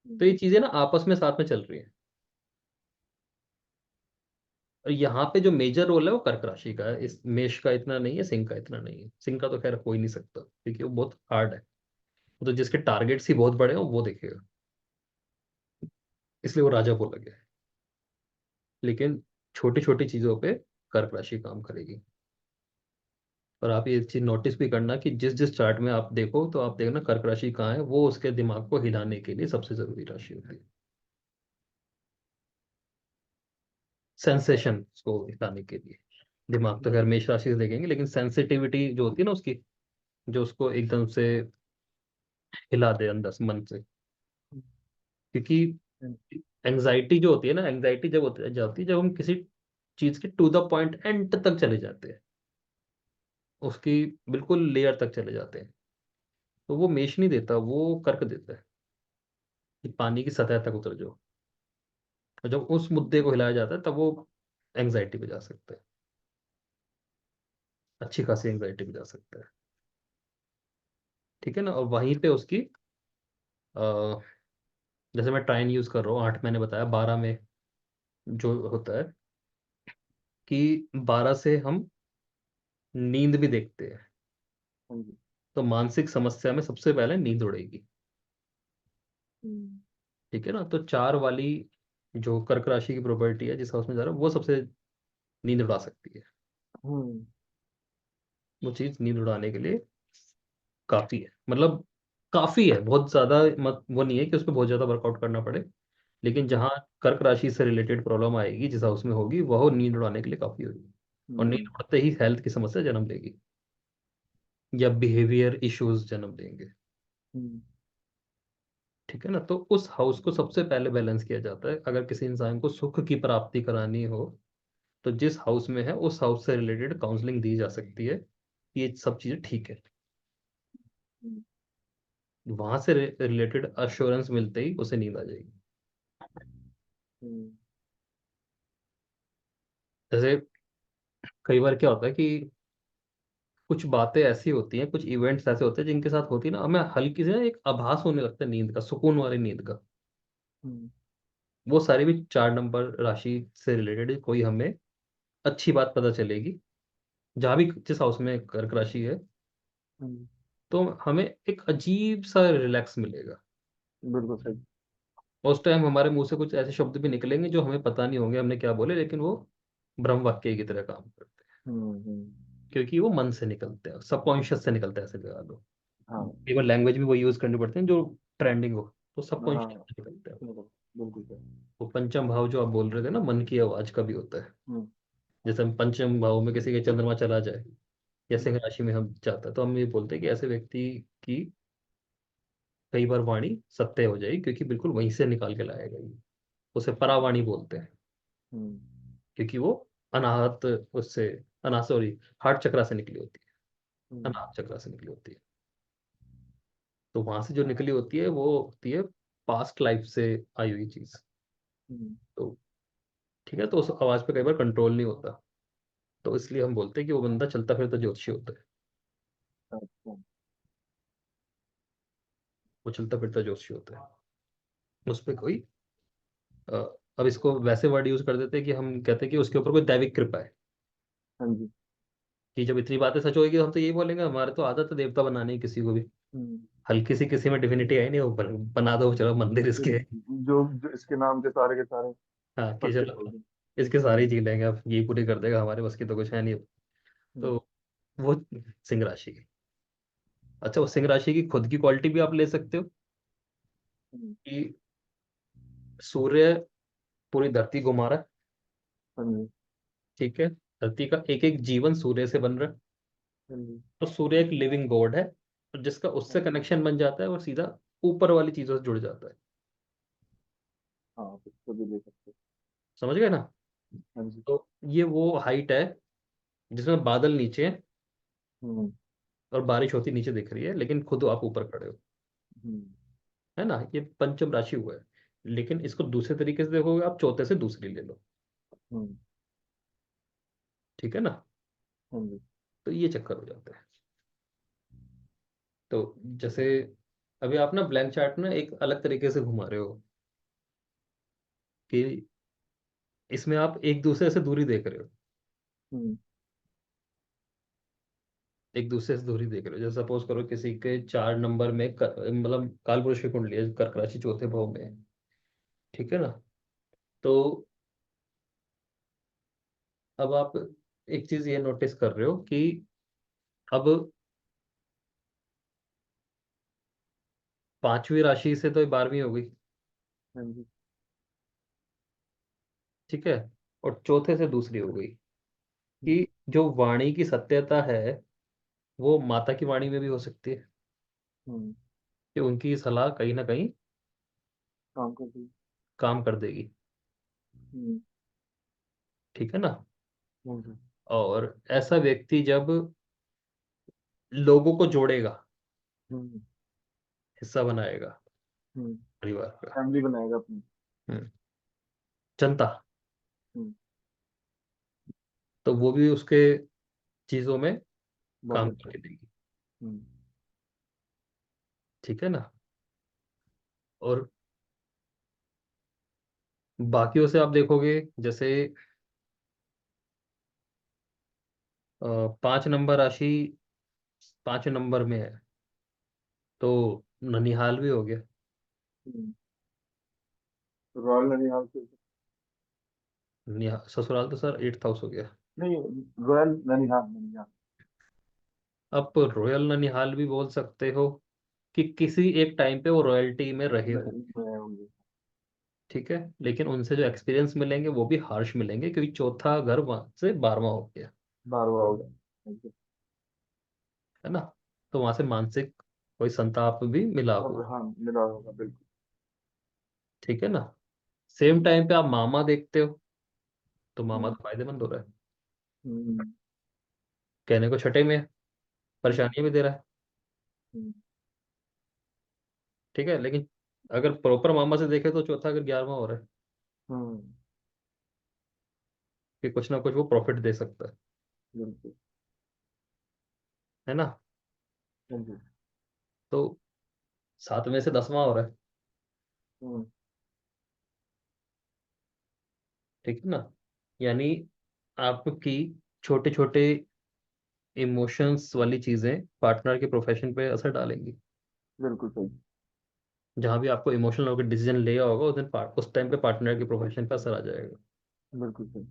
तो ये चीजें ना आपस में साथ में चल रही हैं। और यहाँ पे जो मेजर रोल है वो कर्क राशि का है, इस मेष का इतना नहीं है, सिंह का इतना नहीं है। सिंह का तो खैर हो ही नहीं सकता क्योंकि वो बहुत हार्ड है। वो तो जिसके टारगेट्स ही बहुत बड़े हो वो देखेगा, इसलिए वो राजा बोला गया है। लेकिन छोटी छोटी चीजों पे कर्क राशि काम करेगी। और आप ये चीज नोटिस भी करना कि जिस जिस चार्ट में आप देखो तो आप देखना कर्क राशि कहाँ है, वो उसके दिमाग को हिलाने के लिए सबसे जरूरी राशि होती है। सेंसेशन को हिलाने के लिए दिमाग तो खैर मेष राशि से देखेंगे, लेकिन सेंसिटिविटी जो होती है ना उसकी, जो उसको एकदम से हिला दे अंदर से, मन से। क्योंकि एंजाइटी जो होती है ना, एंजाइटी जब होती जाती है जब हम किसी चीज के टू द पॉइंट एंड तक चले जाते हैं, उसकी बिल्कुल लेयर तक चले जाते हैं। तो वो मेष नहीं देता, वो कर्क देता है कि पानी की सतह तक उतर जाओ। और जब उस मुद्दे को हिलाया जाता है तब वो एंजाइटी पे जा सकता है, अच्छी खासी एंजाइटी पे जा सकता है। ठीक है ना। और वहीं पे उसकी अ, जैसे मैं टाइम यूज कर रहा हूँ 8, मैंने बताया 12 में जो होता है कि 12 से हम नींद भी देखते हैं। हाँ जी। तो मानसिक समस्या में सबसे पहले नींद उड़ेगी। हम्म। ठीक है ना। तो 4 वाली जो कर्क राशि की प्रॉपर्टी है जिस हाउस में जा रहा है वो सबसे नींद उड़ा सकती है। हम्म। वो चीज नींद उड़ाने के लिए काफी है, मतलब काफी है, बहुत ज्यादा मत वो नहीं है कि उस पर बहुत ज्यादा वर्कआउट करना पड़े। लेकिन जहाँ कर्क राशि से रिलेटेड प्रॉब्लम आएगी जिस हाउस में होगी वह नींद उड़ाने के लिए काफी होगी। और नींद हम्म। उड़ते ही हेल्थ की समस्या जन्म लेगी या बिहेवियर इश्यूज जन्म लेंगे। हम्म। ठीक है ना। तो उस हाउस को सबसे पहले बैलेंस किया जाता है अगर किसी इंसान को सुख की प्राप्ति करानी हो। तो जिस हाउस में है उस हाउस से रिलेटेड काउंसलिंग दी जा सकती है, ये सब चीजें ठीक है। हम्म। वहां से रिलेटेड अश्योरेंस मिलते ही उसे नींद आ जाएगी। हम्म। जैसे कई बार क्या होता है कि कुछ बातें ऐसी होती हैं, कुछ इवेंट्स ऐसे होते हैं जिनके साथ होती है ना, हमें हल्की से ना एक आभास होने लगता है नींद का, सुकून वाली नींद का। हम्म। वो सारी भी 4 नंबर राशि से रिलेटेड कोई हमें अच्छी बात पता चलेगी जहाँ भी जिस हाउस में कर्क राशि है। हम्म। तो हमें एक अजीब सा रिलैक्स मिलेगा। बिल्कुल सही। उस टाइम हमारे मुंह से कुछ ऐसे शब्द भी निकलेंगे जो हमें पता नहीं होंगे हमने क्या बोले, लेकिन वो ब्रह्म वाक्य की तरह काम करते हैं। हम्म। क्योंकि वो मन से निकलते हैं, सबकॉन्शियस से निकलते हैं, ऐसे लगा लो। हाँ। केवल लैंग्वेज भी वही यूज करनी पड़ती है जो ट्रेंडिंग हो। तो हाँ। सबकॉन्शियस से निकलते हैं। बिल्कुल। बिल्कुल सही। वो पंचम भाव जो आप बोल रहे थे ना, मन की आवाज का भी होता है। हम्म। जैसे हम पंचम भाव में किसी के चंद्रमा चला जाए या हम्म। सिंह राशि में हम जाता है तो हम ये बोलते हैं कि ऐसे व्यक्ति की कई बार वाणी सत्य हो जाएगी, क्योंकि बिल्कुल वहीं से निकाल के लाएगा ये। उसे परावाणी बोलते हैं। हम्म। क्योंकि वो अनाहत उससे, अनाहत सॉरी, हार्ट चक्रा से निकली होती है। हम्म। अनाहत चक्रा से निकली होती है। तो वहां से जो निकली होती है वो होती है पास्ट लाइफ से आई हुई चीज। हम्म। तो ठीक है। तो उस आवाज पे कई बार कंट्रोल नहीं होता। तो इसलिए हम बोलते हैं कि वो बंदा चलता फिरता ज्योतिषी होता है। अच्छा। वो चलता फिरता ज्योतिषी होता है। उस पर कोई अ, अब इसको वैसे वर्ड यूज कर देते हैं कि हम कहते हैं कि उसके ऊपर कोई दैविक कृपा है। हाँ जी। कि जब इतनी बातें सच होगी तो हम तो यही बोलेंगे हमारे तो आदत है देवता बनाने की किसी को भी। हम्म। हल्की सी किसी में डिविनिटी आई नहीं, वो बना दो चलो मंदिर इसके है। जो इसके नाम के सारे हाँ कि परफेक्ट हो चलो गए। इसके सारे हम्म। ही जी लेंगे, अब ये पूरी कर देगा, हमारे बस की तो कुछ है नहीं अब। हम्म। तो वो सिंह राशि की। अच्छा, वो सिंह राशि की खुद की क्वालिटी भी आप ले सकते हो हम्म। कि सूर्य पूरी धरती घुमा रहा है। हाँ जी। ठीक है। धरती का एक एक जीवन सूर्य से बन रहा है। हाँ जी। तो सूर्य एक लिविंग गॉड है, और जिसका उससे हाँ। कनेक्शन बन जाता है और सीधा ऊपर वाली चीजों से जुड़ जाता है। हाँ, इसको भी ले सकते हैं। समझ गए ना। हाँ जी। तो ये वो हाइट है जिसमें बादल नीचे हैं हम्म। और बारिश होती नीचे दिख रही है, लेकिन खुद आप ऊपर खड़े हो। हम्म। है ना। ये पंचम राशि हुआ है। लेकिन इसको दूसरे तरीके से देखोगे आप, चौथे से दूसरी ले लो। हम्म। ठीक है ना। हाँ जी। तो ये चक्कर हो जाता है। तो जैसे अभी आप ना ब्लैंक चार्ट ना एक अलग तरीके से घुमा रहे हो कि इसमें आप एक दूसरे से दूरी देख रहे हो। हम्म। एक दूसरे से दूरी देख रहे हो, जैसे सपोज करो किसी के 4 नंबर में मतलब कालपुरुष की कुंडली है, कर्क राशि चौथे भाव में है। ठीक है ना। तो अब आप एक चीज ये नोटिस कर रहे हो कि अब 5वीं राशि से तो 12वीं हो गई। हाँ जी। ठीक है। और चौथे से दूसरी हो गई हम्म। कि जो वाणी की सत्यता है वो माता की वाणी में भी हो सकती है, हम्म। कि उनकी सलाह कहीं ना कहीं काम कर दी। काम कर देगी। हम्म। ठीक है ना। हाँ जी। और ऐसा व्यक्ति जब लोगों को जोड़ेगा, हम्म। हिस्सा बनाएगा हम्म। परिवार का। फैमिली बनाएगा अपनी। हम्म, जनता, हम्म। तो वो भी उसके चीजों में बहुत काम अच्छा। करके देगी। हम्म। ठीक है ना। और बाकियों से आप देखोगे, जैसे 5 नंबर राशि 5 नंबर में है, तो ननिहाल भी हो गया। हम्म। रॉयल ननिहाल से। ससुराल तो सर 8th हाउस हो गया। नहीं, रॉयल ननिहाल, ननिहाल। आप रॉयल ननिहाल भी बोल सकते हो कि किसी एक टाइम पे वो रॉयल्टी में रहे हो। मैं होंगे। ठीक है, लेकिन उनसे जो एक्सपीरियंस मिलेंगे वो भी हार्श मिलेंगे, क्योंकि चौथा घर वहां से 12वां हो गया। बारवा होगा। Okay। है ना। तो वहां से मानसिक कोई संताप भी मिला अब हो। हाँ, मिला होगा बिल्कुल। ठीक है ना। सेम टाइम पे आप मामा देखते हो, तो मामा हम्म। तो फायदेमंद हो रहा है, हम्म। कहने को छठे में है, हम्म। परेशानियां भी दे रहा है। हम्म। ठीक है, लेकिन अगर प्रॉपर मामा से देखे तो चौथा अगर 11वां हो रहा है, हम्म। कि कुछ ना कुछ वो प्रॉफिट दे सकता बिल्कुल। है ना। हाँ जी। तो 7 में से 10वां हो रहा है। हम्म। ठीक है ना। यानी आपकी छोटे छोटे इमोशंस वाली चीजें पार्टनर के प्रोफेशन पे असर डालेंगी। बिल्कुल सही। जहां भी आपको इमोशनल होकर डिसीजन लिया होगा उस दिन उस टाइम पे पार्टनर के प्रोफेशन पे असर आ जाएगा। बिल्कुल सही।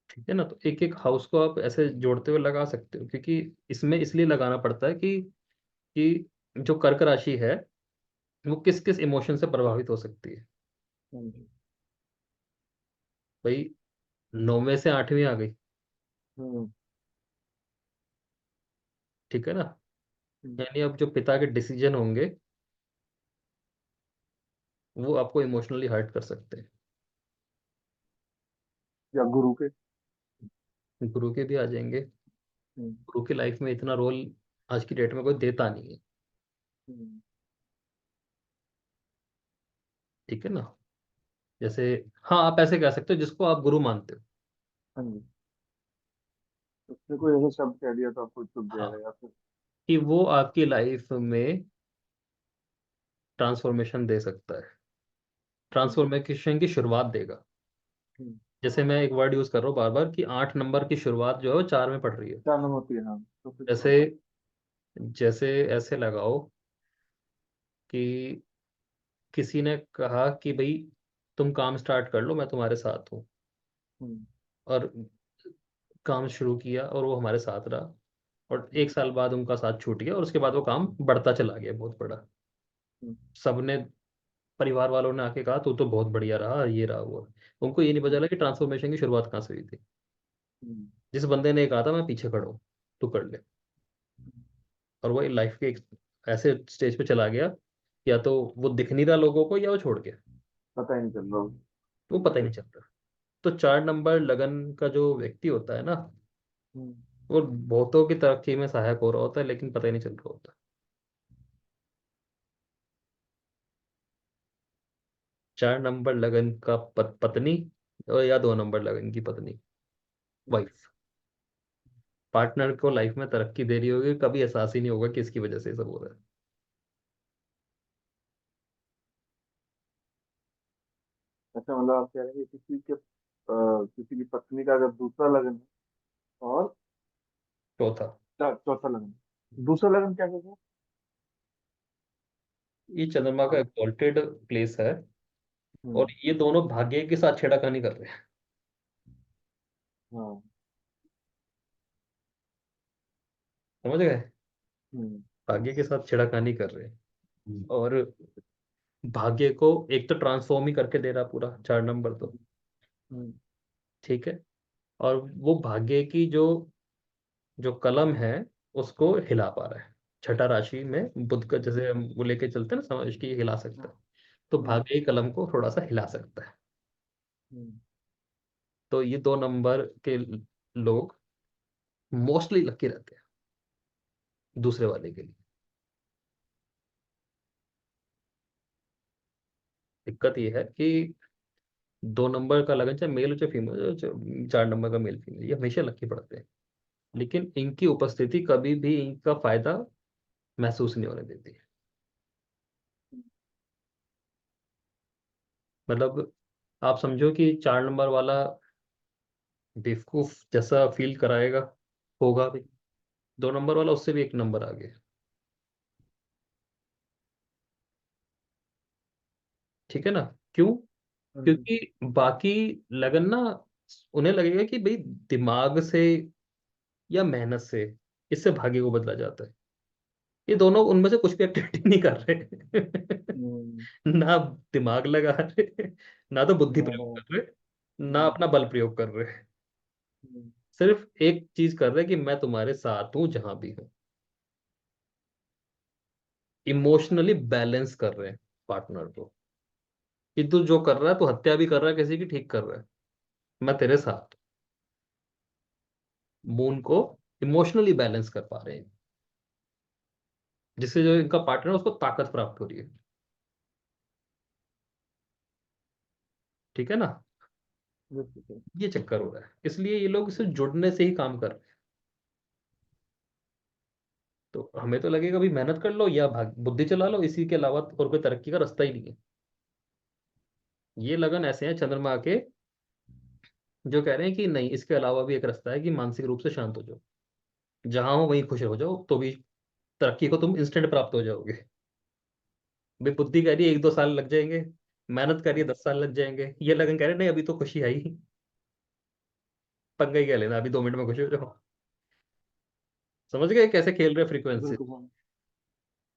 ठीक है ना। तो एक एक हाउस को आप ऐसे जोड़ते हुए लगा सकते हो, क्योंकि इसमें इसलिए लगाना पड़ता है कि जो कर्क राशि है वो किस किस इमोशन से प्रभावित हो सकती है। हाँ जी। भाई 9 में से 8वीं आ गई। हम्म। ठीक है ना। हम्म। यानी अब जो पिता के डिसीजन होंगे वो आपको इमोशनली हर्ट कर सकते हैं। या गुरु के। गुरु के भी आ जाएंगे। हम्म। गुरु की लाइफ में इतना रोल आज की डेट में कोई देता नहीं है। हम्म। ठीक है ना। जैसे, हाँ आप ऐसे कह सकते हो जिसको आप गुरु मानते हो। हाँ जी। उसने कोई ऐसा शब्द कह दिया तो आपको चुप हाँ, जाएगा, या फिर। कि वो आपकी लाइफ में ट्रांसफॉर्मेशन दे सकता है, हम्म। ट्रांसफॉर्मेशन की शुरुआत देगा। हम्म। जैसे मैं एक वर्ड यूज कर रहा हूँ बार बार, कि 8 नंबर की शुरुआत जो है वो 4 में पड़ रही है। क्या नाम होती है, हाँ, तो फिर जैसे जैसे ऐसे लगाओ कि किसी ने कहा कि भाई तुम काम स्टार्ट कर लो, मैं तुम्हारे साथ हूँ। हम्म। और काम शुरू किया और वो हमारे साथ रहा, और हम्म। 1 साल बाद उनका साथ छूट गया और उसके बाद वो काम बढ़ता चला गया, बहुत बड़ा। हम्म। सबने, परिवार वालों ने आके कहा तू तो बहुत बढ़िया रहा, ये रहा वो रहा। उनको ये नहीं पता चला कि ट्रांसफॉर्मेशन की शुरुआत कहाँ से हुई थी। हम्म। जिस बंदे ने कहा था मैं पीछे खड़ा हूँ, तू कर ले, और वो लाइफ के एक ऐसे स्टेज पे चला गया, या तो वो दिख नहीं रहा लोगों को या वो छोड़ गया, पता ही नहीं चल रहा होगा। वो पता ही नहीं चल रहा। तो 4 नंबर लगन का जो व्यक्ति होता है ना, हम्म। वो बहुतों की तरक्की में सहायक हो रहा होता है, लेकिन पता ही नहीं चल रहा होता। 4 नंबर लगन का पत्नी, और या 2 नंबर लगन की पत्नी, वाइफ, पार्टनर को लाइफ में तरक्की दे रही होगी, कभी एहसास ही नहीं होगा कि इसकी वजह से ये सब हो रहा है। अच्छा मतलब आप कह रहे हैं कि किसी की पत्नी का अगर दूसरा लगन है और चौथा। चौथा लगन है, दूसरा लगन क्या कहते हैं? ये चंद्रमा का हाँ। एक्सॉल्टेड प्लेस है, और हम्म। ये दोनों भाग्य के साथ छेड़खानी कर रहे हैं। हाँ। समझ गए? हम्म। भाग्य के साथ छेड़खानी कर रहे हैं, और भाग्य को एक तो ट्रांसफॉर्म ही करके दे रहा पूरा 4 नंबर तो। हम्म। ठीक है। और वो भाग्य की जो जो कलम है उसको हिला पा रहा है। छठा राशि में बुध का, जैसे हम वो लेके चलते हैं ना समझ की, ये हिला सकता है। तो हम्म। भाग्य की कलम को थोड़ा सा हिला सकता है। हम्म। तो ये 2 नंबर के लोग मोस्टली लकी रहते हैं दूसरे वाले के लिए। दिक्कत ये है कि 2 नंबर का लगन, चाहे मेल हो चाहे फीमेल, 4 नंबर का मेल फीमेल, ये हमेशा लकी पड़ते हैं। लेकिन इनकी उपस्थिति कभी भी इनका फायदा महसूस नहीं होने देती। मतलब आप समझो कि 4 नंबर वाला बेवकूफ जैसा फील कराएगा, होगा भी। 2 नंबर वाला उससे भी एक नंबर आगे। ठीक है ना? क्यों? हम्म। क्योंकि बाकी लगन ना, उन्हें लगेगा कि भाई दिमाग से या मेहनत से इससे भाग्य को बदला जाता है। ये दोनों उनमें से कुछ भी एक्टिविटी नहीं कर रहे। हम्म। ना दिमाग लगा रहे, ना तो बुद्धि प्रयोग हाँ। कर रहे, ना हम्म। अपना बल प्रयोग कर रहे। हम्म। सिर्फ एक चीज कर रहे कि मैं तुम्हारे साथ हूं जहां भी हूं। इमोशनली बैलेंस कर रहे हैं पार्टनर को, कि तू जो कर रहा है, तू हत्या भी कर रहा है किसी की, ठीक कर रहा है, मैं तेरे साथ। मून को इमोशनली बैलेंस कर पा रहे हैं, जिससे जो इनका पार्टनर है उसको ताकत प्राप्त हो रही है। ठीक है ना? बिल्कुल। ये चक्कर हो रहा है, इसलिए ये लोग सिर्फ जुड़ने से ही काम कर रहे हैं। तो हमें तो लगेगा भाई मेहनत कर लो या भाग बुद्धि चला लो, इसी के अलावा और कोई तरक्की का रास्ता ही नहीं है। ये लगन ऐसे हैं चंद्रमा के, जो कह रहे हैं कि नहीं, इसके अलावा भी एक रास्ता है कि मानसिक रूप से शांत हो जाओ, जहां हो वहीं खुश हो जाओ, तो भी तरक्की को तुम इंस्टेंट प्राप्त हो जाओगे। भाई बुद्धि कह रही है 1-2 साल लग जाएंगे, मेहनत करिए 10 साल लग जाएंगे, ये लगन कह रहे हैं, नहीं अभी तो खुशी आई, पंगा ही क्या लेना, अभी 2 मिनट में खुश हो जाओ। समझ गए कैसे खेल रहे फ्रीक्वेंसी? बिल्कुल हाँ।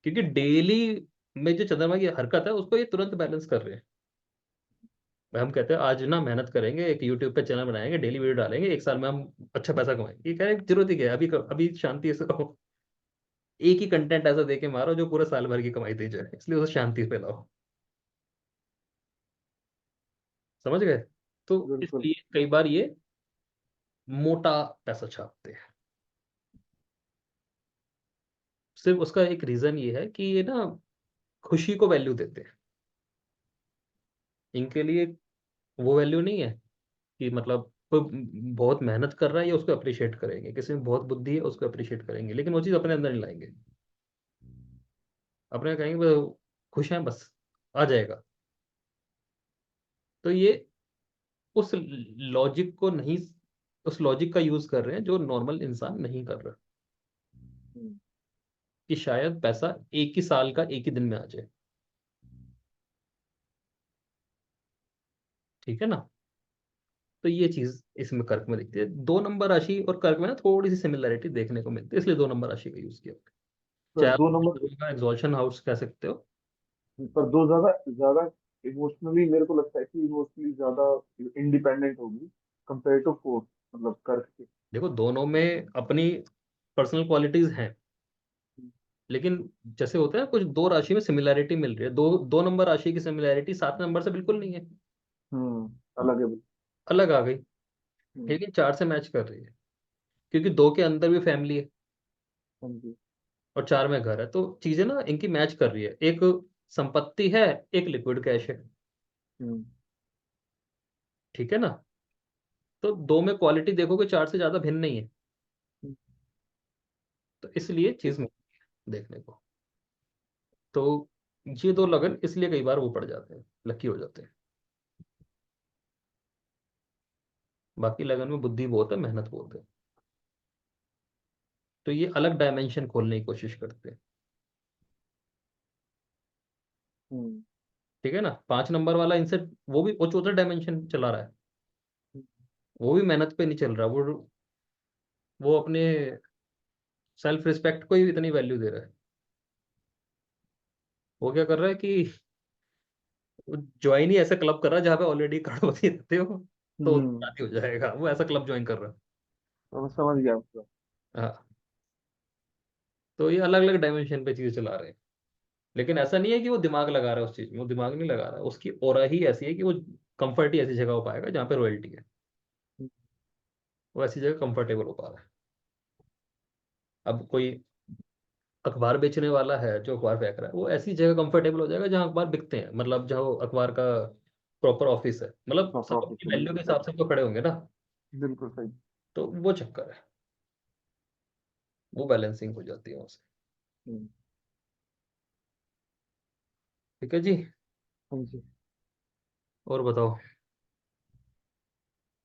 क्योंकि डेली में जो चंद्रमा की हरकत है उसको ये तुरंत बैलेंस कर रहे हैं। भाई हम कहते हैं आज ना मेहनत करेंगे, एक यूट्यूब पे चैनल बनाएंगे, डेली वीडियो डालेंगे, 1 साल में हम अच्छा पैसा कमाएंगे। ये कह रहे हैं जरूरत ही क्या है, अभी अभी शांति से रहो। एक ही कंटेंट ऐसा दे के मारो जो पूरे साल भर की कमाई दे जाए, इसलिए उसे शांति पे लाओ। समझ गए? तो बिल्कुल। इसलिए कई बार ये मोटा पैसा छापते हैं। सिर्फ उसका एक रीजन ये है कि ये ना खुशी को वैल्यू देते हैं। इनके लिए वो वैल्यू नहीं है कि मतलब कोई बहुत मेहनत कर रहा है या उसको अप्रिशिएट करेंगे, किसी में बहुत बुद्धि है उसको अप्रिशिएट करेंगे, लेकिन वो चीज़ अपने अंदर नहीं लाएंगे। अपने कहेंगे वो खुश हैं बस, आ जाएगा। तो ये उस लॉजिक को नहीं, उस लॉजिक का यूज कर रहे हैं जो नॉर्मल इंसान नहीं कर रहा, हम्म। कि शायद पैसा एक ही साल का एक ही दिन में आ जाए। ठीक है ना? तो ये चीज इसमें कर्क में दिखती है। 2 नंबर राशि और कर्क में ना थोड़ी सी सिमिलरिटी देखने को मिलती है, इसलिए 2 नंबर राशि का यूज किया। पर चाहे दो नंबर आप एग्जॉल्शन हाउस कह सकते हो। पर दो ज्यादा ज्यादा इमोशनली, मेरे को लगता है कि इमोशनली ज्यादा इंडिपेंडेंट होगी कंपेयर टू फोर्थ, मतलब कर्क के। देखो दोनों में अपनी पर्सनल क्वालिटीज हैं, लेकिन जैसे होता है कुछ दो राशि में सिमिलैरिटी मिल रही है, 2 नंबर राशि की सिमिलैरिटी 7 नंबर से बिल्कुल नहीं है, अलग है बिल्कुल। अलग आ गई। हम्म। लेकिन 4 से मैच कर रही है, क्योंकि 2 के अंदर भी फैमिली है हाँ जी। और 4 में घर है, तो चीजें ना इनकी मैच कर रही है। एक संपत्ति है, एक लिक्विड कैश है। हम्म। ठीक है ना? तो 2 में क्वालिटी देखोगे 4 से ज्यादा भिन्न नहीं है, हम्म। तो इसलिए चीज मिलती है देखने को। तो ये 2 लगन इसलिए कई बार वो पड़ जाते हैं, लकी हो जाते हैं। बाकी लगन में बुद्धि बहुत है, मेहनत बहुत है। तो ये अलग डायमेंशन खोलने की कोशिश करते हैं। हम्म। ठीक है ना, 5 नंबर वाला इनसे, वो चौथा डायमेंशन चला रहा है। वो भी मेहनत पे नहीं चल रहा, वो अपने सेल्फ रिस्पेक्ट को ही इतनी वैल्यू दे रहा है। वो क्या कर रहा है कि ज्वाइन ही ऐसा क्लब कर रहा है जहाँ पे ऑलरेडी करोड़पति रहते हो, तो हम्म। शादी हो जाएगा, वो ऐसा क्लब ज्वाइन कर रहा तो मैं समझ गया आपका। है। हाँ। तो ये अलग अलग डायमेंशन पे चीजें चला रहे हैं। लेकिन ऐसा नहीं है कि वो दिमाग लगा रहा है उस चीज में, वो दिमाग नहीं लगा रहा है, उसकी ओरा ही ऐसी है कि वो कंफर्ट ही ऐसी जगह हो पाएगा जहाँ पे रॉयल्टी है। वो ऐसी जगह कंफर्टेबल हो पा रहा है। अब कोई अखबार बेचने वाला है जो अखबार फेंक रहा है, वो ऐसी जगह कंफर्टेबल हो जाएगा जहाँ अखबार बिकते हैं, मतलब जहाँ अखबार का प्रॉपर ऑफिस है, मतलब सब प्रॉफिट अपनी है, वैल्यू बिल्कुल के सही। हिसाब से तो खड़े होंगे ना। बिल्कुल सही। तो वो चक्कर है, वो बैलेंसिंग हो जाती है वहां से। हम्म। ठीक है जी। हाँ जी। और बताओ।